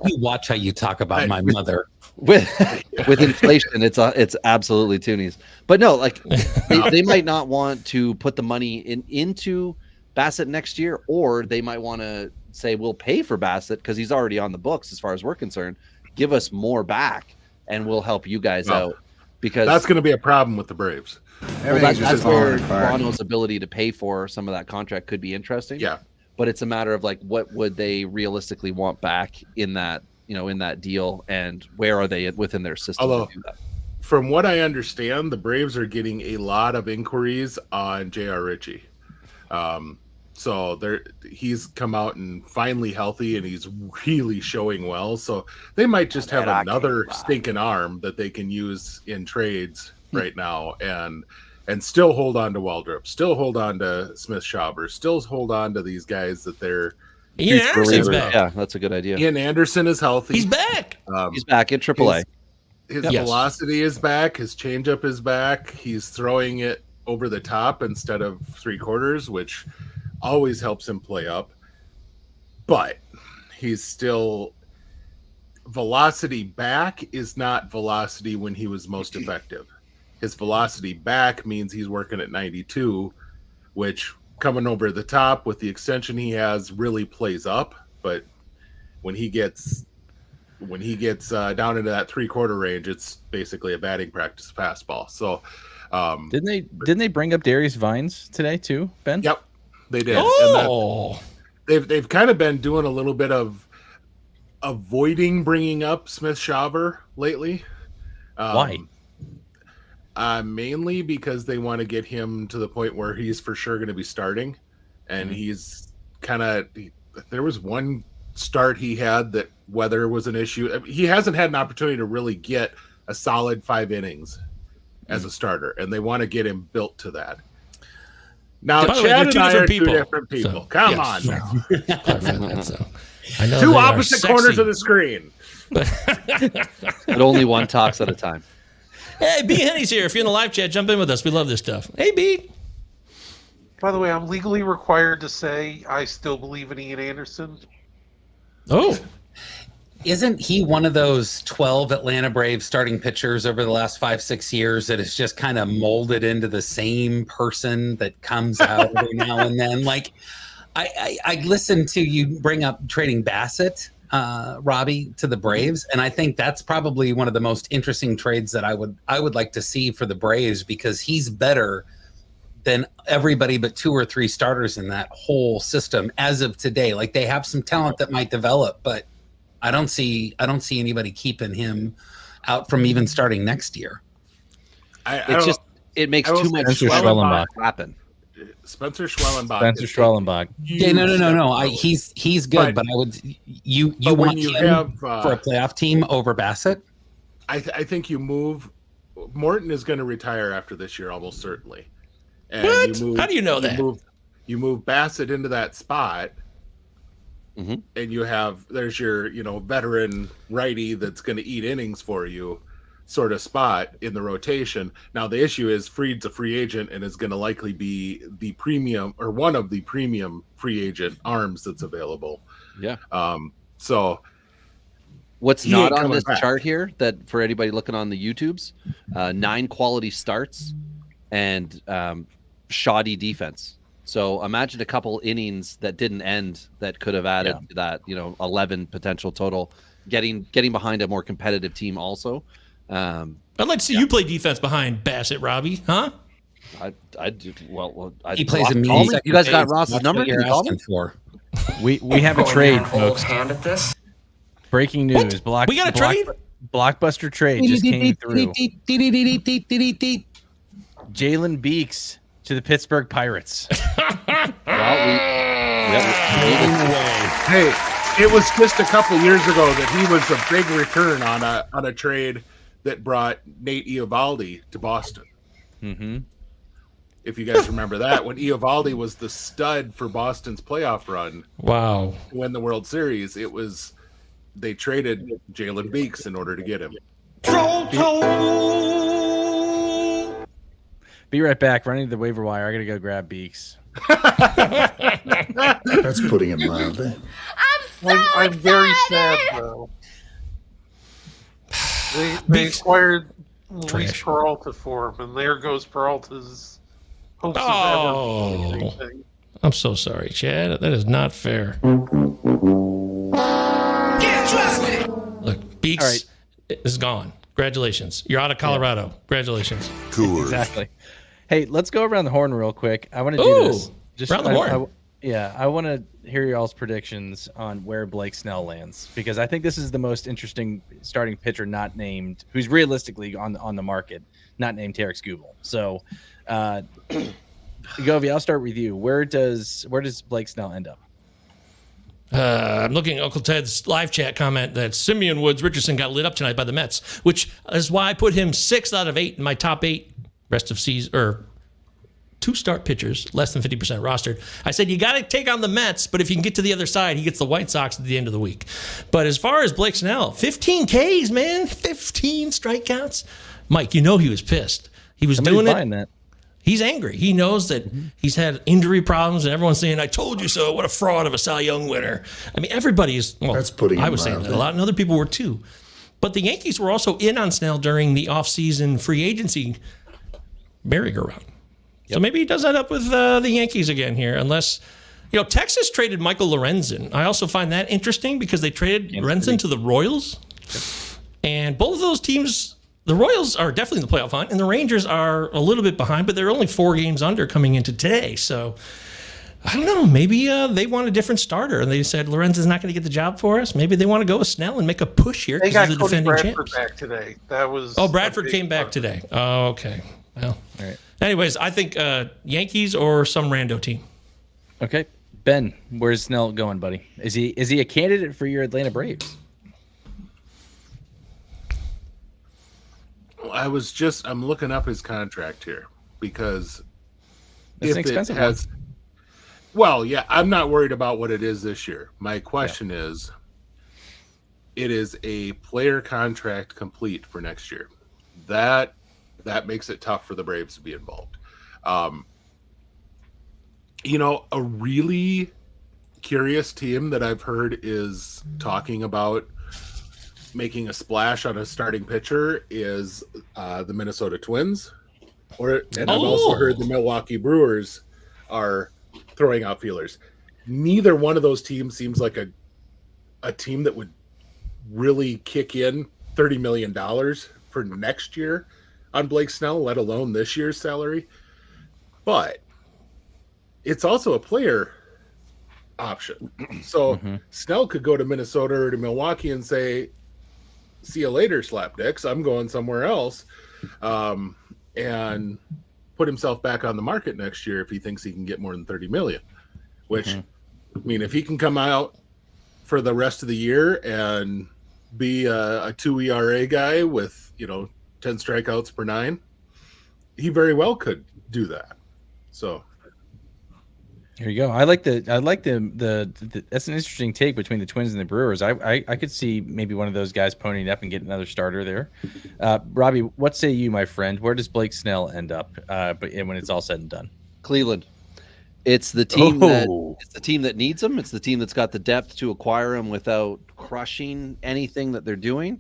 Speaker 3: You watch how you talk about my mother.
Speaker 6: With inflation, it's absolutely toonies. But no, like they might not want to put the money into Bassett next year, or they might want to say we'll pay for Bassett because he's already on the books as far as we're concerned. Give us more back, and we'll help you guys out. Because
Speaker 8: that's going to be a problem with the Braves.
Speaker 6: That's where Toronto's ability to pay for some of that contract could be interesting.
Speaker 8: Yeah,
Speaker 6: but it's a matter of like what would they realistically want back in that in that deal, and where are they within their system to do that?
Speaker 8: From what I understand, the Braves are getting a lot of inquiries on J.R. Ritchie. So he's come out and finally healthy, and he's really showing well. So they might just have another stinking arm that they can use in trades right now, and still hold on to Waldrop, still hold on to Smith Schauber, still hold on to these guys that they're.
Speaker 1: Ian Anderson's back.
Speaker 6: Yeah, that's a good idea.
Speaker 8: Ian Anderson is healthy.
Speaker 1: He's back.
Speaker 6: He's back in AAA.
Speaker 8: His velocity is back. His changeup is back. He's throwing it over the top instead of 3/4, which always helps him play up. But he's still velocity back is not velocity when he was most effective. his velocity back means he's working at 92, which coming over the top with the extension he has really plays up. But when he gets down into that 3/4 range, it's basically a batting practice fastball. So
Speaker 9: didn't they bring up Darius Vines today too, Ben?
Speaker 8: Yep, they did.
Speaker 1: Oh,
Speaker 8: and they've kind of been doing a little bit of avoiding bringing up Smith Shawver lately.
Speaker 9: Why?
Speaker 8: Mainly because they want to get him to the point where he's for sure going to be starting, and he's there was one start he had that weather was an issue. He hasn't had an opportunity to really get a solid 5 innings as a starter, and they want to get him built to that. Now, Chad and I are two different people. So, come on now.
Speaker 1: I know
Speaker 8: two opposite corners of the screen.
Speaker 13: But only one talks at a time.
Speaker 1: Hey, B. Henny's here. If you're in the live chat, jump in with us. We love this stuff. Hey, B.
Speaker 4: By the way, I'm legally required to say I still believe in Ian Anderson.
Speaker 1: Oh.
Speaker 3: Isn't he one of those 12 Atlanta Braves starting pitchers over the last 5-6 years that is just kind of molded into the same person that comes out every now and then? Like, I listened to you bring up trading Bassett, Robbie, to the Braves, and I think that's probably one of the most interesting trades that I would like to see for the Braves, because he's better than everybody but 2 or 3 starters in that whole system as of today. Like, they have some talent that might develop, but I don't see anybody keeping him out from even starting next year.
Speaker 13: It makes too much Schwellenbach happen.
Speaker 8: Spencer Schwellenbach.
Speaker 3: Yeah, no. He's good, but I would you want him for a playoff team over Bassett?
Speaker 8: I think you move. Morton is going to retire after this year, almost certainly. And
Speaker 1: what? How do you know that?
Speaker 8: You move Bassett into that spot,
Speaker 13: and
Speaker 8: there's your veteran righty that's going to eat innings for you, sort of spot in the rotation. Now the issue is Fried's a free agent and is going to likely be the premium or one of the premium free agent arms that's available.
Speaker 13: Yeah.
Speaker 8: So
Speaker 13: what's not on this chart here, that for anybody looking on the YouTubes, 9 quality starts and shoddy defense. So imagine a couple innings that didn't end that could have added to that 11 potential total, getting behind a more competitive team also.
Speaker 1: I'd like to see you play defense behind Bassett, Robbie, huh?
Speaker 13: I do. Well,
Speaker 3: he plays a mean.
Speaker 13: You guys got Ross's number?
Speaker 3: You're asking for.
Speaker 9: We have a trade, folks.
Speaker 7: Hand at this.
Speaker 9: Breaking news.
Speaker 1: We got a trade?
Speaker 9: Blockbuster trade just came through. Jalen Beeks to the Pittsburgh Pirates.
Speaker 8: Hey, it was just a couple years ago that he was a big return on a trade that brought Nate Eovaldi to Boston.
Speaker 9: Mm-hmm.
Speaker 8: If you guys remember that, when Eovaldi was the stud for Boston's playoff run,
Speaker 1: wow,
Speaker 8: to win the World Series, they traded Jalen Beeks in order to get him.
Speaker 9: Be right back. Running to the waiver wire. I gotta go grab Beeks.
Speaker 5: That's putting it mildly.
Speaker 4: I'm very sad though. They acquired Luis Peralta for him, and there goes Peralta's hopes of ever being anything.
Speaker 1: I'm so sorry, Chad. That is not fair. Look, Beeks is gone. Congratulations. You're out of Colorado. Yeah. Congratulations.
Speaker 5: Cool.
Speaker 9: Exactly. Hey, let's go around the horn real quick. I want to do this.
Speaker 1: Just around the horn.
Speaker 9: I want to hear y'all's predictions on where Blake Snell lands, because I think this is the most interesting starting pitcher not named, who's realistically on the market, not named Tarik Skubal. So, Govey, I'll start with you. Where does Blake Snell end up?
Speaker 1: I'm looking at Uncle Ted's live chat comment that Simeon Woods Richardson got lit up tonight by the Mets, which is why I put him 6 out of 8 in my top 8 rest of season, or 2 start pitchers, less than 50% rostered. I said, you got to take on the Mets, but if you can get to the other side, he gets the White Sox at the end of the week. But as far as Blake Snell, 15 Ks, man, 15 strikeouts. Mike, he was pissed. He was doing it.
Speaker 9: That.
Speaker 1: He's angry. He knows that he's had injury problems, and everyone's saying, I told you so. What a fraud of a Cy Young winner. I mean, everybody is,
Speaker 5: that's putting
Speaker 1: I was saying that a lot, and other people were too. But the Yankees were also in on Snell during the offseason free agency merry-go-round. So maybe he does end up with the Yankees again here, unless, Texas traded Michael Lorenzen. I also find that interesting because they traded Lorenzen to the Royals. And both of those teams, the Royals are definitely in the playoff hunt, and the Rangers are a little bit behind, but they're only 4 games under coming into today. So I don't know. Maybe they want a different starter, and they said Lorenzen's not going to get the job for us. Maybe they want to go with Snell and make a push here
Speaker 4: They
Speaker 1: because
Speaker 4: got
Speaker 1: they're the
Speaker 4: Cody
Speaker 1: defending
Speaker 4: Bradford
Speaker 1: champs.
Speaker 4: back today. That was
Speaker 1: Bradford came back today. Oh, okay. Well,
Speaker 9: all right.
Speaker 1: Anyways, I think Yankees or some rando team.
Speaker 9: Okay, Ben, where's Snell going, buddy? Is he a candidate for your Atlanta Braves?
Speaker 8: I'm looking up his contract here because
Speaker 9: It's an expensive one.
Speaker 8: Well, yeah, I'm not worried about what it is this year. My question is, it is a player contract complete for next year. That makes it tough for the Braves to be involved. A really curious team that I've heard is talking about making a splash on a starting pitcher is the Minnesota Twins. I've also heard the Milwaukee Brewers are throwing out feelers. Neither one of those teams seems like a team that would really kick in $30 million for next year on Blake Snell, let alone this year's salary. But it's also a player option. So Snell could go to Minnesota or to Milwaukee and say, see you later, slapdicks. I'm going somewhere else. And put himself back on the market next year if he thinks he can get more than $30 million. Which, if he can come out for the rest of the year and be a 2 ERA guy with 10 strikeouts per 9, he very well could do that. So
Speaker 9: here you go. I like the that's an interesting take between the Twins and the Brewers. I could see maybe one of those guys ponying up and getting another starter there. Robbie, what say you, my friend? Where does Blake Snell end up? When it's all said and done,
Speaker 13: Cleveland. It's the team that needs him. It's the team that's got the depth to acquire him without crushing anything that they're doing.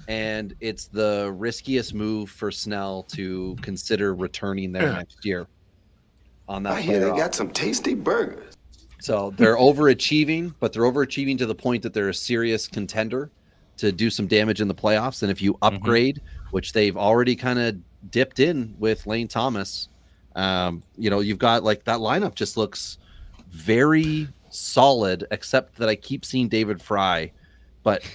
Speaker 13: And it's the riskiest move for Snell to consider returning there next year. On that,
Speaker 14: I hear they got some tasty burgers.
Speaker 13: So they're overachieving, but they're overachieving to the point that they're a serious contender to do some damage in the playoffs. And if you upgrade, which they've already kind of dipped in with Lane Thomas, you've got that lineup just looks very solid, except that I keep seeing David Fry. But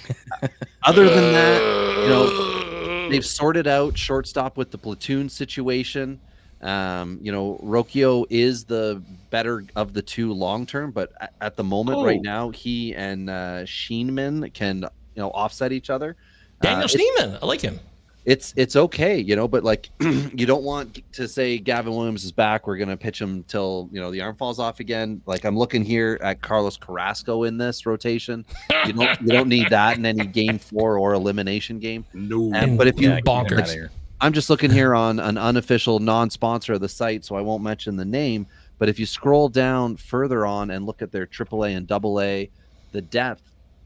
Speaker 13: other than that, they've sorted out shortstop with the platoon situation. Rocchio is the better of the two long term, but at the moment right now, he and Sheenman can offset each other.
Speaker 1: Daniel Schneemann, I like him.
Speaker 13: It's okay, but you don't want to say Gavin Williams is back. We're gonna pitch him till the arm falls off again. I'm looking here at Carlos Carrasco in this rotation. You don't need that in any game 4 or elimination game.
Speaker 8: No,
Speaker 13: but if you
Speaker 1: bonkers.
Speaker 13: I'm just looking here on an unofficial non-sponsor of the site, so I won't mention the name. But if you scroll down further on and look at their AAA and AA, the depth,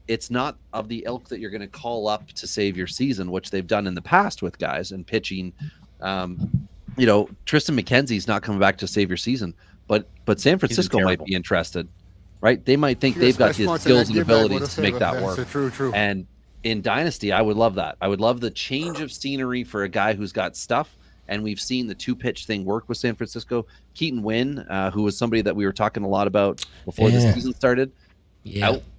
Speaker 13: it's not of the ilk that you're going to call up to save your season, which they've done in the past with guys and pitching. Tristan McKenzie's not coming back to save your season, but San Francisco might be interested, right? They might think they've got the skills and abilities to make that work.
Speaker 14: True.
Speaker 13: And in Dynasty, I would love that. I would love the change of scenery for a guy who's got stuff. And we've seen the 2-pitch thing work with San Francisco. Keaton Wynn, who was somebody that we were talking a lot about before the season started,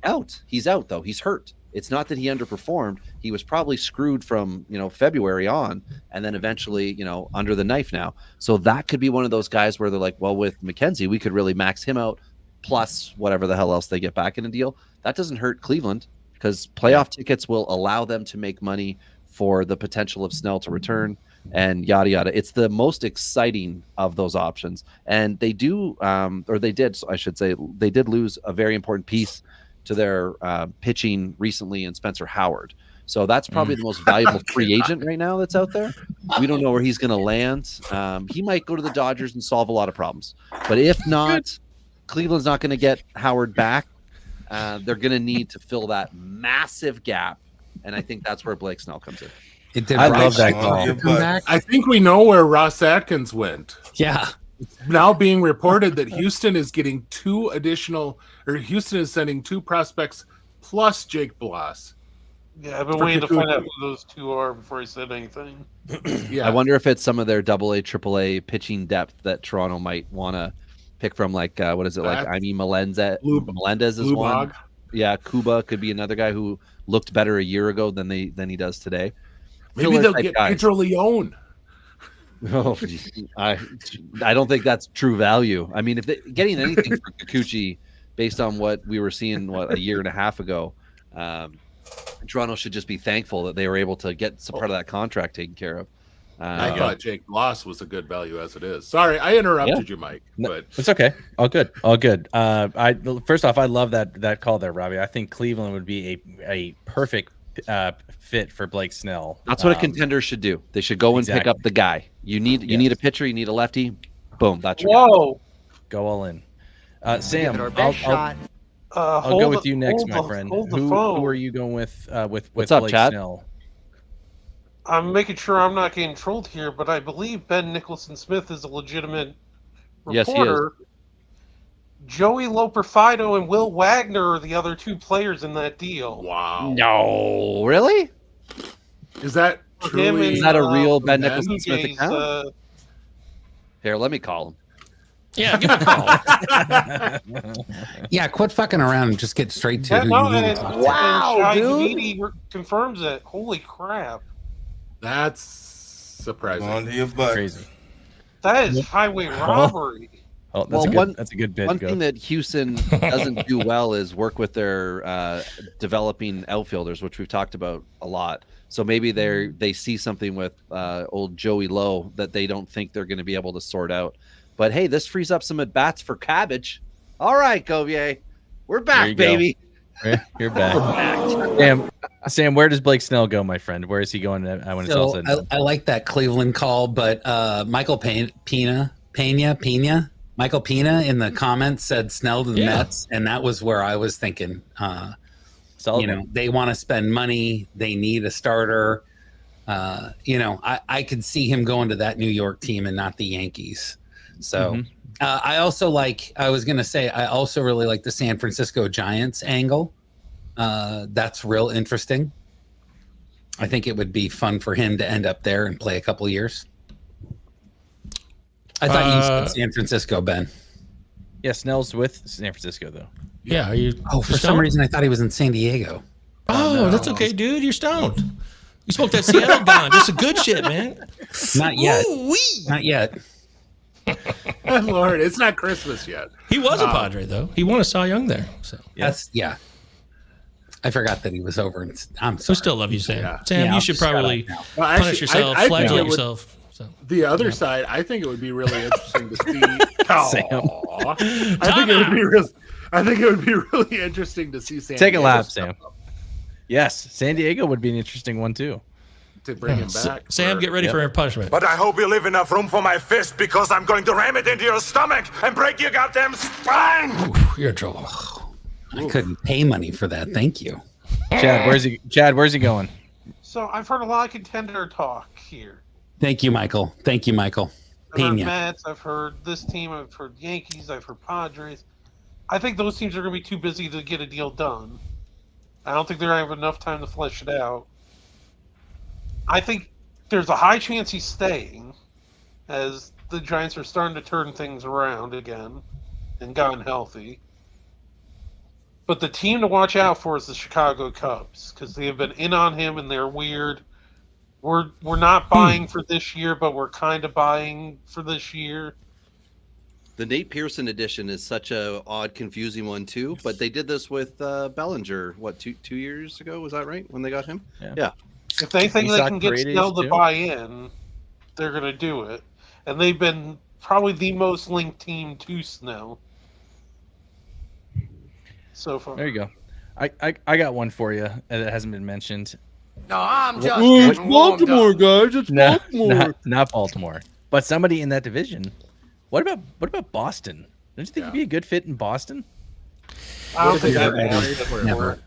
Speaker 13: out. He's out, though. He's hurt. It's not that he underperformed. He was probably screwed from, February on, and then eventually, under the knife now. So that could be one of those guys where they're like, well, with McKenzie, we could really max him out, plus whatever the hell else they get back in a deal. That doesn't hurt Cleveland, because playoff tickets will allow them to make money for the potential of Snell to return and yada, yada. It's the most exciting of those options. And they do, they did lose a very important piece to their pitching recently in Spencer Howard. So that's probably the most valuable free agent right now that's out there. We don't know where he's going to land. He might go to the Dodgers and solve a lot of problems. But if not, Cleveland's not going to get Howard back. They're going to need to fill that massive gap, and I think that's where Blake Snell comes in.
Speaker 9: I love that call.
Speaker 8: I think we know where Ross Atkins went.
Speaker 3: Yeah.
Speaker 8: It's now being reported that Houston is getting Houston is sending 2 prospects plus Jake Bloss.
Speaker 4: Yeah, I've been waiting to find out who those 2 are before I said anything.
Speaker 13: I wonder if it's some of their AA, AAA pitching depth that Toronto might want to pick from. Like what is it? Like I mean, Melendez is one. Yeah, Cuba could be another guy who looked better a year ago than he does today.
Speaker 8: Maybe they'll get Pedro Leon.
Speaker 13: Oh, I don't think that's true value. I mean, if getting anything for Kikuchi based on what we were seeing a year and a half ago, Toronto should just be thankful that they were able to get some part of that contract taken care of.
Speaker 8: I thought Jake Bloss was a good value as it is. Sorry, I interrupted you, Mike. But
Speaker 9: it's okay. All good. First off, I love that call there, Robbie. I think Cleveland would be a perfect fit for Blake Snell.
Speaker 13: That's what a contender should do. They should go and pick up the guy. You need a pitcher. You need a lefty. Boom. That's your guy.
Speaker 9: Go all in. Sam, I'll go with you next, my friend. Who are you going with
Speaker 13: What's up,
Speaker 9: Blake
Speaker 13: Chad?
Speaker 9: Snell?
Speaker 4: I'm making sure I'm not getting trolled here, but I believe Ben Nicholson-Smith is a legitimate reporter.
Speaker 13: Yes, he is.
Speaker 4: Joey Loper-Fido and Will Wagner are the other 2 players in that deal.
Speaker 8: Wow.
Speaker 13: No, really?
Speaker 8: Is that truly?
Speaker 13: Is that a real Ben Nicholson-Smith account? Here, let me call him.
Speaker 1: Yeah, give him a call.
Speaker 3: Yeah, quit fucking around and just get straight to who you need to talk to.
Speaker 4: Wow, dude. Confirms it. Holy crap.
Speaker 8: That's surprising.
Speaker 5: On to your butt.
Speaker 9: Crazy.
Speaker 4: That is highway robbery.
Speaker 9: Oh, that's a good bit.
Speaker 13: One thing that Houston doesn't do well is work with their developing outfielders, which we've talked about a lot. So maybe they see something with old Joey Lowe that they don't think they're going to be able to sort out. But hey, this frees up some at bats for Cabbage. All right, Govier, we're back, baby.
Speaker 9: You're back. Sam, where does Blake Snell go, my friend? Where is he going when it's all said and done?
Speaker 3: I like that Cleveland call, but Michael Pena in the comments said Snell to the Mets, and that was where I was thinking. They want to spend money. They need a starter. I could see him going to that New York team and not the Yankees. So I also really like the San Francisco Giants angle. That's real interesting. I think it would be fun for him to end up there and play a couple years. I thought you said San Francisco, Ben.
Speaker 9: Yeah, Snell's with San Francisco, though.
Speaker 1: Yeah, are you?
Speaker 3: Oh, for some reason, I thought he was in San Diego.
Speaker 1: Oh, no. That's okay, dude. You're stoned. You smoked that Seattle ganja. That's a good shit, man.
Speaker 3: Not yet. Not yet.
Speaker 8: Lord, it's not Christmas yet.
Speaker 1: He was a Padre, though. He won a Cy Young there. So
Speaker 3: I forgot that he was over. I'm sorry.
Speaker 1: We still love you, Sam.
Speaker 8: Yeah.
Speaker 1: Sam, you should probably punish yourself, flagellate yourself. So.
Speaker 8: The other side, I think it would be really interesting to see. I think it would be really interesting to see San
Speaker 9: Take
Speaker 8: Diego
Speaker 9: a lap, Sam. Yes, San Diego would be an interesting one too.
Speaker 8: To bring him back.
Speaker 1: Sam, get ready for your punishment.
Speaker 5: But I hope you leave enough room for my fist because I'm going to ram it into your stomach and break your goddamn spine.
Speaker 1: Ooh, you're in trouble.
Speaker 3: I couldn't pay money for that. Thank you.
Speaker 9: Chad, where's he going?
Speaker 4: So I've heard a lot of contender talk here.
Speaker 3: Thank you, Michael.
Speaker 4: I've heard Mets, I've heard this team, I've heard Yankees, I've heard Padres. I think those teams are going to be too busy to get a deal done. I don't think they're going to have enough time to flesh it out. I think there's a high chance he's staying as the Giants are starting to turn things around again and gotten healthy. But the team to watch out for is the Chicago Cubs because they have been in on him and they're weird. We're not buying for this year, but we're kind of buying for this year.
Speaker 13: The Nate Pearson edition is such a odd, confusing one too. But they did this with Bellinger. What, two years ago? Was that right when they got him?
Speaker 9: Yeah.
Speaker 4: If they think they can get Snell to buy in, they're going to do it. And they've been probably the most linked team to Snell so far.
Speaker 9: There you go. I got one for you that hasn't been mentioned.
Speaker 7: No, I'm just it's
Speaker 9: Baltimore, guys. It's Baltimore. Not Baltimore, but somebody in that division. What about Boston? Don't you think he'd be a good fit in Boston?
Speaker 4: I don't think that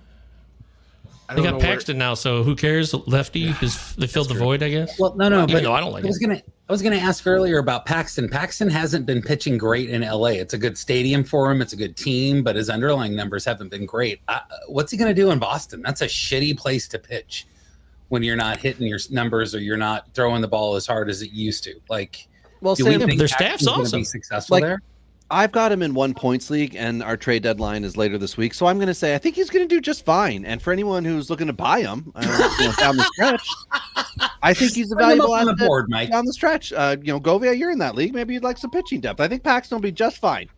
Speaker 1: They got Paxton now, so who cares? Lefty, they filled the void, I guess.
Speaker 3: Well, no,
Speaker 1: even though I don't like
Speaker 3: it. I was gonna ask earlier about Paxton. Paxton hasn't been pitching great in LA. It's a good stadium for him. It's a good team, but his underlying numbers haven't been great. What's he gonna do in Boston? That's a shitty place to pitch when you're not hitting your numbers or you're not throwing the ball as hard as it used to. Like,
Speaker 13: well,
Speaker 1: their staff's awesome.
Speaker 3: Be successful there.
Speaker 13: I've got him in 1 points league, and our trade deadline is later this week. So I'm going to say I think he's going to do just fine. And for anyone who's looking to buy him down the stretch, I think he's a valuable asset down the stretch. Govia, you're in that league. Maybe you'd like some pitching depth. I think Paxton will be just fine.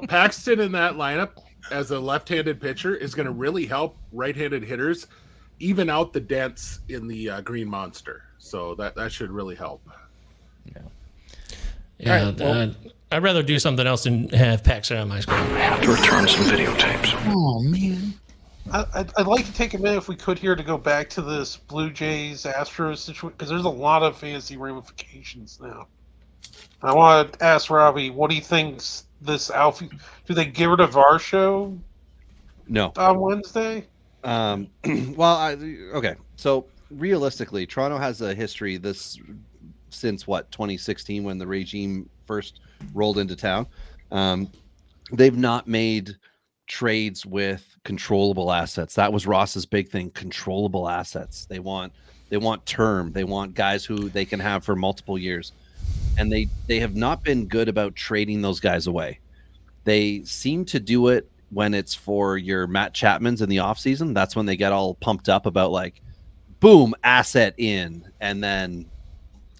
Speaker 8: Paxton in that lineup as a left-handed pitcher is going to really help right-handed hitters even out the dents in the Green Monster. So that should really help.
Speaker 1: Yeah.
Speaker 4: Right,
Speaker 1: I'd rather do something else than have Paxton on my squad.
Speaker 11: I have to return some videotapes.
Speaker 3: Oh, man.
Speaker 4: I'd like to take a minute, if we could, here to go back to this Blue Jays Astros situation, because there's a lot of fantasy ramifications now. I want to ask Robbie, what do you think this outfield? Do they get rid of Varsho?
Speaker 13: No.
Speaker 4: On Wednesday?
Speaker 13: Okay. So realistically, Toronto has a history since 2016 when the regime first rolled into town. They've not made trades with controllable assets. That was Ross's big thing, controllable assets. They want term. They want guys who they can have for multiple years. And they have not been good about trading those guys away. They seem to do it when it's for your Matt Chapmans in the offseason. That's when they get all pumped up about like, boom, asset in. And then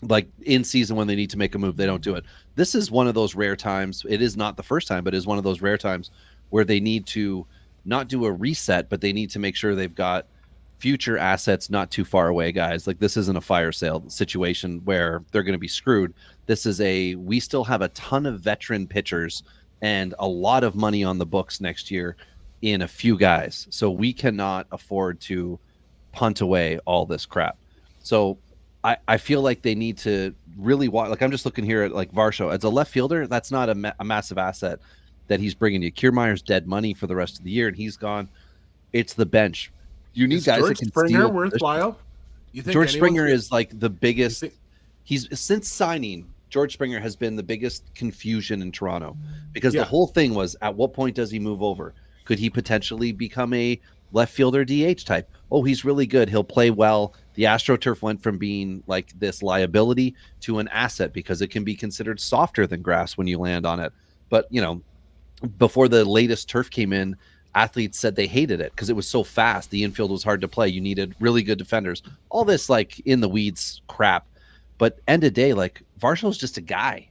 Speaker 13: like in season when they need to make a move, they don't do it. This is one of those rare times. It is not the first time, but it is one of those rare times where they need to not do a reset, but they need to make sure they've got future assets not too far away, guys. Like this isn't a fire sale situation where they're going to be screwed. This is we still have a ton of veteran pitchers and a lot of money on the books next year in a few guys. So we cannot afford to punt away all this crap. So I feel like they need to really watch. Like I'm just looking here at like Varsho as a left fielder. That's not a massive asset that he's bringing you. Kiermaier's dead money for the rest of the year, and he's gone. It's the bench. You need guys that can
Speaker 8: Springer
Speaker 13: steal.
Speaker 8: Worthwhile? You think
Speaker 13: George Springer is like the biggest. He's since signing. George Springer has been the biggest confusion in Toronto because the whole thing was at what point does he move over? Could he potentially become a left fielder DH type? Oh, he's really good. He'll play well. The AstroTurf went from being like this liability to an asset because it can be considered softer than grass when you land on it. But, before the latest turf came in, athletes said they hated it because it was so fast. The infield was hard to play. You needed really good defenders. All this like in the weeds crap. But end of day, like Varshall's just a guy.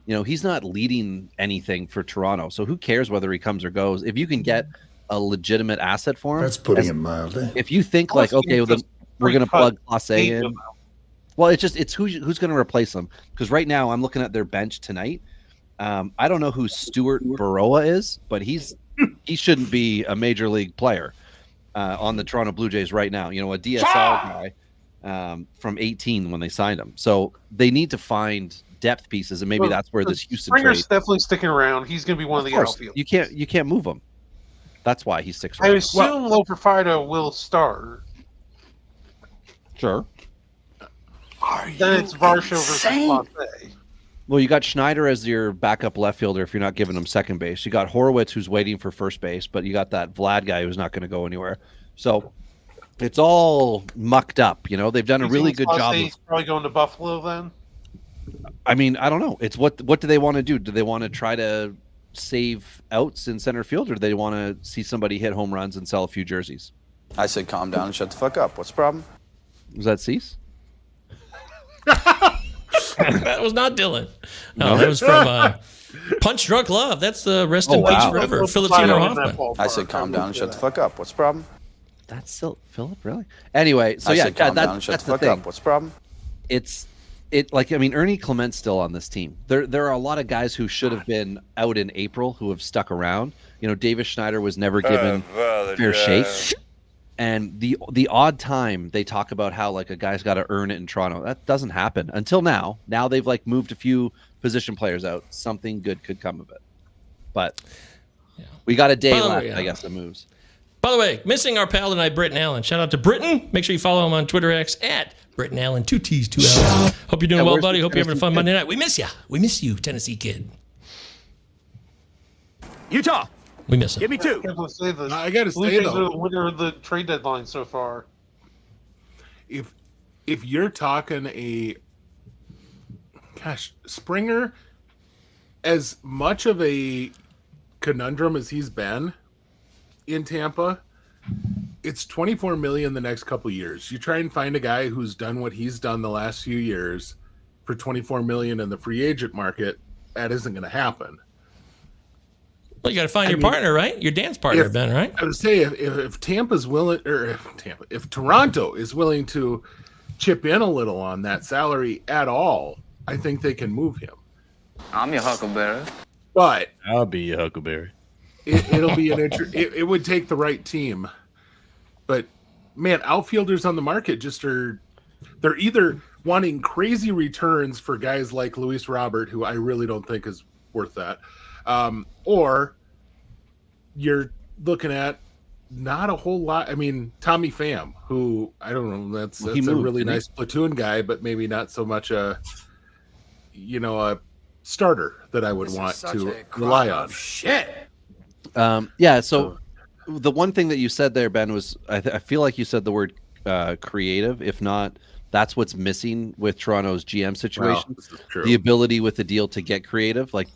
Speaker 13: He's not leading anything for Toronto. So who cares whether he comes or goes? If you can get a legitimate asset for him.
Speaker 15: That's putting it mildly.
Speaker 13: If you think like, okay, well, then we're going to plug Clase in. Well, it's who's going to replace him. Because right now I'm looking at their bench tonight. I don't know who Stuart Baroa is, but he shouldn't be a major league player on the Toronto Blue Jays right now. A DSL guy from 18 when they signed him. So they need to find depth pieces, and maybe that's where this Houston
Speaker 4: Springer's
Speaker 13: trade.
Speaker 4: definitely sticking around. He's going to be one of the outfield.
Speaker 13: You can't move him. That's why he sticks around.
Speaker 4: I assume Loper Fido will start.
Speaker 13: Sure.
Speaker 4: Then it's Varsho versus Clase.
Speaker 13: Well, you got Schneider as your backup left fielder if you're not giving him second base. You got Horowitz who's waiting for first base, but you got that Vlad guy who's not going to go anywhere. So it's all mucked up. They've done a really good job.
Speaker 4: He's probably going to Buffalo then.
Speaker 13: I mean, I don't know. It's what do they want to do? Do they want to try to save outs in center field, or do they want to see somebody hit home runs and sell a few jerseys?
Speaker 16: I said, calm down and shut the fuck up. What's the problem?
Speaker 13: Was that Cease?
Speaker 1: That was not Dylan. No, that was from Punch Drunk Love. That's the rest in peace forever. Philip Seymour Hoffman.
Speaker 16: I said, calm down and shut the fuck up. What's the problem?
Speaker 13: That's still Philip, really? Anyway, so
Speaker 16: I said, calm down and shut
Speaker 13: that's
Speaker 16: the fuck
Speaker 13: thing.
Speaker 16: up. What's the problem?
Speaker 13: Ernie Clement's still on this team. There are a lot of guys who should have been out in April who have stuck around. Davis Schneider was never given fair shake. And the odd time they talk about how like a guy's got to earn it in Toronto, that doesn't happen until now. Now they've like moved a few position players out. Something good could come of it. But we got a day left, I guess, of moves.
Speaker 1: By the way, missing our pal tonight, Britton Allen. Shout out to Britton. Make sure you follow him on Twitter X at Britton Allen, 2 T's, 2 L's. Hope you're doing well, buddy. Hope you're having a fun Monday night. We miss you. We miss you, Tennessee kid.
Speaker 15: Utah.
Speaker 1: We miss him.
Speaker 15: Give me 2.
Speaker 8: I got to
Speaker 4: Blue
Speaker 8: say
Speaker 4: Jays
Speaker 8: though,
Speaker 4: are the winner of the trade deadline so far.
Speaker 8: if you're talking Springer, as much of a conundrum as he's been in Tampa, it's $24 million the next couple years. You try and find a guy who's done what he's done the last few years for $24 million in the free agent market. That isn't going to happen.
Speaker 1: Well, you got to find your partner, right? Your dance partner, Ben, right?
Speaker 8: I would say if Tampa's willing, or if Toronto is willing to chip in a little on that salary at all, I think they can move him.
Speaker 17: I'm your huckleberry.
Speaker 8: But
Speaker 9: I'll be your huckleberry.
Speaker 8: It'll be it would take the right team. But man, outfielders on the market they're either wanting crazy returns for guys like Luis Robert, who I really don't think is worth that. Or you're looking at not a whole lot. I mean, Tommy Pham, who I don't know, that's a really nice platoon guy, but maybe not so much a starter that I would want to rely on.
Speaker 15: Shit.
Speaker 13: So the one thing that you said there, Ben, was I feel like you said the word creative. If not, that's what's missing with Toronto's GM situation.
Speaker 8: True.
Speaker 13: The ability with the deal to get creative. Like,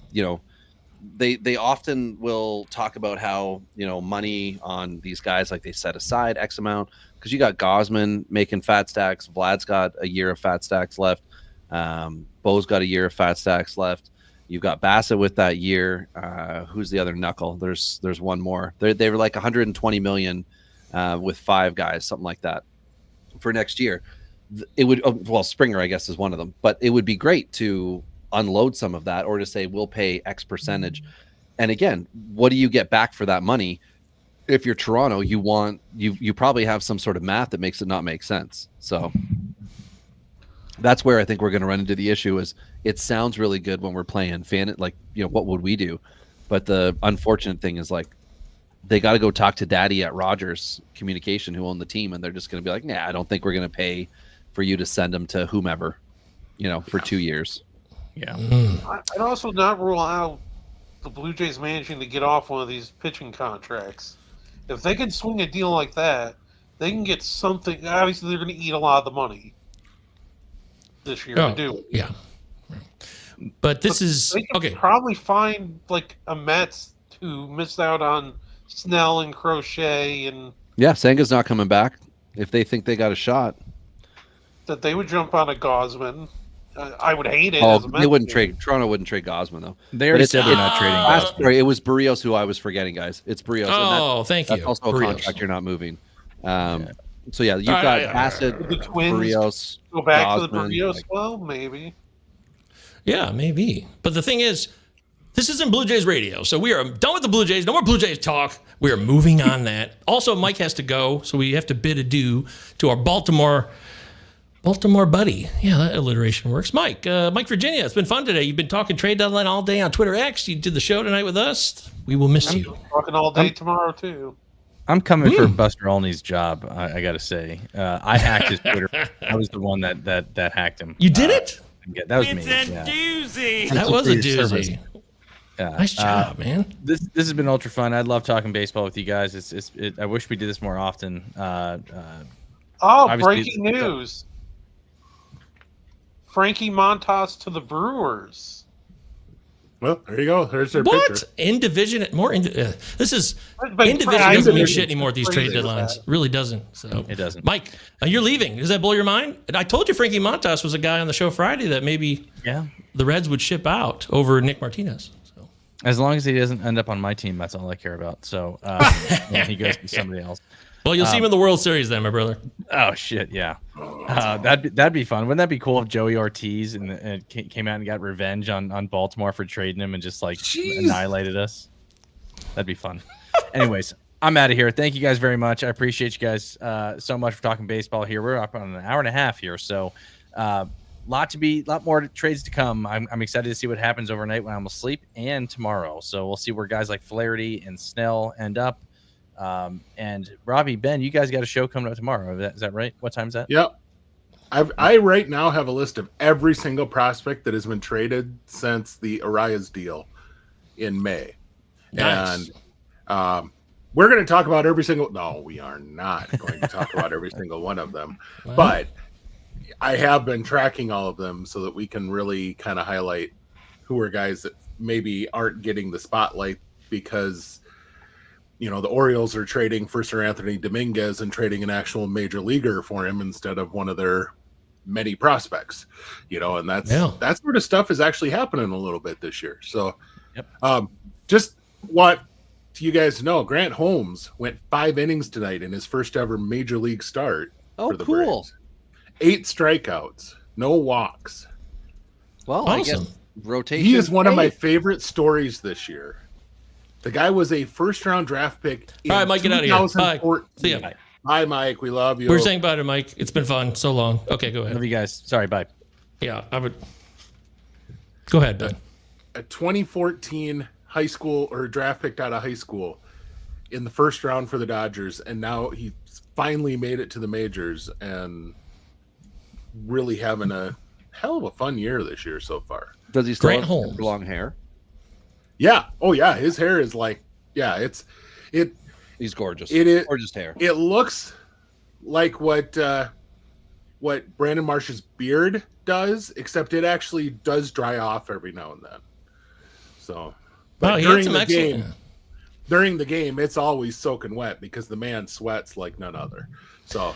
Speaker 13: they often will talk about how, money on these guys, like they set aside X amount, because you got Gosman making fat stacks. Vlad's got a year of fat stacks left. Bo's got a year of fat stacks left. You've got Bassett with that year. Who's the other knuckle? There's one more. They were like 120 million with 5 guys, something like that, for next year. It would, Springer, I guess, is one of them, but it would be great to unload some of that, or to say we'll pay X percentage. And again, what do you get back for that money? If you're Toronto, you probably have some sort of math that makes it not make sense. So that's where I think we're going to run into the issue. Is it sounds really good when we're playing what would we do? But the unfortunate thing is, like, they got to go talk to Daddy at Rogers Communication, who own the team, and they're just going to be like, nah, I don't think we're going to pay for you to send them to whomever, for 2 years.
Speaker 1: Yeah.
Speaker 4: I'd also not rule out the Blue Jays managing to get off one of these pitching contracts. If they can swing a deal like that, they can get something. Obviously, they're going to eat a lot of the money this year. They do.
Speaker 1: Yeah. But this is
Speaker 4: they can probably find like a Mets who missed out on Snell and Crochet, and
Speaker 13: Senga's not coming back. If they think they got a shot,
Speaker 4: that they would jump on a Gosman. I would hate it.
Speaker 13: They wouldn't trade. Toronto wouldn't trade Gosman, though.
Speaker 9: They already said they're not trading Gosman.
Speaker 13: Sorry, it was Barrios who I was forgetting, guys. It's Barrios.
Speaker 1: Thank you.
Speaker 13: That's also
Speaker 1: Barrios.
Speaker 13: a contract you're not moving. So you've got Bassett,
Speaker 4: the Twins
Speaker 13: Barrios,
Speaker 4: go back
Speaker 13: Gosman,
Speaker 4: to the Barrios. Well, maybe.
Speaker 1: Yeah, maybe. But the thing is, this isn't Blue Jays radio, so we are done with the Blue Jays. No more Blue Jays talk. We are moving on that. Also, Mike has to go, so we have to bid adieu to our Baltimore buddy. Yeah, that alliteration works. Mike Virginia, it's been fun today. You've been talking trade deadline all day on Twitter X. You did the show tonight with us. We will miss you.
Speaker 4: Talking all day tomorrow, too.
Speaker 9: I'm coming for Buster Olney's job, I got to say. I hacked his Twitter. I was the one that hacked him.
Speaker 1: You did it?
Speaker 9: Yeah, that was me.
Speaker 7: It's a doozy.
Speaker 1: That was a doozy. Nice job, man.
Speaker 9: This has been ultra fun. I love talking baseball with you guys. I wish we did this more often.
Speaker 4: Breaking news. Frankie Montas to the Brewers.
Speaker 8: Well, there you go. There's their
Speaker 1: What?
Speaker 8: picture.
Speaker 1: In division, this is
Speaker 4: But
Speaker 1: in division doesn't mean shit anymore at these trade deadlines. It really doesn't. So
Speaker 9: it doesn't.
Speaker 1: Mike, you're leaving. Does that blow your mind? And I told you Frankie Montas was a guy on the show Friday that maybe the Reds would ship out over Nick Martinez. So
Speaker 9: as long as he doesn't end up on my team, that's all I care about. So he goes to somebody else.
Speaker 1: Well, you'll see him in the World Series then, my brother.
Speaker 9: Oh shit, yeah. That'd be fun. Wouldn't that be cool if Joey Ortiz and came out and got revenge on Baltimore for trading him and just annihilated us? That'd be fun. Anyways, I'm out of here. Thank you guys very much. I appreciate you guys so much for talking baseball here. We're up on an hour and a half here, so lot more trades to come. I'm excited to see what happens overnight when I'm asleep and tomorrow. So we'll see where guys like Flaherty and Snell end up. And Robbie, Ben, you guys got a show coming up tomorrow. Is that right? What time is that?
Speaker 8: Yep. I right now have a list of every single prospect that has been traded since the Arias deal in May.
Speaker 1: Nice.
Speaker 8: And we're going to talk about every single. No, we are not going to talk about every single one of them.
Speaker 1: Wow.
Speaker 8: But I have been tracking all of them so that we can really kind of highlight who are guys that maybe aren't getting the spotlight because, the Orioles are trading for Sir Anthony Dominguez and trading an actual major leaguer for him instead of one of their many prospects, and that sort of stuff is actually happening a little bit this year. So just want you guys to know, Grant Holmes went 5 innings tonight in his first ever major league start for the Braves. 8 strikeouts, no walks.
Speaker 13: Well,
Speaker 1: awesome.
Speaker 13: I guess rotation.
Speaker 8: He is one of my favorite stories this year. The guy was a first-round draft pick.
Speaker 1: All right, Mike, get out of here. Bye. See ya.
Speaker 8: Bye, Mike. We love you.
Speaker 1: We're saying bye to Mike. It's been fun. So long. Okay, go ahead.
Speaker 9: Love you guys. Sorry, bye.
Speaker 1: Yeah, I would. Go ahead, Ben.
Speaker 8: A 2014 high school or draft picked out of high school in the first round for the Dodgers, and now he finally made it to the majors and really having a hell of a fun year this year so far.
Speaker 13: Does he still
Speaker 1: Grant
Speaker 13: have
Speaker 1: Holmes.
Speaker 13: long hair?
Speaker 8: Yeah. Oh, yeah. His hair is like,
Speaker 13: He's gorgeous.
Speaker 8: It is
Speaker 13: gorgeous hair.
Speaker 8: It looks like what Brandon Marsh's beard does, except it actually does dry off every now and then. So, but during the game, it's always soaking wet because the man sweats like none other. So,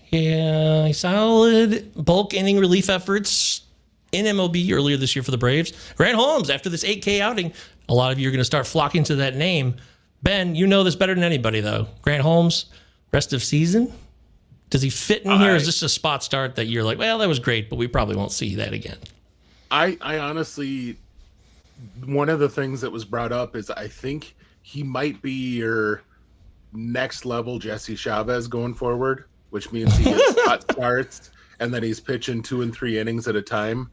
Speaker 1: yeah, solid bulk inning relief efforts in MLB earlier this year for the Braves. Grant Holmes, after this 8K outing, a lot of you are going to start flocking to that name. Ben, you know this better than anybody, though. Grant Holmes, rest of season? Does he fit in here? Is this a spot start that you're like, well, that was great, but we probably won't see that again?
Speaker 8: I honestly, one of the things that was brought up is I think he might be your next level Jesse Chavez going forward, which means he gets spot starts and then he's pitching 2 and 3 innings at a time,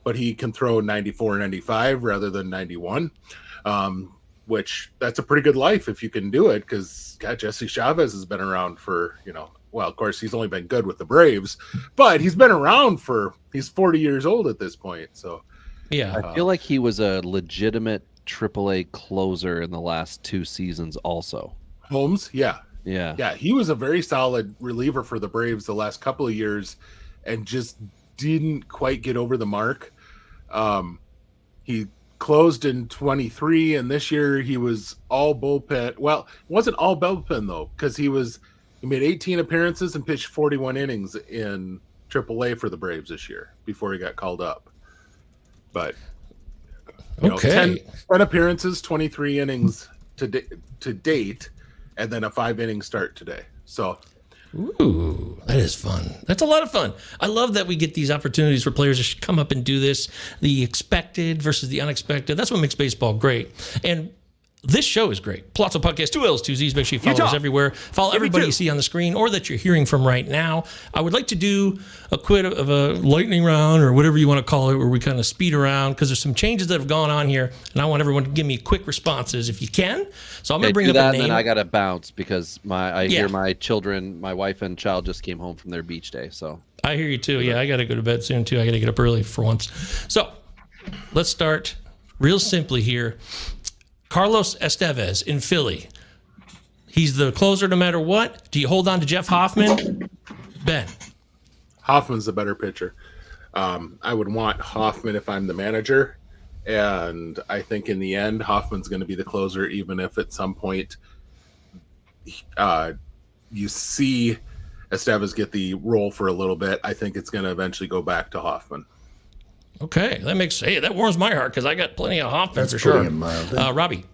Speaker 8: but he can throw 94, 95 rather than 91. Which that's a pretty good life if you can do it, because Jesse Chavez has been around for, well, of course, he's only been good with the Braves, but he's been around he's 40 years old at this point. So,
Speaker 1: yeah,
Speaker 13: I feel like he was a legitimate AAA closer in the last 2 seasons also.
Speaker 8: Holmes, yeah.
Speaker 13: Yeah.
Speaker 8: He was a very solid reliever for the Braves the last couple of years and just didn't quite get over the mark. He closed in 23, and this year he was all bullpen. Well, it wasn't all bullpen though, because he made 18 appearances and pitched 41 innings in AAA for the Braves this year before he got called up. But 10 appearances, 23 innings to date, and then a 5-inning start today. So,
Speaker 1: ooh, that is fun. That's a lot of fun. I love that we get these opportunities for players to come up and do this, the expected versus the unexpected. That's what makes baseball great. And this show is great. Pallazzo Podcast, 2 L's, 2 Z's. Make sure you follow us everywhere. Follow everybody you see on the screen or that you're hearing from right now. I would like to do a quit of a lightning round or whatever you want to call it, where we kind of speed around because there's some changes that have gone on here, and I want everyone to give me quick responses if you can. So I'm going to bring up a name.
Speaker 13: And then I got to bounce because I hear my children, my wife and child just came home from their beach day. So
Speaker 1: I hear you too. Yeah, I got to go to bed soon too. I got to get up early for once. So let's start real simply here. Carlos Estevez in Philly. He's the closer no matter what. Do you hold on to Jeff Hoffman? Ben.
Speaker 8: Hoffman's the better pitcher. I would want Hoffman if I'm the manager. And I think in the end, Hoffman's going to be the closer, even if at some point you see Estevez get the role for a little bit. I think it's going to eventually go back to Hoffman.
Speaker 1: Okay, that warms my heart because I got plenty of Hoffman for sure. Robbie.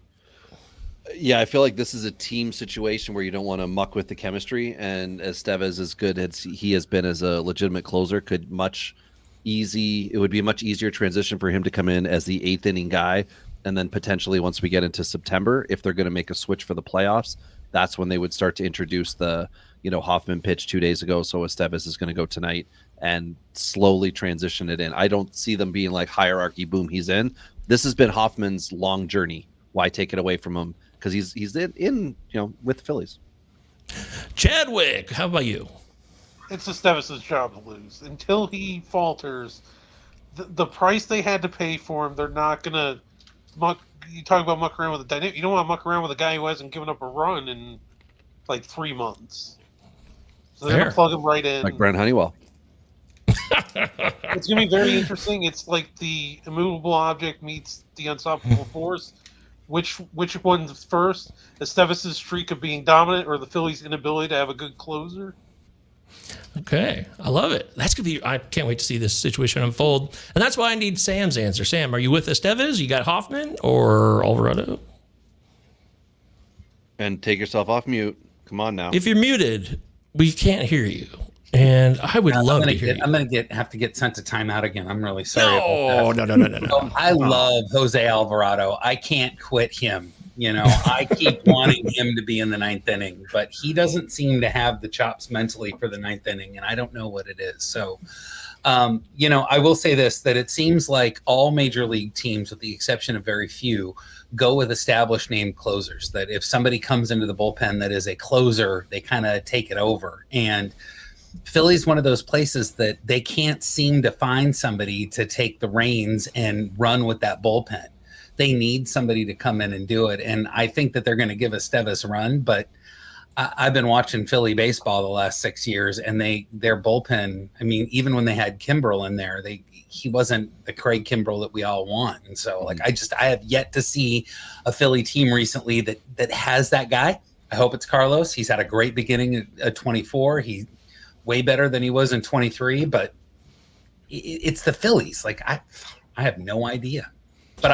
Speaker 13: Yeah, I feel like this is a team situation where you don't want to muck with the chemistry, and Estevez, as good as he has been as a legitimate closer, it would be a much easier transition for him to come in as the 8th inning guy, and then potentially once we get into September, if they're going to make a switch for the playoffs, that's when they would start to introduce the, Hoffman pitched 2 days ago, so Estevez is going to go tonight, and slowly transition it in. I don't see them being like hierarchy, boom, he's in. This has been Hoffman's long journey. Why take it away from him because he's in with the Phillies.
Speaker 1: Chadwick, how about you?
Speaker 4: It's Esteves' job to lose. Until he falters, the price they had to pay for him, they're not going to muck. You talk about muck around with a dynamic. You don't want to muck around with a guy who hasn't given up a run in like 3 months. So they're going to plug him right in.
Speaker 13: Like Brent Honeywell.
Speaker 4: It's going to be very interesting. It's like the immovable object meets the unstoppable force. Which one's first? Esteves' streak of being dominant or the Phillies' inability to have a good closer?
Speaker 1: Okay, I love it. That's gonna be. I can't wait to see this situation unfold, and that's why I need Sam's answer. Sam, are you with Esteves? You got Hoffman or Alvarado?
Speaker 13: And take yourself off mute. Come on now.
Speaker 1: If you're muted, we can't hear you, and I would love to hear you.
Speaker 3: I'm gonna have to get sent to timeout again. I'm really sorry.
Speaker 1: No.
Speaker 3: I love Jose Alvarado. I can't quit him. I keep wanting him to be in the 9th inning, but he doesn't seem to have the chops mentally for the 9th inning, and I don't know what it is. So, I will say this, that it seems like all major league teams, with the exception of very few, go with established named closers, that if somebody comes into the bullpen that is a closer, they kind of take it over. And Philly's one of those places that they can't seem to find somebody to take the reins and run with that bullpen. They need somebody to come in and do it. And I think that they're going to give Esteves a run, but I've been watching Philly baseball the last 6 years, and their bullpen, I mean, even when they had Kimbrel in there, he wasn't the Craig Kimbrel that we all want. And so I have yet to see a Philly team recently that has that guy. I hope it's Carlos. He's had a great beginning at 24. He's way better than he was in 23, but it's the Phillies. I have no idea. But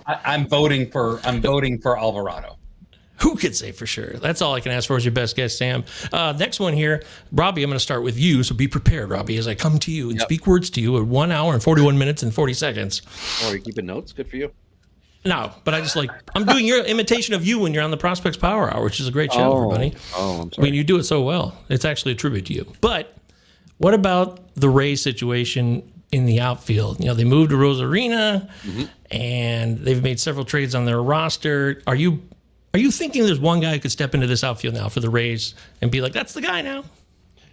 Speaker 3: I'm voting for Alvarado.
Speaker 1: Who could say for sure? That's all I can ask for is your best guess, Sam. Next one here, Robbie, I'm going to start with you. So be prepared, Robbie, as I come to you and speak words to you at 1 hour and 41 minutes and 40 seconds.
Speaker 13: Oh, are you keeping notes? Good for you.
Speaker 1: No, but I'm doing your imitation of you when you're on the Prospects Power Hour, which is a great show, everybody.
Speaker 13: Oh, I'm sorry.
Speaker 1: I mean, you do it so well. It's actually a tribute to you. But what about the Rays situation in the outfield? They moved to Rosarina, and they've made several trades on their roster. Are you thinking there's one guy who could step into this outfield now for the Rays and be like, that's the guy now?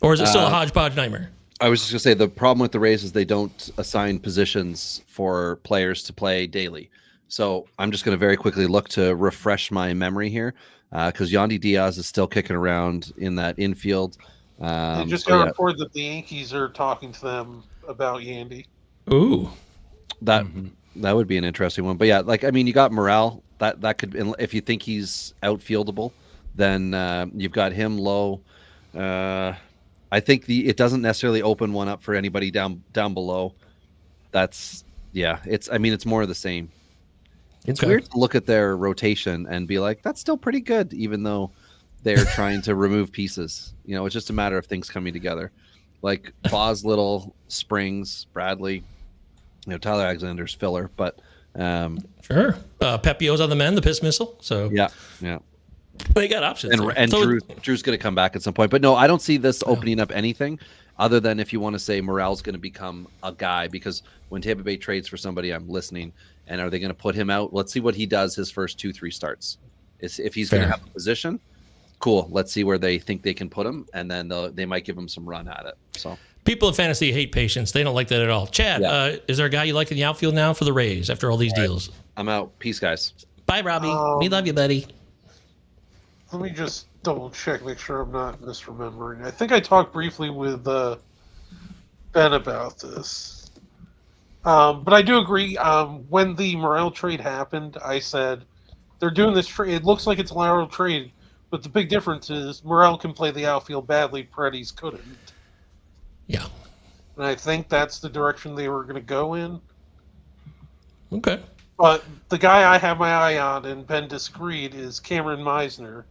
Speaker 1: Or is it still a hodgepodge nightmare?
Speaker 13: I was just going to say the problem with the Rays is they don't assign positions for players to play daily. So I'm just going to very quickly look to refresh my memory here because Yandy Diaz is still kicking around in that infield.
Speaker 4: They just got reported that the Yankees are talking to them about Yandy.
Speaker 1: Ooh.
Speaker 13: That would be an interesting one. But yeah, you got Morel. That could, if you think he's outfieldable, then you've got him low. I think it doesn't necessarily open one up for anybody down below. It's more of the same. It's weird to look at their rotation and be like, that's still pretty good, even though they're trying to remove pieces. It's just a matter of things coming together. Like Boz Little, Springs, Bradley, Tyler Alexander's filler, but
Speaker 1: sure. Pepio's on the mend, the piss missile. So
Speaker 13: yeah.
Speaker 1: They got options.
Speaker 13: And Drew's going to come back at some point. But no, I don't see this opening up anything other than if you want to say Morel's going to become a guy, because when Tampa Bay trades for somebody, I'm listening. And are they going to put him out? Let's see what he does his first 2-3 starts. If he's going to have a position, cool. Let's see where they think they can put him, and then they might give him some run at it. So
Speaker 1: people in fantasy hate patience. They don't like that at all. Chad, is there a guy you like in the outfield now for the Rays after all these deals?
Speaker 13: I'm out. Peace, guys.
Speaker 1: Bye, Robbie. We love you, buddy.
Speaker 4: Let me just double check, make sure I'm not misremembering. I think I talked briefly with Ben about this. But I do agree. When the Morel trade happened, I said they're doing this trade. It looks like it's a lateral trade, but the big difference is Morel can play the outfield badly. Paredes couldn't.
Speaker 1: Yeah.
Speaker 4: And I think that's the direction they were going to go in.
Speaker 1: Okay.
Speaker 4: But the guy I have my eye on, and Ben disagreed, is Cameron Meisner,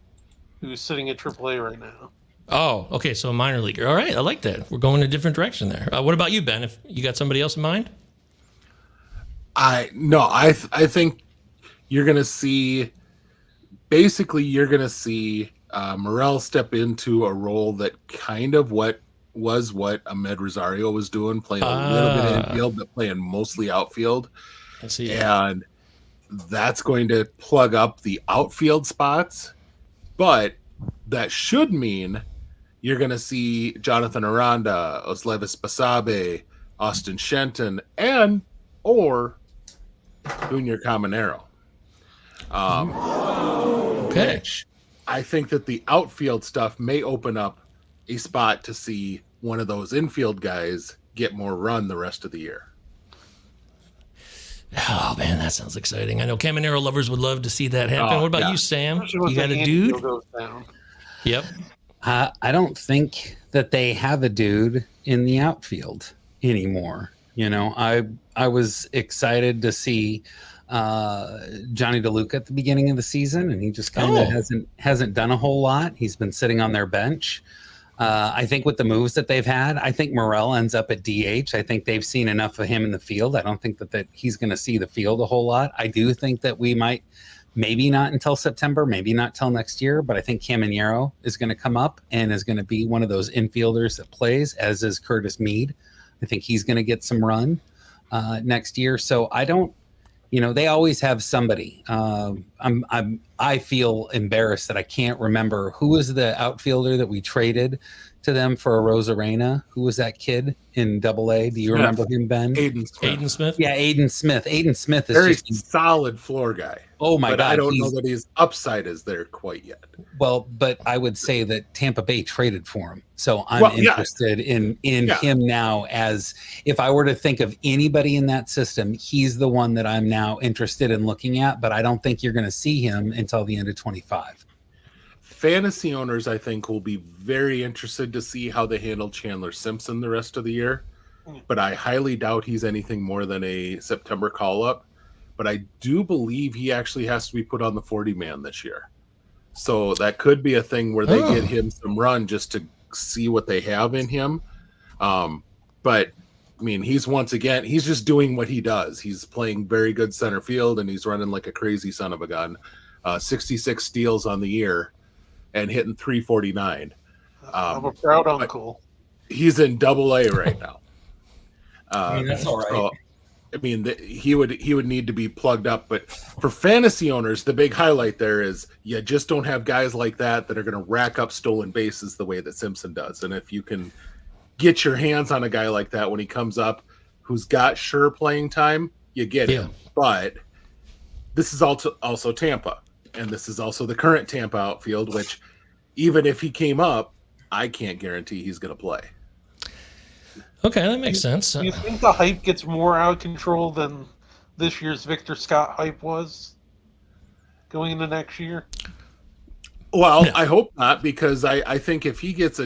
Speaker 4: who's sitting at AAA right now.
Speaker 1: Oh, okay. So a minor leaguer. All right. I like that. We're going in a different direction there. What about you, Ben? If you got somebody else in mind?
Speaker 8: I think you're going to see Morel step into a role that kind of what Ahmed Rosario was doing, playing a little bit of infield, but playing mostly outfield.
Speaker 1: I see.
Speaker 8: And that's going to plug up the outfield spots, but that should mean you're going to see Jonathan Aranda, Oslevis Basabe, Austin Shenton, and or Junior Caminero.
Speaker 1: Okay.
Speaker 8: Which I think that the outfield stuff may open up a spot to see one of those infield guys get more run the rest of the year.
Speaker 1: Oh, man, that sounds exciting. I know Caminero lovers would love to see that happen.
Speaker 8: Oh,
Speaker 1: what about
Speaker 8: yeah.
Speaker 1: you, Sam?
Speaker 4: Especially
Speaker 1: You got
Speaker 4: when
Speaker 1: a
Speaker 4: the
Speaker 1: dude?
Speaker 4: infield goes down.
Speaker 1: Yep.
Speaker 3: I don't think that they have a dude in the outfield anymore. You know, I was excited to see Johnny DeLuca at the beginning of the season, and he just kind of hasn't done a whole lot. He's been sitting on their bench. I think with the moves that they've had, I think Morel ends up at DH. I think they've seen enough of him in the field. I don't think that he's going to see the field a whole lot. I do think that we might, maybe not until September, maybe not till next year, but I think Caminero is going to come up and is going to be one of those infielders that plays, as is Curtis Mead. I think he's going to get some run next year. So I don't, you know, they always have somebody. I feel embarrassed that I can't remember who was the outfielder that we traded to them for a Rosarena. Who was that kid in AA? Do you remember him, Ben?
Speaker 8: Aiden Smith.
Speaker 3: Yeah, Aiden Smith. Aiden Smith is
Speaker 8: Very
Speaker 3: just
Speaker 8: solid floor guy.
Speaker 3: Oh my
Speaker 8: but
Speaker 3: God!
Speaker 8: I don't know that his upside is there quite yet.
Speaker 3: Well, but I would say that Tampa Bay traded for him, so I'm interested in him now. As if I were to think of anybody in that system, he's the one that I'm now interested in looking at. But I don't think you're going to see him until the end of 25.
Speaker 8: Fantasy owners, I think, will be very interested to see how they handle Chandler Simpson the rest of the year. But I highly doubt he's anything more than a September call-up. But I do believe he actually has to be put on the 40-man this year. So that could be a thing where they get him some run just to see what they have in him. But, I mean, he's just doing what he does. He's playing very good center field, and he's running like a crazy son of a gun. 66 steals on the year and hitting 349.
Speaker 4: I'm a proud uncle.
Speaker 8: He's in AA right now.
Speaker 3: I mean, that's all right.
Speaker 8: So, I mean, he would need to be plugged up. But for fantasy owners, the big highlight there is you just don't have guys like that are going to rack up stolen bases the way that Simpson does. And if you can get your hands on a guy like that when he comes up who's got sure playing time, you get him. But this is also Tampa. And this is also the current Tampa outfield, which even if he came up, I can't guarantee he's going to play.
Speaker 1: Okay, that makes sense.
Speaker 4: Do you think the hype gets more out of control than this year's Victor Scott hype was going into next year?
Speaker 8: Well, I hope not, because I think if he gets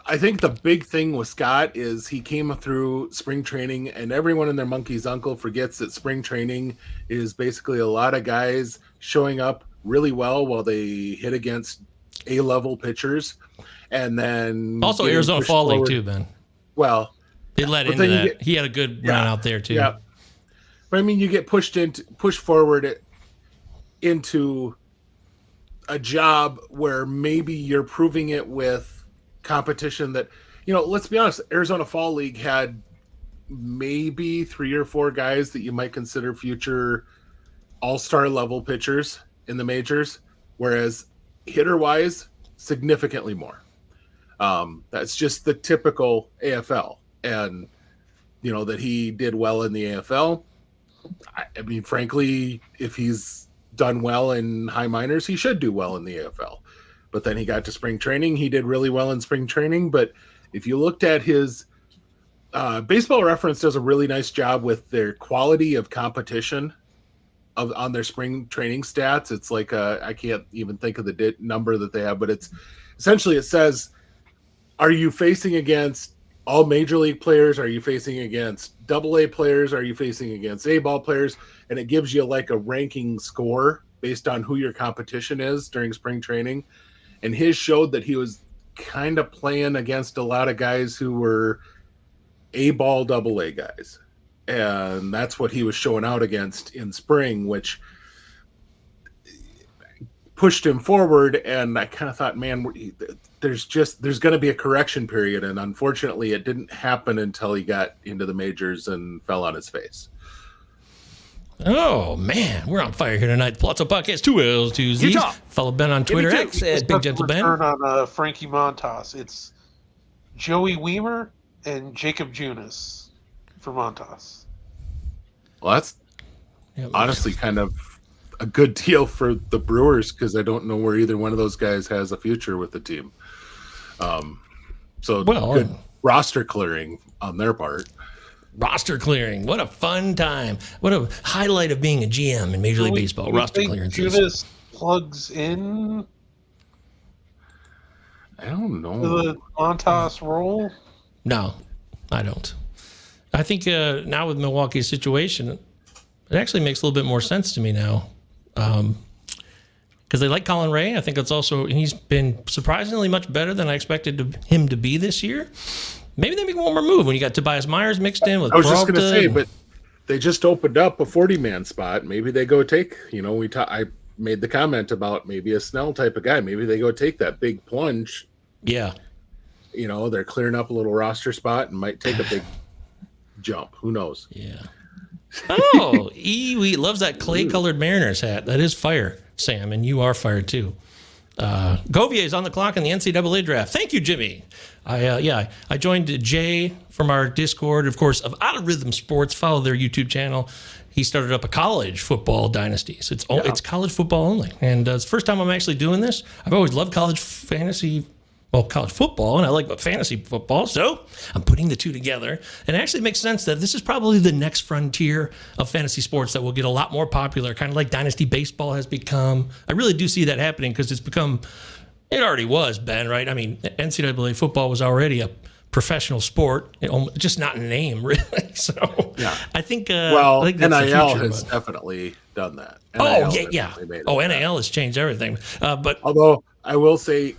Speaker 8: I think the big thing with Scott is he came through spring training, and everyone and their monkey's uncle forgets that spring training is basically a lot of guys showing up really well while they hit against A-level pitchers. And then
Speaker 1: also Arizona Fall League too, Ben.
Speaker 8: Well,
Speaker 1: it led into that. He had a good run out there too.
Speaker 8: Yeah. But I mean, you get pushed forward into a job where maybe you're proving it with competition that, let's be honest, Arizona Fall League had maybe 3 or 4 guys that you might consider future all-star level pitchers in the majors, whereas hitter-wise, significantly more. That's just the typical AFL. And, that he did well in the AFL. I mean, frankly, if he's done well in high minors, he should do well in the AFL. But then he got to spring training. He did really well in spring training. But if you looked at his Baseball Reference does a really nice job with their quality of competition on their spring training stats. It's like I can't even think of the number that they have, but it's essentially, it says, are you facing against all major league players? Are you facing against AA players? Are you facing against A-ball players? And it gives you like a ranking score based on who your competition is during spring training. And his showed that he was kind of playing against a lot of guys who were A-ball, AA guys. And that's what he was showing out against in spring, which pushed him forward. And I kind of thought, man, there's going to be a correction period. And unfortunately, it didn't happen until he got into the majors and fell on his face.
Speaker 1: Oh, man. We're on fire here tonight. Pallazzo Podcast, 2 L's, 2 Z's.
Speaker 6: Utah.
Speaker 1: Follow Ben on Twitter X at Big Gentle Ben.
Speaker 4: Turn on Frankie Montas. It's Joey Weimer and Jacob Junis for Montas.
Speaker 8: Well, that's honestly kind of a good deal for the Brewers because I don't know where either one of those guys has a future with the team. Good roster clearing on their part.
Speaker 1: Roster clearing. What a fun time. What a highlight of being a GM in Major League Baseball. Roster clearances.
Speaker 4: Junis plugs in
Speaker 8: I don't know.
Speaker 4: the Montas role?
Speaker 1: No, I don't. I think now with Milwaukee's situation, it actually makes a little bit more sense to me now. Because they like Colin Ray. I think it's also, he's been surprisingly much better than I expected him to be this year. Maybe they make one more move when you got Tobias Myers mixed in with
Speaker 8: I was just going to say,
Speaker 1: Peralta.
Speaker 8: but they just opened up a 40-man spot. Maybe they go take, I made the comment about maybe a Snell type of guy. Maybe they go take that big plunge.
Speaker 1: Yeah.
Speaker 8: They're clearing up a little roster spot and might take a big jump. Who knows?
Speaker 1: Yeah. Oh, Ewee loves that clay-colored Mariners hat. That is fire, Sam, and you are fired too. Govier's on the clock in the NCAA draft. Thank you, Jimmy. I joined Jay from our Discord, of course, of Out of Rhythm Sports. Follow their YouTube channel. He started up a college football dynasty. So it's college football only, and it's the first time I'm actually doing this. I've always loved college football, and I like fantasy football, so I'm putting the two together. And it actually makes sense that this is probably the next frontier of fantasy sports that will get a lot more popular, kind of like Dynasty Baseball has become. I really do see that happening because it already was, Ben, right? I mean, NCAA football was already a professional sport, just not in name, really. So I think I think that's
Speaker 8: NIL
Speaker 1: the future,
Speaker 8: has definitely done that.
Speaker 1: NIL has changed everything. But
Speaker 8: although I will say,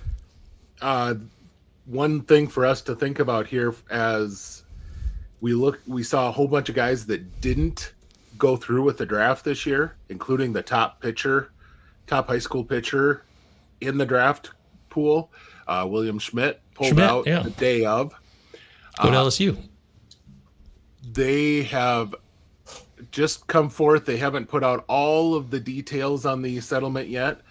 Speaker 8: one thing for us to think about here as we saw a whole bunch of guys that didn't go through with the draft this year, including the top high school pitcher in the draft pool. William Schmidt pulled out the day of.
Speaker 1: Go to LSU.
Speaker 8: They have just come forth. They haven't put out all of the details on the settlement yet,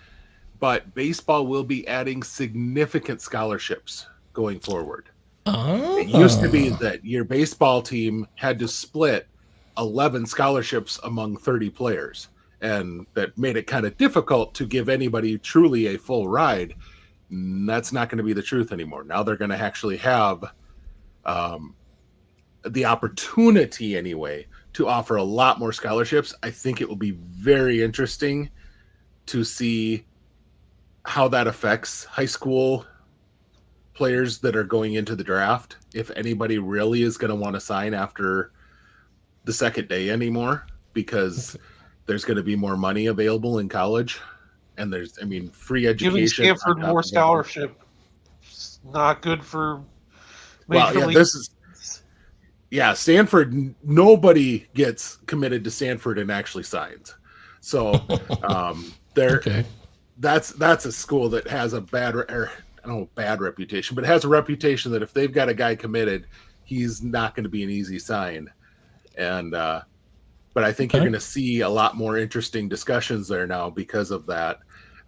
Speaker 8: but baseball will be adding significant scholarships going forward. It used to be that your baseball team had to split 11 scholarships among 30 players, and that made it kind of difficult to give anybody truly a full ride. That's not going to be the truth anymore. Now they're going to actually have the opportunity anyway to offer a lot more scholarships. I think it will be very interesting to see how that affects high school players that are going into the draft. If anybody really is going to want to sign after the second day anymore, because there's going to be more money available in college. And there's, free education.
Speaker 4: Giving Stanford more scholarship is not good for
Speaker 8: Stanford, nobody gets committed to Stanford and actually signs. So that's a school that has a bad reputation, but it has a reputation that if they've got a guy committed, he's not going to be an easy sign. And but I think you're going to see a lot more interesting discussions there now because of that.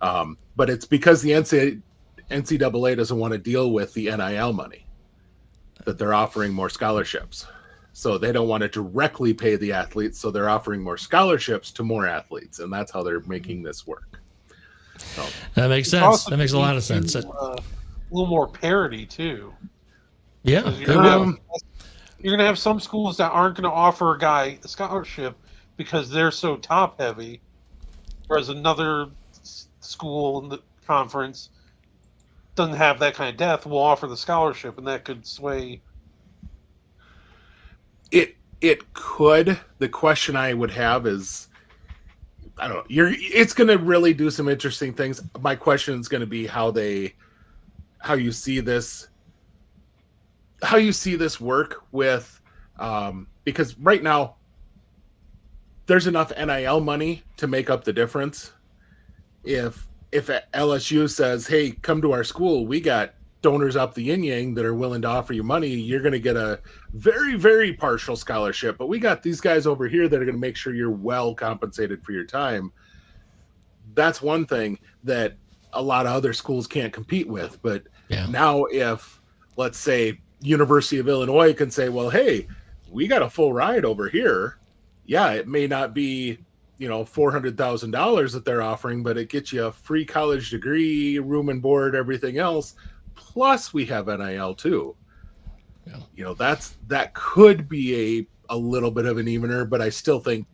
Speaker 8: But it's because the NCAA doesn't want to deal with the NIL money, that they're offering more scholarships. So they don't want to directly pay the athletes, so they're offering more scholarships to more athletes, and that's how they're making this work. So,
Speaker 1: that makes sense. That makes a lot of sense.
Speaker 4: A little more parity too.
Speaker 1: Yeah.
Speaker 4: You're going to have some schools that aren't going to offer a guy a scholarship because they're so top heavy, whereas another school in the conference doesn't have that kind of depth, will offer the scholarship, and that could sway.
Speaker 8: It could. The question I would have is, I don't know. It's going to really do some interesting things. My question is going to be how you see this work with, because right now there's enough NIL money to make up the difference. If LSU says, "Hey, come to our school, we got donors up the yin yang that are willing to offer you money, you're going to get a very, very partial scholarship. But we got these guys over here that are going to make sure you're well compensated for your time. That's one thing that a lot of other schools can't compete with. But now if, let's say, University of Illinois can say, well, hey, we got a full ride over here. Yeah, it may not be, $400,000 that they're offering, but it gets you a free college degree, room and board, everything else. Plus we have NIL too. Yeah. That could be a little bit of an evener, but I still think,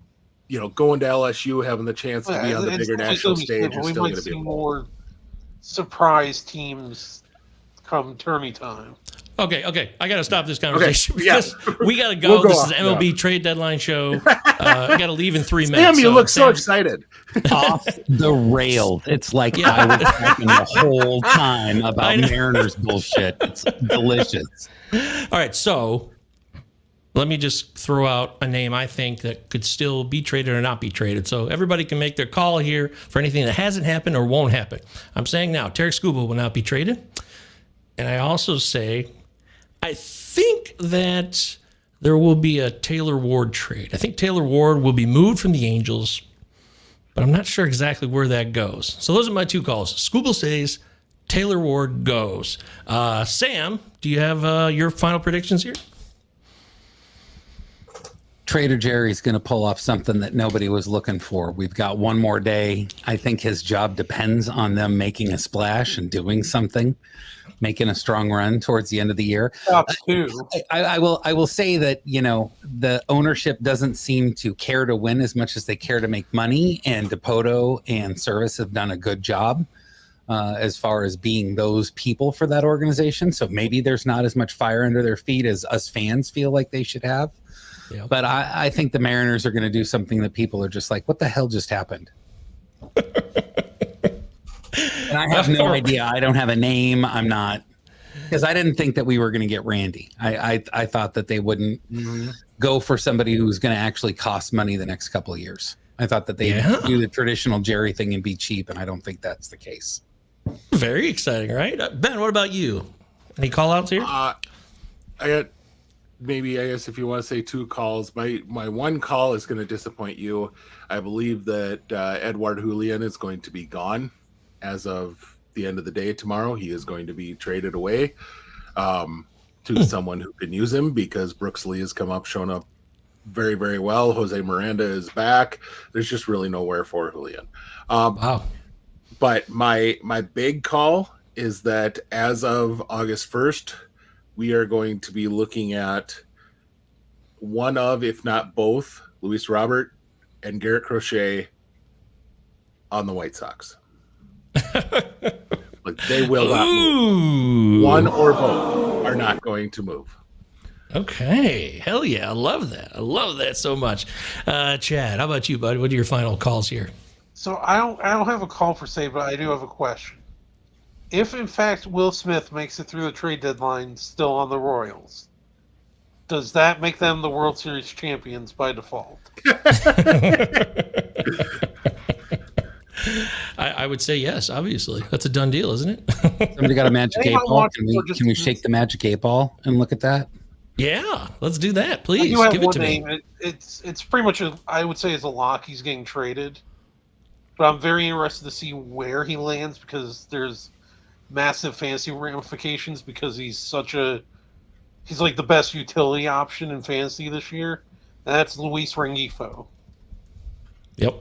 Speaker 8: going to LSU, having the chance to be on the bigger national stage is still going to be
Speaker 4: more surprise teams come tourney time.
Speaker 1: Okay. I got to stop this conversation because we got to go. This is the MLB Trade Deadline show. I got to leave in 3 minutes.
Speaker 8: Sam, you look so excited.
Speaker 3: Off the rails. It's like I was talking the whole time about Mariners bullshit. It's delicious.
Speaker 1: All right, so let me just throw out a name I think that could still be traded or not be traded. So everybody can make their call here for anything that hasn't happened or won't happen. I'm saying now, Tarek Skubal will not be traded. And I also say, I think that there will be a Taylor Ward trade. I think Taylor Ward will be moved from the Angels, but I'm not sure exactly where that goes. So those are my 2 calls. Skubal says, Taylor Ward goes. Sam, do you have your final predictions here?
Speaker 3: Trader Jerry's going to pull off something that nobody was looking for. We've got one more day. I think his job depends on them making a splash and doing something, making a strong run towards the end of the year. I will say that, the ownership doesn't seem to care to win as much as they care to make money, and Dipoto and Service have done a good job as far as being those people for that organization. So maybe there's not as much fire under their feet as us fans feel like they should have. Yeah. But I think the Mariners are going to do something that people are just like, what the hell just happened? And I have no idea. I don't have a name. I'm not, because I didn't think that we were going to get Randy. I thought that they wouldn't go for somebody who's going to actually cost money the next couple of years. I thought that they'd do the traditional Jerry thing and be cheap, and I don't think that's the case.
Speaker 1: Very exciting, right? Ben, what about you? Any call outs here?
Speaker 8: I got maybe, I guess if you want to say 2 calls, my one call is going to disappoint you. I believe that Edouard Julian is going to be gone as of the end of the day tomorrow. He is going to be traded away to someone who can use him, because Brooks Lee has shown up very, very well. Jose Miranda is back. There's just really nowhere for Julian.
Speaker 1: Wow.
Speaker 8: But my big call is that as of August 1st, we are going to be looking at one of, if not both, Luis Robert and Garrett Crochet on the White Sox. Like, they will not move. One or both are not going to move.
Speaker 1: Okay. Hell yeah. I love that. I love that so much. Chad, how about you, bud? What are your final calls here?
Speaker 4: So I don't have a call per se, but I do have a question. If in fact Will Smith makes it through the trade deadline still on the Royals, does that make them the World Series champions by default?
Speaker 1: I would say yes, obviously. That's a done deal, isn't it?
Speaker 3: Somebody got a magic 8-ball. Can we shake the magic 8-ball and look at that?
Speaker 1: Yeah, let's do that, please.
Speaker 4: You have
Speaker 1: give it to
Speaker 4: name.
Speaker 1: me.
Speaker 4: It's pretty much, I would say, is a lock. He's getting traded. But I'm very interested to see where he lands, because there's massive fantasy ramifications, because he's like the best utility option in fantasy this year. And that's Luis Rengifo.
Speaker 1: Yep.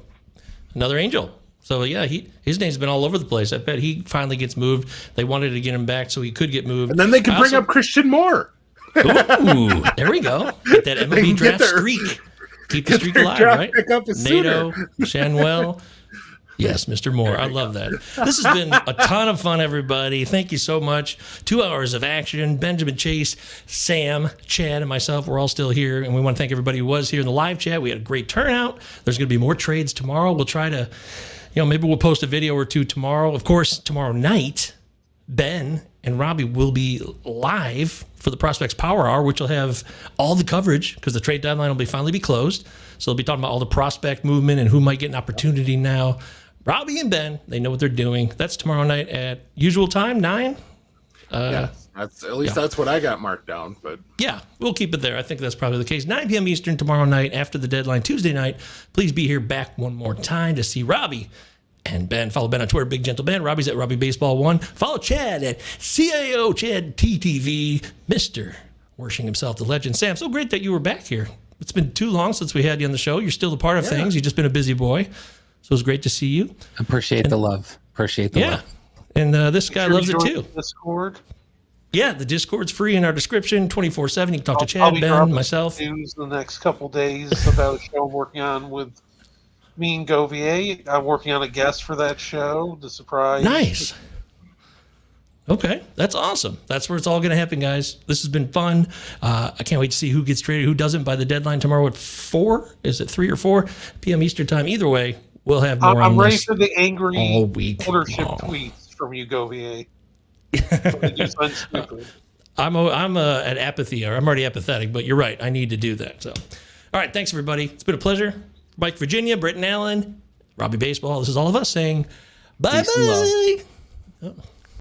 Speaker 1: Another Angel. So yeah, his name's been all over the place. I bet he finally gets moved. They wanted to get him back so he could get moved.
Speaker 8: And then they can bring up Christian Moore.
Speaker 1: Ooh, there we go. Get that MLB draft streak. Keep the streak alive, right? NATO, Shanwell. Yes, Mr. Moore. I love that. This has been a ton of fun, everybody. Thank you so much. 2 hours of action. Benjamin Chase, Sam, Chad, and myself, we're all still here. And we want to thank everybody who was here in the live chat. We had a great turnout. There's going to be more trades tomorrow. We'll try to, maybe we'll post a video or 2 tomorrow. Of course, tomorrow night, Ben and Robbie will be live for the Prospects Power Hour, which will have all the coverage because the trade deadline will finally be closed. So they'll be talking about all the prospect movement and who might get an opportunity now. Robbie and Ben, they know what they're doing. That's tomorrow night at usual time, 9?
Speaker 8: That's at least that's what I got marked down. But
Speaker 1: yeah, we'll keep it there. I think that's probably the case. 9 p.m. Eastern tomorrow night after the deadline, Tuesday night. Please be here back one more time to see Robbie and Ben. Follow Ben on Twitter, Big Gentle Ben. Robbie's at Robbie Baseball 1. Follow Chad at CIO Chad TTV. Mr. Worshing himself, the legend. Sam, so great that you were back here. It's been too long since we had you on the show. You're still a part of things. You've just been a busy boy. So it's great to see you.
Speaker 3: Appreciate the love. Appreciate the love.
Speaker 1: And this guy loves it too.
Speaker 4: Discord.
Speaker 1: Yeah, the Discord's free in our description, 24/7. You can talk to Chad,
Speaker 4: I'll be
Speaker 1: Ben,
Speaker 4: dropping
Speaker 1: myself.
Speaker 4: News the next couple days about a show I'm working on with me and Govier. I'm working on a guest for that show. The surprise.
Speaker 1: Nice. Okay, that's awesome. That's where it's all going to happen, guys. This has been fun. I can't wait to see who gets traded, who doesn't by the deadline tomorrow at 4. Is it 3 or 4 p.m. Eastern time? Either way, we'll have more
Speaker 4: I'm
Speaker 1: on
Speaker 4: ready
Speaker 1: this
Speaker 4: for the angry
Speaker 1: all week
Speaker 4: ownership
Speaker 1: long.
Speaker 4: tweets from you, Govier.
Speaker 1: I'm at apathy. I'm already apathetic, but you're right. I need to do that. So, all right. Thanks, everybody. It's been a pleasure. Mike Virginia, Britton Allen, Robbie Baseball. This is all of us saying bye-bye.